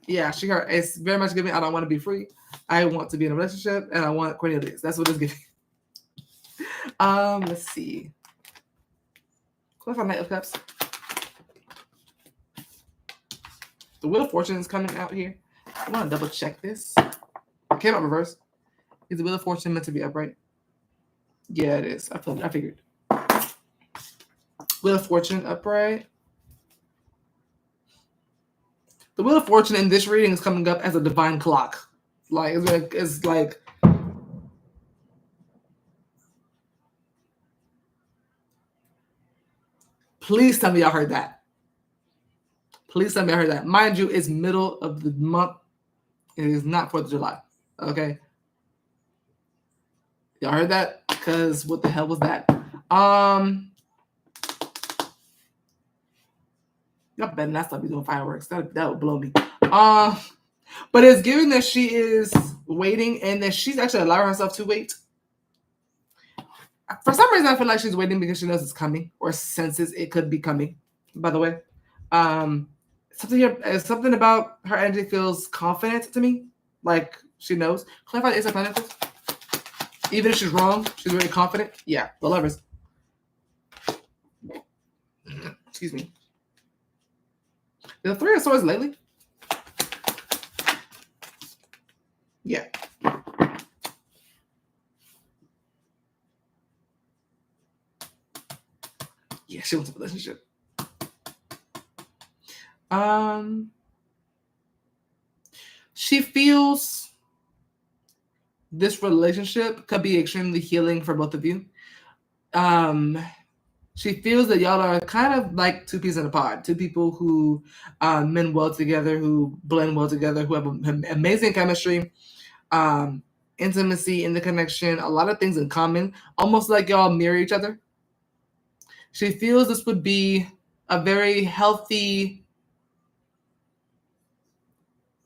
Yeah, she heard it's very much giving. I don't want to be free. I want to be in a relationship, and I want Cornelius. That's what it's giving. Let's see. Clarify Knight of Cups. The Wheel of Fortune is coming out here. I want to double check this. It came out reverse. Is the Wheel of Fortune meant to be upright? Yeah, it is. I figured. Wheel of Fortune upright. The Wheel of Fortune in this reading is coming up as a divine clock. Like it's like. Please tell me y'all heard that. Please tell me I heard that. Mind you, it's middle of the month. It is not 4th of July. Okay. Y'all heard that? Because what the hell was that? Y'all better not stop me doing fireworks. That would blow me. But it's given that she is waiting and that she's actually allowing herself to wait. For some reason, I feel like she's waiting because she knows it's coming or senses it could be coming. by the way. Something about her energy feels confident to me, like she knows. Clarify the Ace of Pentacles. Even if she's wrong, she's really confident. Yeah, the Lovers. Excuse me. The Three of Swords lately. Yeah. Yeah, she wants a relationship. She feels this relationship could be extremely healing for both of you. She feels that y'all are kind of like two peas in a pod, two people who mend well together, who blend well together, who have amazing chemistry, intimacy in the connection, a lot of things in common, almost like y'all mirror each other. She feels this would be a very healthy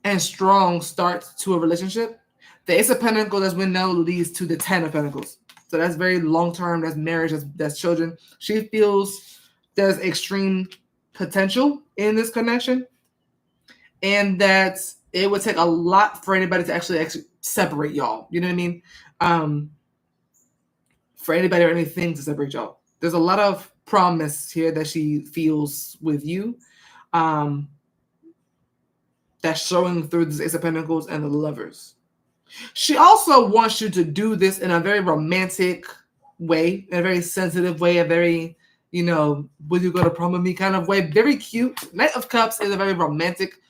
and strong start to a relationship. The Ace of Pentacles, as we know, leads to the Ten of Pentacles. So that's very long-term, that's marriage, that's children. She feels there's extreme potential in this connection, and that it would take a lot for anybody to actually separate y'all. You know what I mean? For anybody or anything to separate y'all. There's a lot of promise here that she feels with you. That's showing through the Ace of Pentacles and the Lovers. She also wants you to do this in a very romantic way, in a very sensitive way, a very, will you go to prom with me kind of way. Very cute. Knight of Cups is a very romantic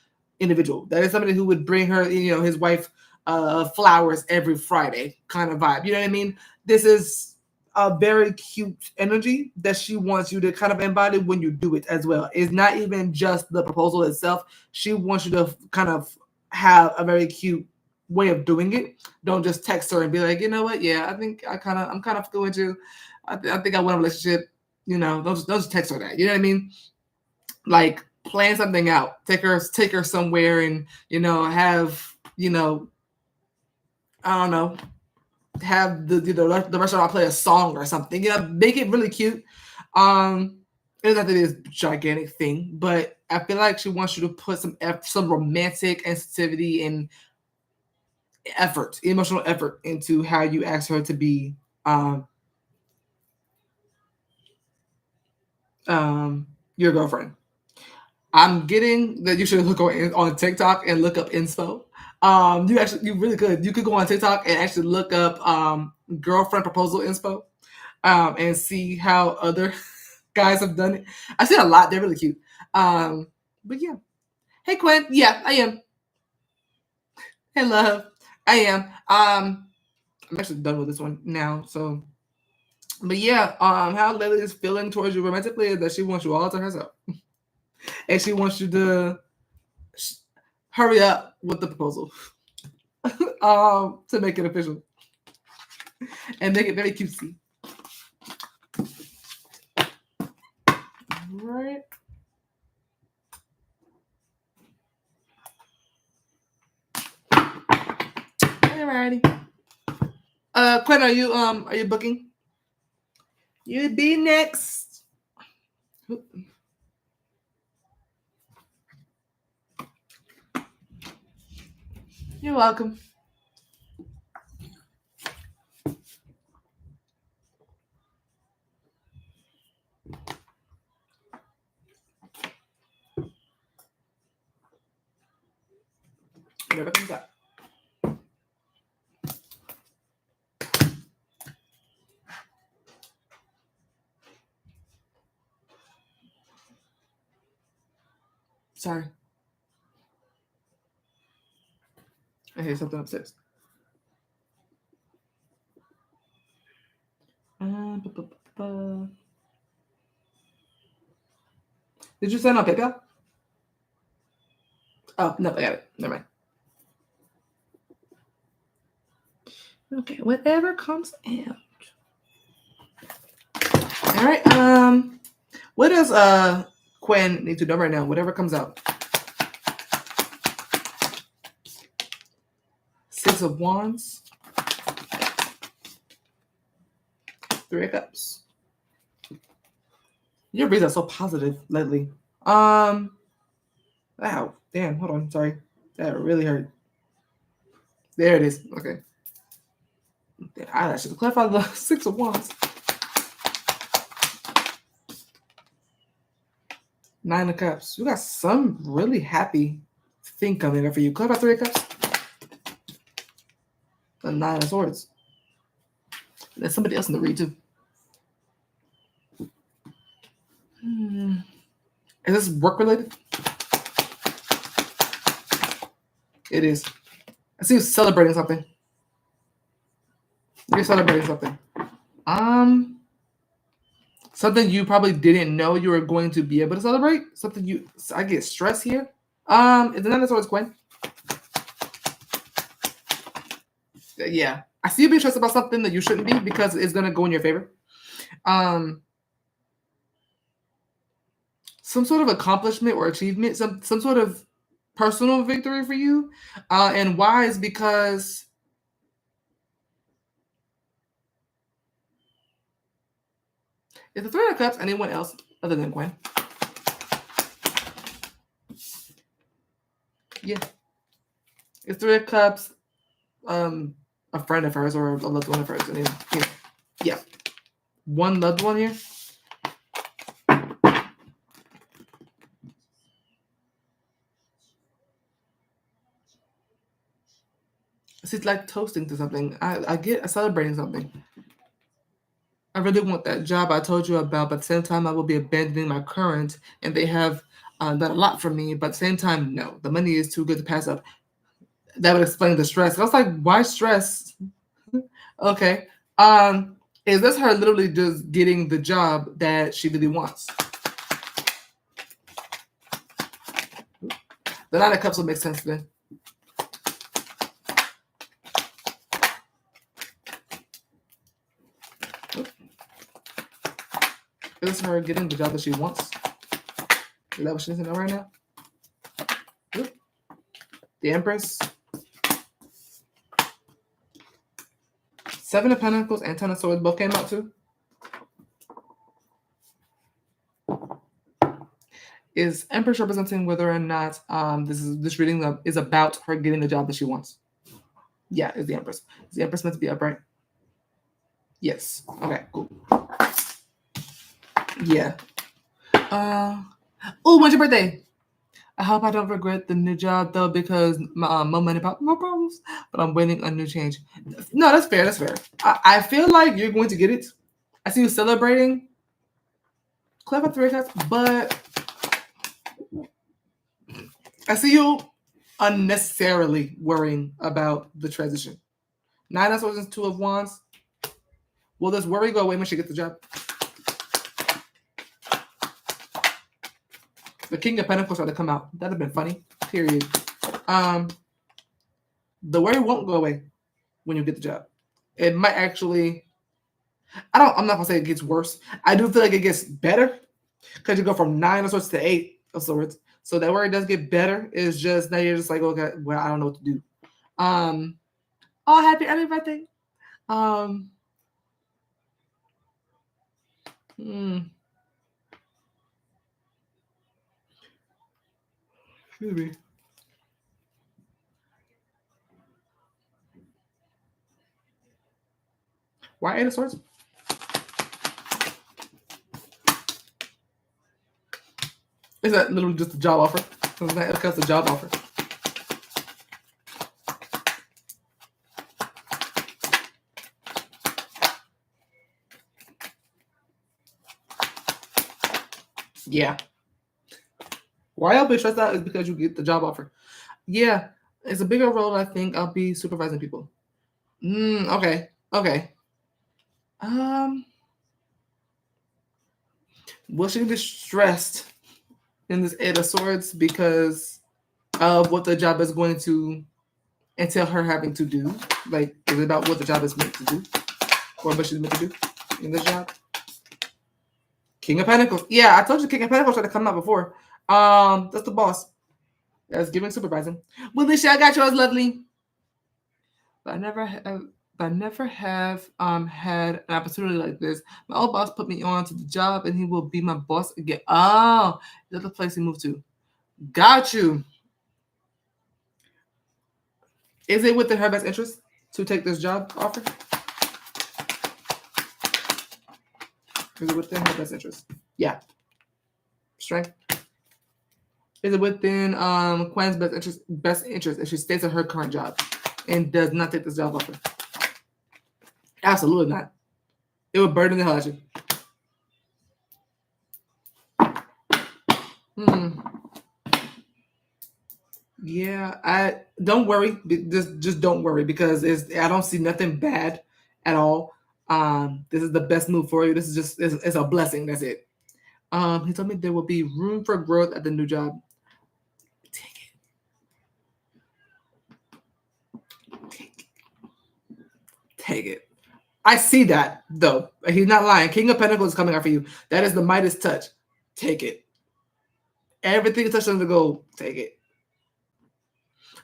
individual. That is somebody who would bring her, his wife flowers every Friday kind of vibe. You know what I mean? This is a very cute energy that she wants you to kind of embody when you do it as well. It's not even just the proposal itself. She wants you to kind of have a very cute way of doing it. Don't just text her and be like, you know what? Yeah, I'm kind of going to, I think I want a relationship. Don't just text her that. You know what I mean? Like, plan something out. Take her somewhere and, have, I don't know, have the restaurant play a song or something. Make it really cute. It doesn't have to be this gigantic thing, but I feel like she wants you to put some romantic sensitivity and emotional effort into how you ask her to be your girlfriend. I'm getting that you should look on TikTok and look up inspo. You really could. You could go on TikTok and actually look up girlfriend proposal inspo and see how other guys have done it. I've seen a lot. They're really cute. But yeah. Hey, Quinn. Yeah, I am. Hey, love. I am. I'm actually done with this one now. So, but yeah, how Lily is feeling towards you romantically is that she wants you all to herself. And she wants you to hurry up with the proposal to make it official and make it very cutesy. All right. Alrighty. Quinn, are you booking? You'd be next. You're welcome. Whatever comes up. Sorry. I hear something upstairs. Did you send on PayPal? Oh, no, I got it. Never mind. Okay, whatever comes out. All right. What does Quinn need to know right now? Whatever comes out. Six of Wands. Three of Cups. Your reads are so positive lately. Ow, damn, hold on, sorry. That really hurt. There it is. Okay. The eyelashes. Clarify the 6 of Wands. 9 of Cups. You got some really happy thing coming up for you. Clarify 3 of Cups. The 9 of Swords. And there's somebody else in the read too. Is this work related? It is. I see you celebrating something. You're celebrating something. Something you probably didn't know you were going to be able to celebrate. Something you. I get stressed here. It's the 9 of Swords, Quinn. Yeah, I see you being stressed about something that you shouldn't be because it's gonna go in your favor. Some sort of accomplishment or achievement, some sort of personal victory for you. And why is because it's the 3 of Cups. Anyone else other than Gwen? Yeah, it's 3 of Cups. A friend of hers or a loved one of hers. And yeah, one loved one here. It's like toasting to something. I get celebrating something. I really want that job I told you about, but at the same time, I will be abandoning my current, and they have done a lot for me. But at the same time, no, the money is too good to pass up. That would explain the stress. I was like, why stress? Okay. Is this her literally just getting the job that she really wants? The 9 of Cups will make sense then. Is this her getting the job that she wants? Is that what she needs to know right now? The Empress. 7 of Pentacles and 10 of Swords both came out too. Is Empress representing whether or not this reading is about her getting the job that she wants? Yeah, it's the Empress. Is the Empress meant to be upright? Yes. Okay, cool. Yeah. Oh, when's your birthday? I hope I don't regret the new job though, because more money, more problems. But I'm waiting on new change. No, that's fair. That's fair. I feel like you're going to get it. I see you celebrating. Clever 3 times, but I see you unnecessarily worrying about the transition. 9 of Swords and 2 of Wands. Will this worry go away when she gets the job? The King of Pentacles had to come out. That'd have been funny. Period. The worry won't go away when you get the job. It might actually. I'm not gonna say it gets worse. I do feel like it gets better because you go from 9 of Swords to 8 of Swords. So that worry does get better. It's just now you're just like, okay, well, I don't know what to do. Oh, happy early birthday. Excuse me. Why 8 of Swords? Is that literally just a job offer? Because the job offer. Yeah. Why I'll be stressed out is because you get the job offer. Yeah, it's a bigger role. I think I'll be supervising people. Okay. Will she be stressed in this 8 of Swords because of what the job is going to entail her having to do? Like, is it about what the job is meant to do? Or what she's meant to do in this job? King of Pentacles. Yeah, I told you King of Pentacles tried to come out before. That's the boss. That's giving supervising. Well, Alicia, I got yours, lovely. But I never have had an opportunity like this. My old boss put me on to the job, and he will be my boss again. Oh, that's the place he moved to. Got you. Is it within her best interest to take this job offer? Is it within her best interest? Yeah. Strength. Is it within Quinn's best interest if she stays at her current job and does not take this job offer? Absolutely not. It would burden the hell out of you. Yeah, I don't worry. Just don't worry because I don't see nothing bad at all. This is the best move for you. This is just it's a blessing. That's it. He told me there will be room for growth at the new job. Take it. Take it. I see that though. He's not lying. King of Pentacles is coming out for you. That is the Midas touch. Take it. Everything you touch on the gold. Take it.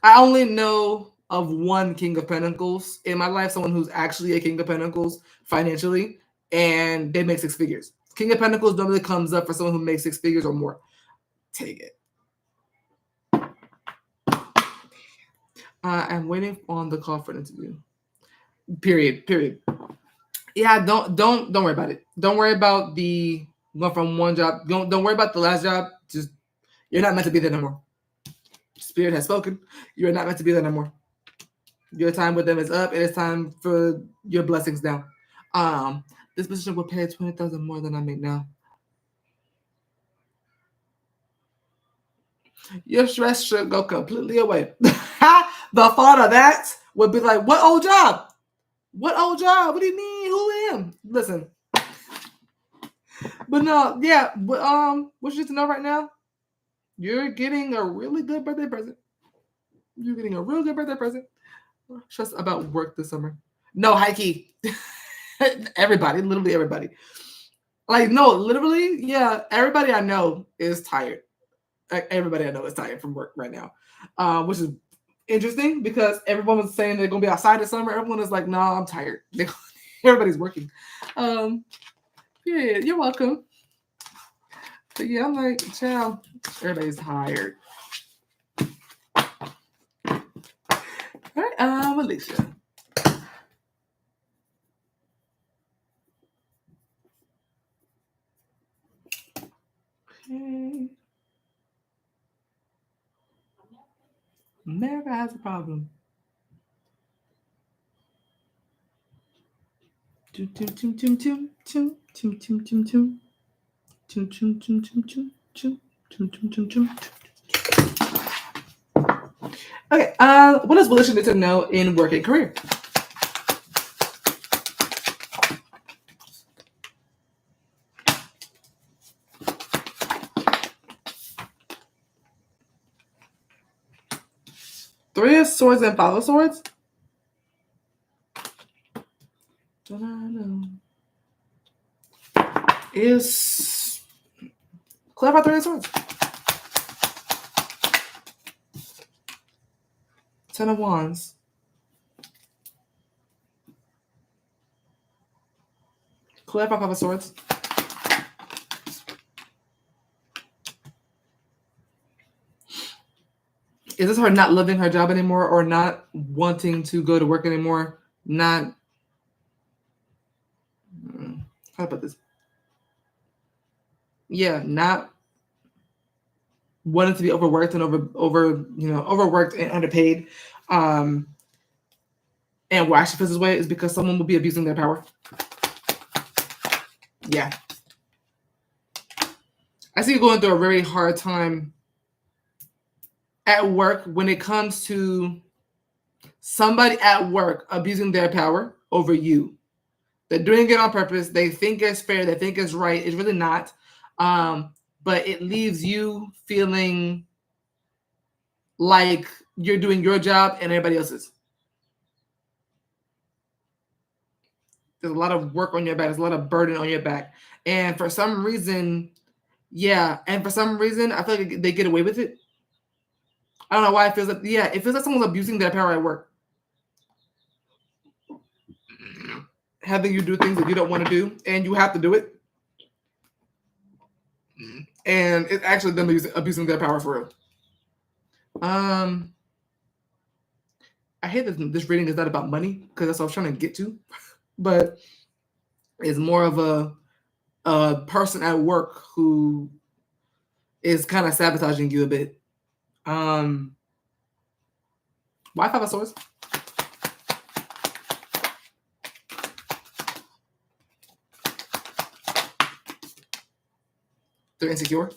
I only know of one King of Pentacles in my life, someone who's actually a King of Pentacles financially, and they make 6 figures. King of Pentacles normally comes up for someone who makes 6 figures or more. Take it. I'm waiting on the call for an interview. Period. Yeah, don't worry about it. Don't worry about the going from one job. Don't worry about the last job. Just you're not meant to be there no more. Spirit has spoken. You're not meant to be there no more. Your time with them is up. It is time for your blessings now. This position will pay $20,000 more than I make now. Your stress should go completely away. The thought of that would be like, what old job? What old job? What do you mean? Who am? Listen. But no, yeah. But what you need to know right now? You're getting a really good birthday present. You're getting a real good birthday present. Stress about work this summer. No, Heike. Everybody, literally everybody. Like, no, literally, yeah, everybody I know is tired. Like, everybody I know is tired from work right now, which is interesting because everyone was saying they're going to be outside this summer. Everyone is like, no, I'm tired. Everybody's working. Yeah, you're welcome. But yeah, I'm like, child, everybody's tired. All right, Alicia. Okay. America has a problem. Okay, what does Alicia need to know in work and career? Three of Swords and Five of Swords? Don't I know? Is clarify Three of Swords. 10 of Wands. Clarify Five of Swords. Is this her not loving her job anymore or not wanting to go to work anymore? Not. How about this? Yeah, not wanting to be overworked and overworked and underpaid. And why she feels this way is because someone will be abusing their power. Yeah. I see you going through a very hard time at work when it comes to somebody at work abusing their power over you. They're doing it on purpose. They think it's fair. They think it's right. It's really not. But it leaves you feeling like you're doing your job and everybody else's. There's a lot of work on your back. There's a lot of burden on your back. And for some reason, I feel like they get away with it. I don't know why it feels like, it feels like someone's abusing their power at work. having you do things that you don't want to do, and you have to do it. And it's actually them abusing their power for real. I hate that this reading is not about money, because that's what I was trying to get to, but it's more of a person at work who is kind of sabotaging you a bit. Why Five of Swords? They're insecure.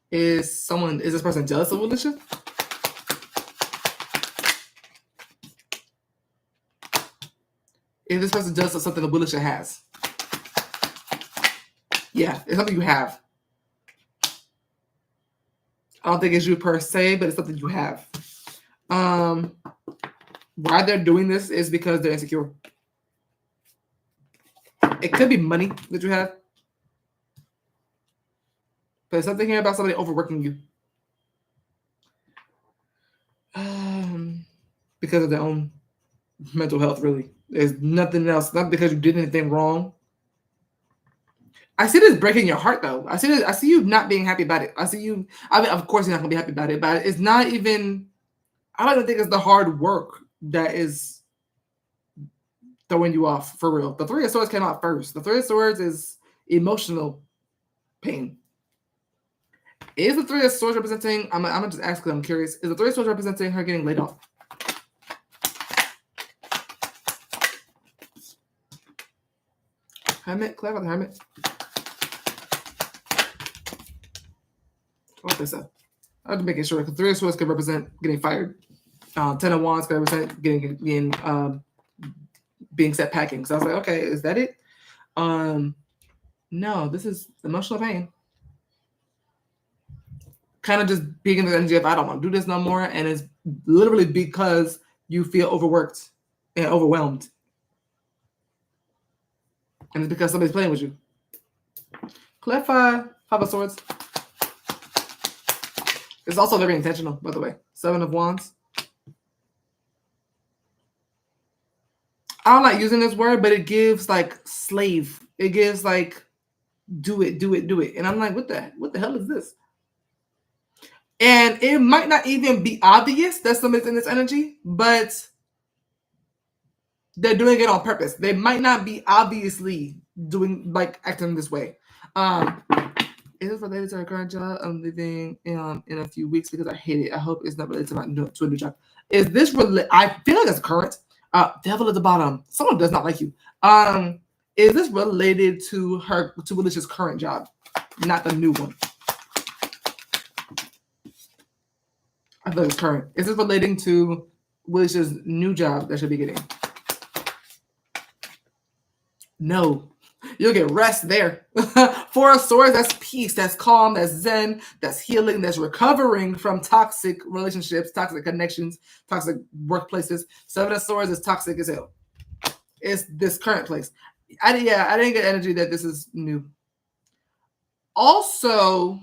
Is this person jealous of Alicia? Is this person jealous of something that Alicia has? Yeah, it's something you have. I don't think it's you per se, but it's something you have. Why they're doing this is because they're insecure. It could be money that you have. But something here about somebody overworking you. Because of their own mental health, really. There's nothing else. Not because you did anything wrong. I see this breaking your heart, though. I see you not being happy about it. I mean, of course you're not going to be happy about it, but it's not even... I don't even think it's the hard work that is throwing you off, for real. The Three of Swords came out first. The Three of Swords is emotional pain. Is the Three of Swords representing... I'm going to just ask because I'm curious. Is the Three of Swords representing her getting laid off? Hermit? Clever, the Hermit. What this up? I'm just making sure, because Three of Swords could represent getting fired. Ten of Wands could represent being set packing. So I was like, okay, is that it? No, this is emotional pain. Kind of just being in the energy of, I don't want to do this no more, and it's literally because you feel overworked and overwhelmed. And it's because somebody's playing with you. Clarify Five of Swords. It's also very intentional, by the way. Seven of Wands. I don't like using this word, but it gives like slave. It gives like do it. And I'm like, what the hell is this? And it might not even be obvious that somebody's in this energy, but they're doing it on purpose. They might not be obviously doing like acting this way. Is this related to her current job? I'm leaving in a few weeks because I hate it. I hope it's not related to a new job. Is this related? I feel like it's current. Devil at the bottom. Someone does not like you. Is this related to Alicia's current job, not the new one? I thought it's current. Is this relating to Alicia's new job that she'll be getting? No. You'll get rest there. Four of Swords, that's peace, that's calm, that's zen, that's healing, that's recovering from toxic relationships, toxic connections, toxic workplaces. Seven of Swords is toxic as hell. It's this current place. I didn't get energy that this is new. Also,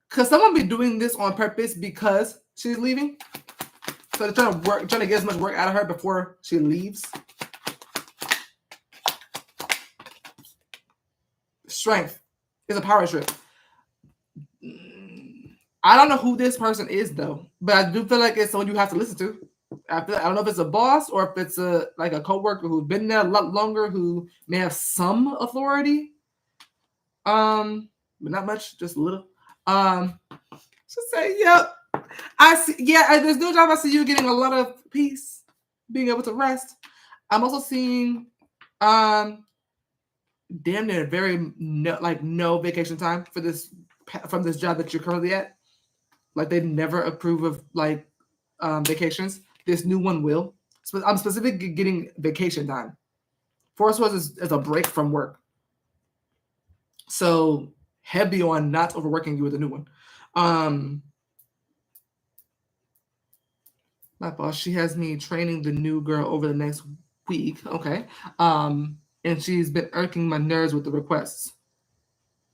could someone be doing this on purpose because she's leaving? So they're trying to get as much work out of her before she leaves. Strength is a power trip. I don't know who this person is though, but I do feel like it's someone you have to listen to. I don't know if it's a boss or if it's a coworker who's been there a lot longer, who may have some authority. But not much, just a little. Just say, yep. I see. Yeah, there's no job. I see you getting a lot of peace, being able to rest. I'm also seeing, damn near no vacation time for this from this job that you're currently at. Like they never approve of vacations. This new one will. So I'm specifically getting vacation time. Four of Swords is a break from work. So heavy on not overworking you with a new one. My boss, she has me training the new girl over the next week. Okay. And she's been irking my nerves with the requests.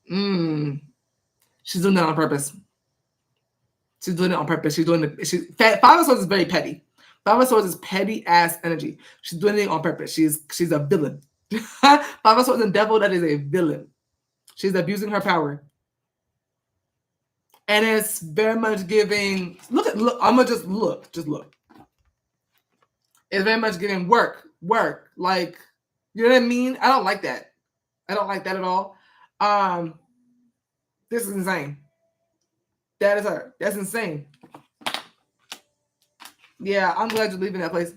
She's doing that on purpose. She's doing it on purpose. Five of Swords is very petty. Five of Swords is petty ass energy. She's doing it on purpose. She's a villain. Five of Swords and Devil, that is a villain. She's abusing her power. And it's very much giving, look, I'm gonna just look. It's very much giving work. Like, you know what I mean? I don't like that. I don't like that at all. This is insane. That is her. That's insane. Yeah, I'm glad you're leaving that place.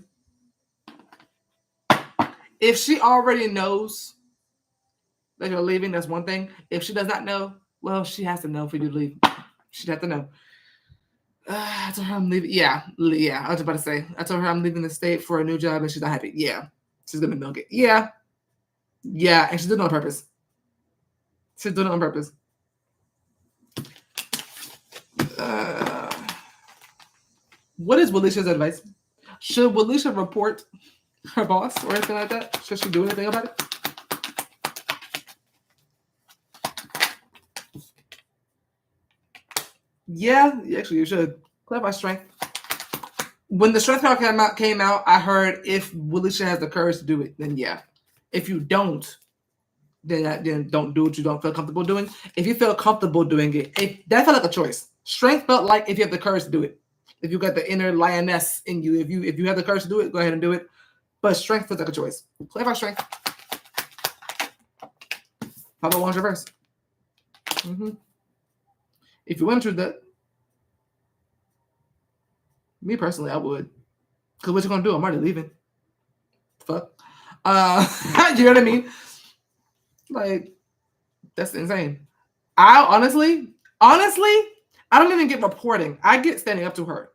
If she already knows that you're leaving, that's one thing. If she does not know, well, she has to know for you to leave. She'd have to know. I told her I'm leaving. Yeah. I was about to say. I told her I'm leaving the state for a new job, and she's not happy. Yeah, she's gonna milk it. Yeah, and she's doing it on purpose. She's doing it on purpose. What is Walisha's advice? Should Walisha report her boss or anything like that? Should she do anything about it? Yeah, actually you should. Clarify strength. When the strength card came out, I heard if Walisha has the courage to do it, then yeah. If you don't, then don't do what you don't feel comfortable doing. If you feel comfortable doing it, that felt like a choice. Strength felt like if you have the courage to do it. If you got the inner lioness in you, if you have the courage to do it, go ahead and do it. But strength feels like a choice. Clarify strength. How about one's reverse? If you want to choose that, me personally, I would. Because what you gonna do? I'm already leaving. Fuck. You know what I mean? Like, that's insane. I honestly, I don't even get reporting. I get standing up to her.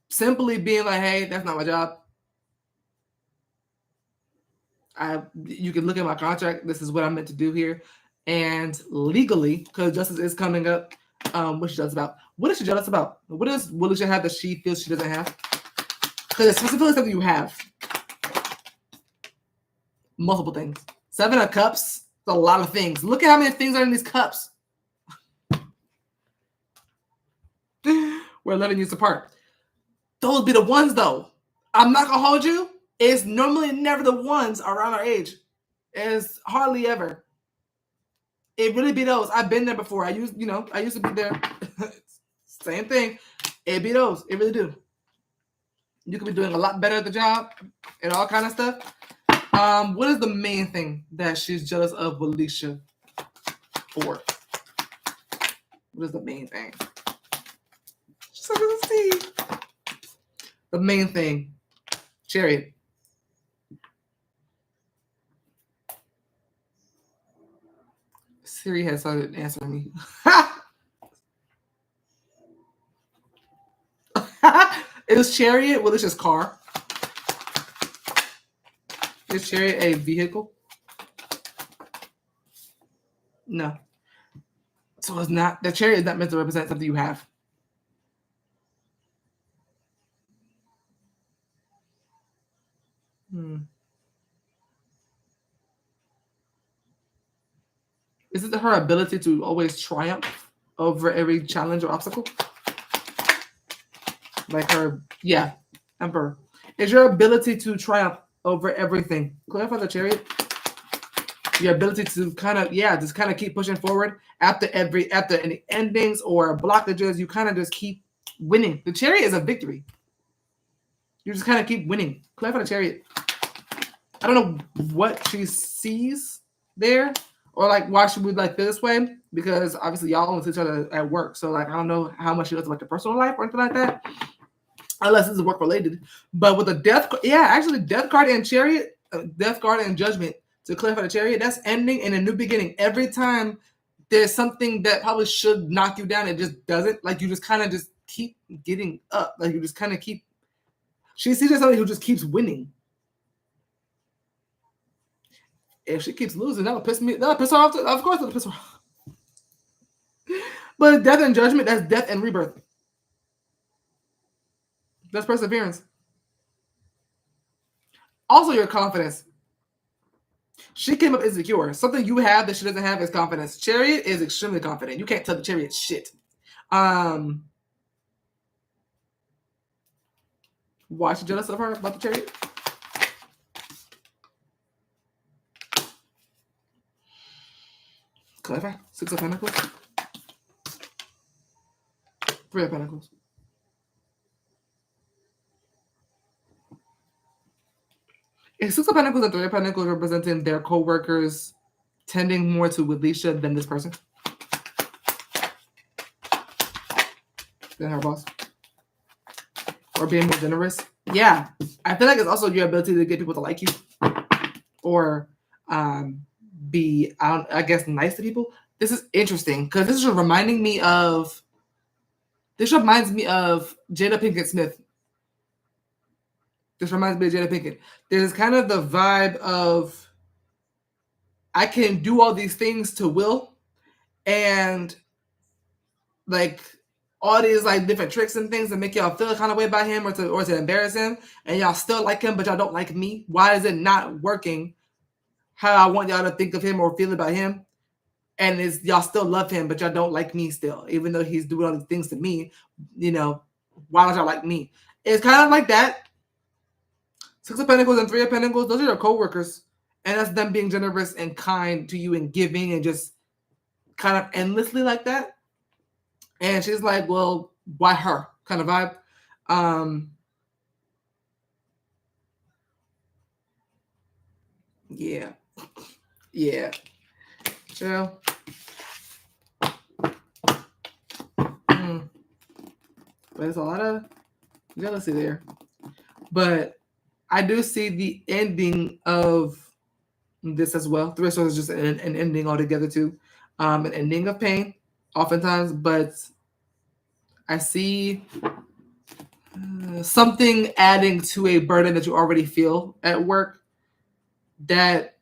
Simply being like, hey, that's not my job. You can look at my contract. This is what I'm meant to do here. And legally, because justice is coming up, what she jealous about? What is she jealous about? What does Walisha have that she feels she doesn't have? Because it's specifically something you have. Multiple things. 7 of Cups. It's a lot of things. Look at how many things are in these cups. We're 11 years apart. Those be the ones, though. I'm not going to hold you. It's normally never the ones around our age. It's hardly ever. It really be those. I've been there before. I used to be there. Same thing. It be those. It really do. You could be doing a lot better at the job and all kind of stuff. What is the main thing that she's jealous of Walisha for? What is the main thing? Just let's see. The main thing. Chariot. Siri has started answering me. Is Chariot Walisha's car? Is Chariot a vehicle? No. So it's not. The Chariot is not meant to represent something you have. Is it her ability to always triumph over every challenge or obstacle? Like her, yeah, Emperor. Is your ability to triumph over everything? Clarify the Chariot. Your ability to just kind of keep pushing forward after any endings or blockages, you kind of just keep winning. The Chariot is a victory. You just kind of keep winning. Clarify the Chariot. I don't know what she sees there, or like why she would like feel this way, because obviously y'all only see each other at work. So like I don't know how much she does like the personal life or anything like that. Unless it's work related. But with the death card and Chariot, death card and Judgment, to clarify the Chariot, that's ending and a new beginning. Every time there's something that probably should knock you down, it just doesn't. Like you just kind of just keep getting up. Like you just kind of keep. She sees somebody who just keeps winning. If she keeps losing, that'll piss her off. Of course, it'll piss her off. But death and Judgment, that's death and rebirth. That's perseverance. Also, your confidence. She came up insecure. Something you have that she doesn't have is confidence. Chariot is extremely confident. You can't tell the Chariot shit. Why is she jealous of her about the chariot? Clarify. 6 of Pentacles. 3 of Pentacles. Is 6 of Pentacles and 3 of Pentacles representing their co-workers tending more to Alicia than this person? Than her boss? Or being more generous? Yeah. I feel like it's also your ability to get people to like you. Or be, I guess, nice to people. This is interesting because this is reminding me of, this reminds me of Jada Pinkett Smith. This reminds me of Jada Pinkett. There's kind of the vibe of, I can do all these things to Will, and like all these like different tricks and things that make y'all feel a kind of way about him or to embarrass him, and y'all still like him, but y'all don't like me. Why is it not working how I want y'all to think of him or feel about him? And it's y'all still love him, but y'all don't like me still, even though he's doing all these things to me. You know, why don't y'all like me? It's kind of like that. 6 of Pentacles and 3 of Pentacles, those are your co-workers. And that's them being generous and kind to you and giving and just kind of endlessly like that. And she's like, well, why her? Kind of vibe. Yeah. Yeah. Chill. There's a lot of jealousy there. But I do see the ending of this as well. 3 of Swords is just an ending altogether too. An ending of pain, oftentimes, but I see something adding to a burden that you already feel at work. That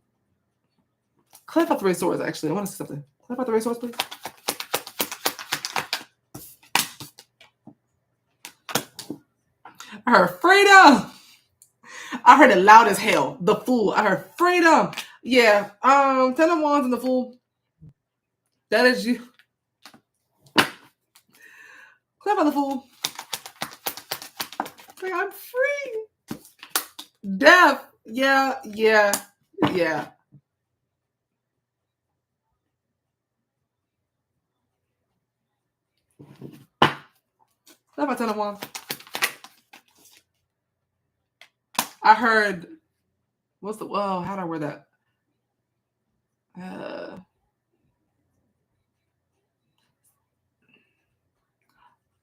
clarify 3 of Swords. Actually, I want to see something. Clarify 3 of Swords, please. I heard freedom. I heard it loud as hell. The Fool. I heard freedom. Yeah. 10 of Wands and the Fool. That is you. Clarify the Fool. Like, I'm free. Death. Yeah. Clarify 10 of Wands. I heard, what's the, well, how do I word that?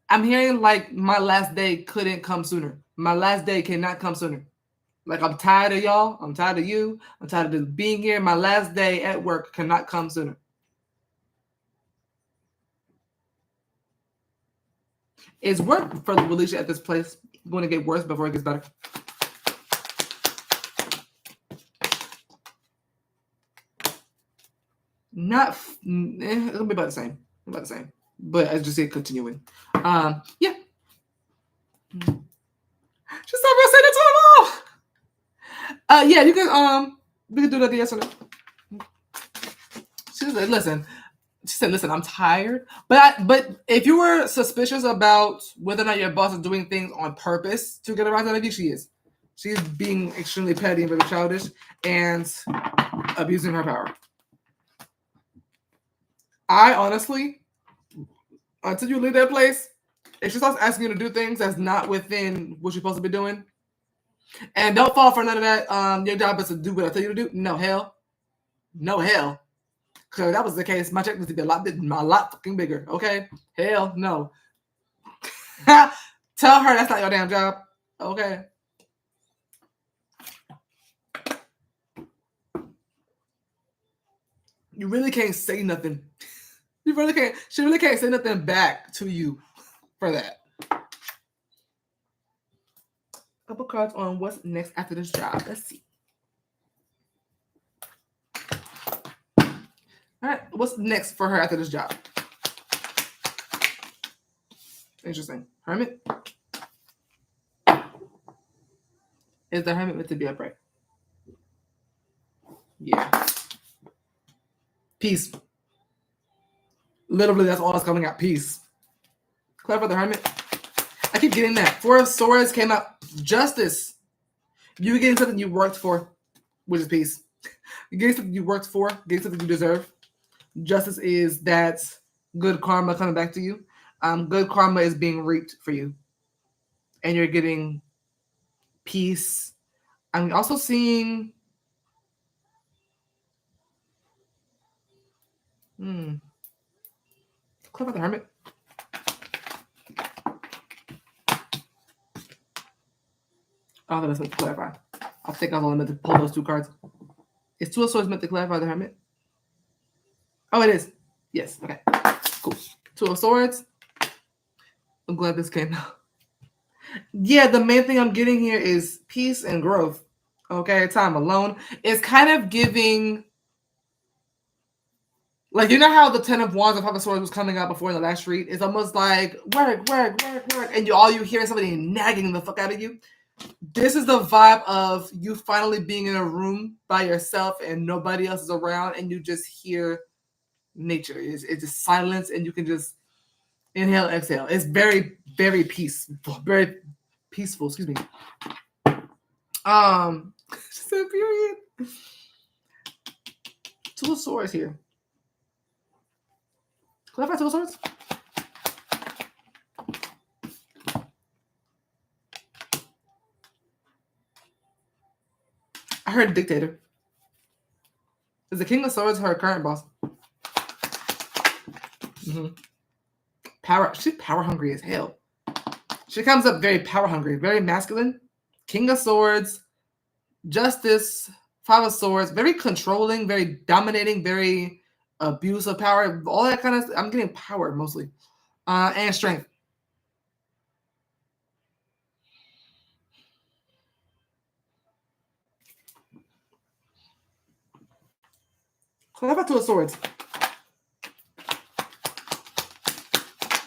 I'm hearing like my last day couldn't come sooner. My last day cannot come sooner. Like, I'm tired of y'all. I'm tired of you. I'm tired of being here. My last day at work cannot come sooner. Is work for Alicia at this place going to get worse before it gets better? Not, it'll be about the same. About the same. But I just see it continuing. Yeah. Just not gonna say that to them all. Yeah, you can we can do that yesterday. She said, listen. She said, listen, I'm tired. But if you were suspicious about whether or not your boss is doing things on purpose to get a rise out of you, she is. She's being extremely petty and very childish and abusing her power. I honestly, until you leave that place, if she starts asking you to do things that's not within what you're supposed to be doing, and don't fall for none of that, your job is to do what I tell you to do. No hell. No hell. Because if that was the case, my check needs to be a lot fucking bigger. Okay? Hell no. Tell her that's not your damn job. Okay? You really can't say nothing. You really can't. She really can't say nothing back to you for that. Couple cards on what's next after this job. Let's see. All right, what's next for her after this job? Interesting. Hermit. Is the Hermit meant to be upright? Yeah. Peace. Literally, that's all that's coming out. Peace. Clarify the Hermit. I keep getting that. Four of Swords came out. Justice. You getting something you worked for, which is peace. You're getting something you worked for, getting something you deserve. Justice is that good karma coming back to you. Good karma is being reaped for you. And you're getting peace. I'm also seeing... Cliff the Hermit. Oh, that's meant to clarify. I think I was only meant to pull those two cards. Is Two of Swords meant to clarify the Hermit? Oh, it is. Yes. Okay. Cool. Two of Swords. I'm glad this came out. Yeah, the main thing I'm getting here is peace and growth. Okay, time alone. It's kind of giving... Like, you know how the Ten of Wands and Five of Swords was coming out before in the last read? It's almost like, work, and all you hear is somebody nagging the fuck out of you. This is the vibe of you finally being in a room by yourself and nobody else is around and you just hear nature. It's just silence and you can just inhale, exhale. It's very, very peaceful. Very peaceful, excuse me. Just a period. Two of Swords here. Clarify Two of Swords? I heard dictator. Is the King of Swords her current boss? Power. She's power hungry as hell. She comes up very power hungry, very masculine. King of Swords, Justice, Five of Swords, very controlling, very dominating, very abuse of power, all that kind of stuff. I'm getting power mostly, and strength. So how about Two of Swords?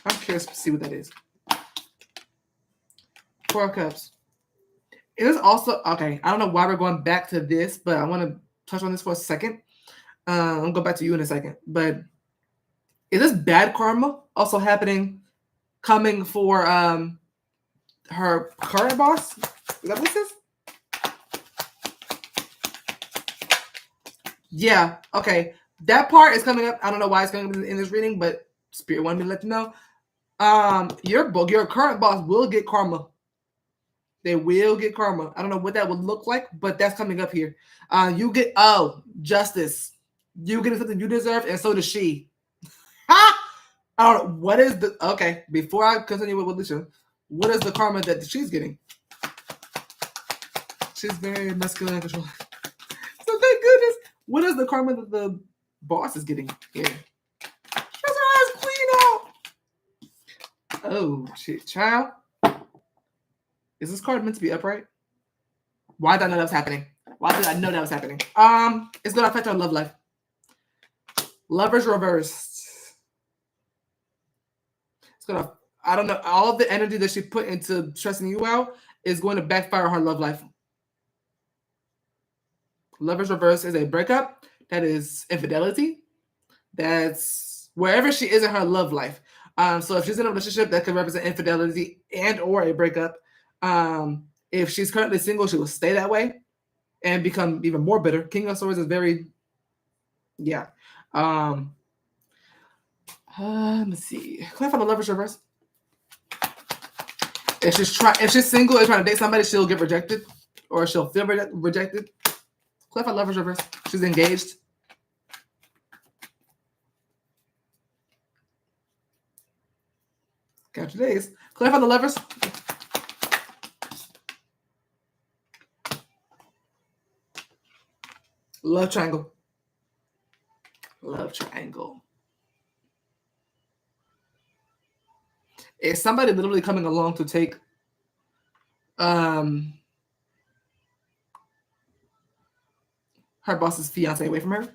I'm curious to see what that is. Four of Cups. It is also, okay, I don't know why we're going back to this, but I want to touch on this for a second. I'll go back to you in a second. But is this bad karma also happening, coming for her current boss? Is that what this is? Yeah, okay. That part is coming up. I don't know why it's coming up in this reading, but Spirit wanted me to let you know. Your current boss will get karma. They will get karma. I don't know what that would look like, but that's coming up here. You get, justice. You get something you deserve, and so does she. Ha! I don't know. What is the... Okay, before I continue with Alicia, what is the karma that she's getting? She's very masculine and controlling. So thank goodness. What is the karma that the boss is getting here? She has her ass clean out. Oh, shit. Child. Is this card meant to be upright? Why did I know that was happening? Why did I know that was happening? It's going to affect our love life. Lovers reversed. It's going to... I don't know. All of the energy that she put into stressing you out is going to backfire on her love life. Lovers reverse is a breakup. That is infidelity. That's wherever she is in her love life. So if she's in a relationship, that could represent infidelity and or a breakup. If she's currently single, she will stay that way and become even more bitter. King of Swords is very... Yeah. Let me see. Clarify the lovers reverse. If she's single and trying to date somebody, she'll get rejected or she'll feel rejected. Clarify lovers reverse. She's engaged. Got your days. Clarify the lovers. Love triangle. Love triangle. Is somebody literally coming along to take her boss's fiance away from her?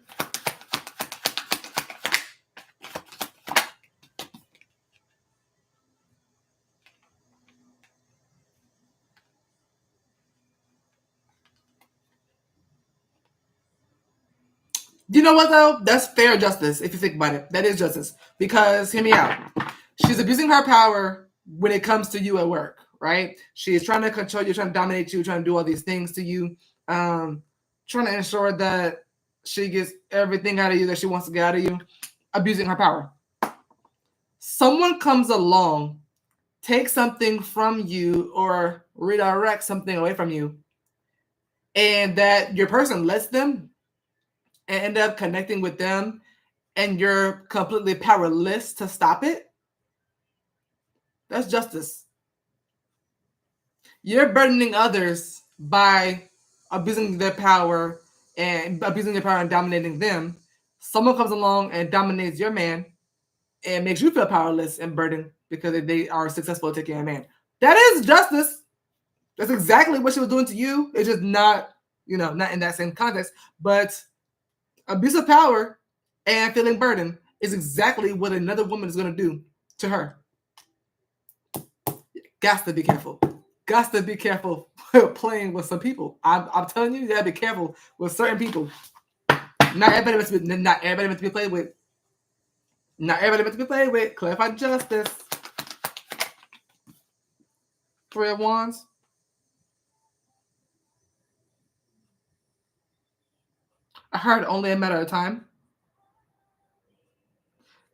You know what, though? That's fair justice, if you think about it. That is justice. Because, hear me out. She's abusing her power when it comes to you at work, right? She is trying to control you, trying to dominate you, trying to do all these things to you, trying to ensure that she gets everything out of you that she wants to get out of you, abusing her power. Someone comes along, takes something from you or redirect something away from you, and that your person lets them and end up connecting with them, and you're completely powerless to stop it. That's justice. You're burdening others by abusing their power and dominating them. Someone comes along and dominates your man and makes you feel powerless and burdened because they are successful at taking a man. That is justice. That's exactly what she was doing to you. It's just not, not in that same context. But abuse of power and feeling burdened is exactly what another woman is going to do to her. Got to be careful. Got to be careful playing with some people. I'm telling you, you gotta be careful with certain people. Not everybody meant to be played with. Not everybody meant to be played with. Clarify justice. 3 of Wands. I heard only a matter of time.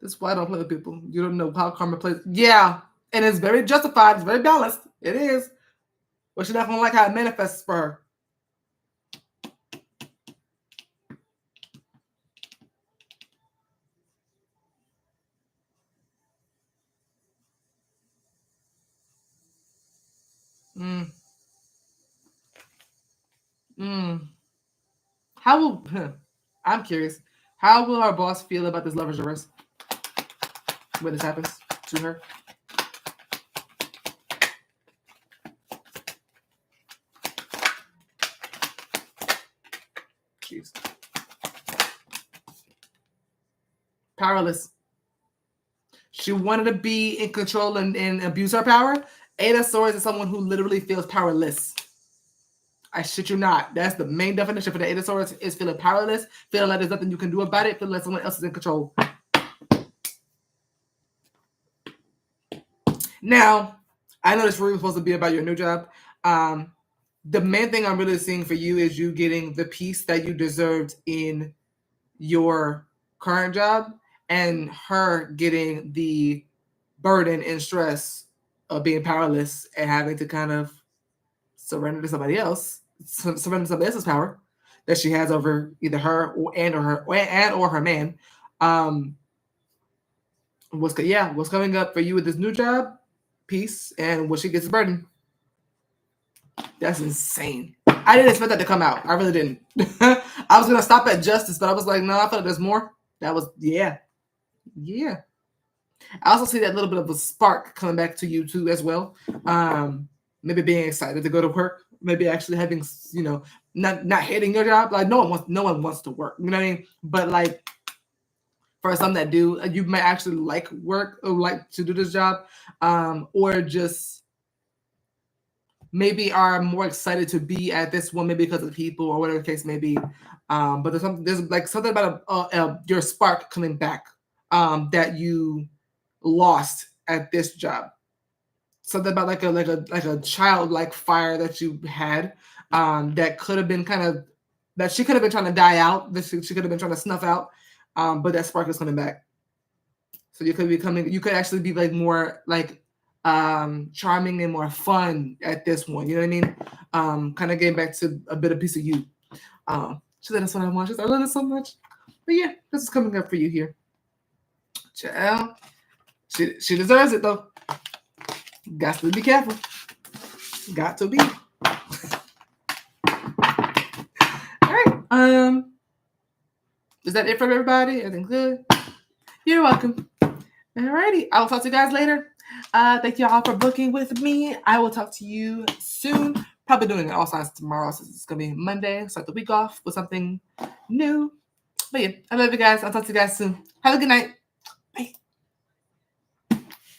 That's why I don't play with people. You don't know how karma plays. Yeah, and it's very justified. It's very balanced. It is. But you're not gonna like how it manifests for her. How will I'm curious. How will our boss feel about this Lover's reverse when this happens to her? Jeez. Powerless. She wanted to be in control and abuse her power. 8 of Swords is someone who literally feels powerless. I shit you not. That's the main definition for the 8 of Swords is feeling powerless, feeling like there's nothing you can do about it, feeling like someone else is in control. Now, I know this really supposed to be about your new job. The main thing I'm really seeing for you is you getting the peace that you deserved in your current job and her getting the burden and stress of being powerless and having to kind of surrender to somebody else, surrender to somebody else's power that she has over either her or her man. What's coming up for you with this new job, peace, and what she gets burden. That's insane. I didn't expect that to come out. I really didn't. I was gonna stop at justice, but I was like, no, I thought there's more. That was yeah. I also see that little bit of a spark coming back to you too as well. Maybe being excited to go to work. Maybe actually having not hating your job. Like no one wants to work. You know what I mean? But like for some that do, you might actually like work or like to do this job, or just maybe are more excited to be at this one, maybe because of people or whatever the case may be. But there's like something about your spark coming back that you lost at this job. Something about like a childlike fire that you had that could have been that she could have been trying to die out, that she could have been trying to snuff out, but that spark is coming back. So you could actually be like more like charming and more fun at this one. You know what I mean? Kind of getting back to a bit of piece of you. So that's what I want. I love it so much. But yeah, this is coming up for you here. Child. She deserves it though. Got to be careful. Got to be. All right. Is that it for everybody? Everything good? You're welcome. Alrighty. I will talk to you guys later. Thank you all for booking with me. I will talk to you soon. Probably doing all signs tomorrow since it's gonna be Monday. Start the week off with something new. But yeah, I love you guys. I'll talk to you guys soon. Have a good night. Bye.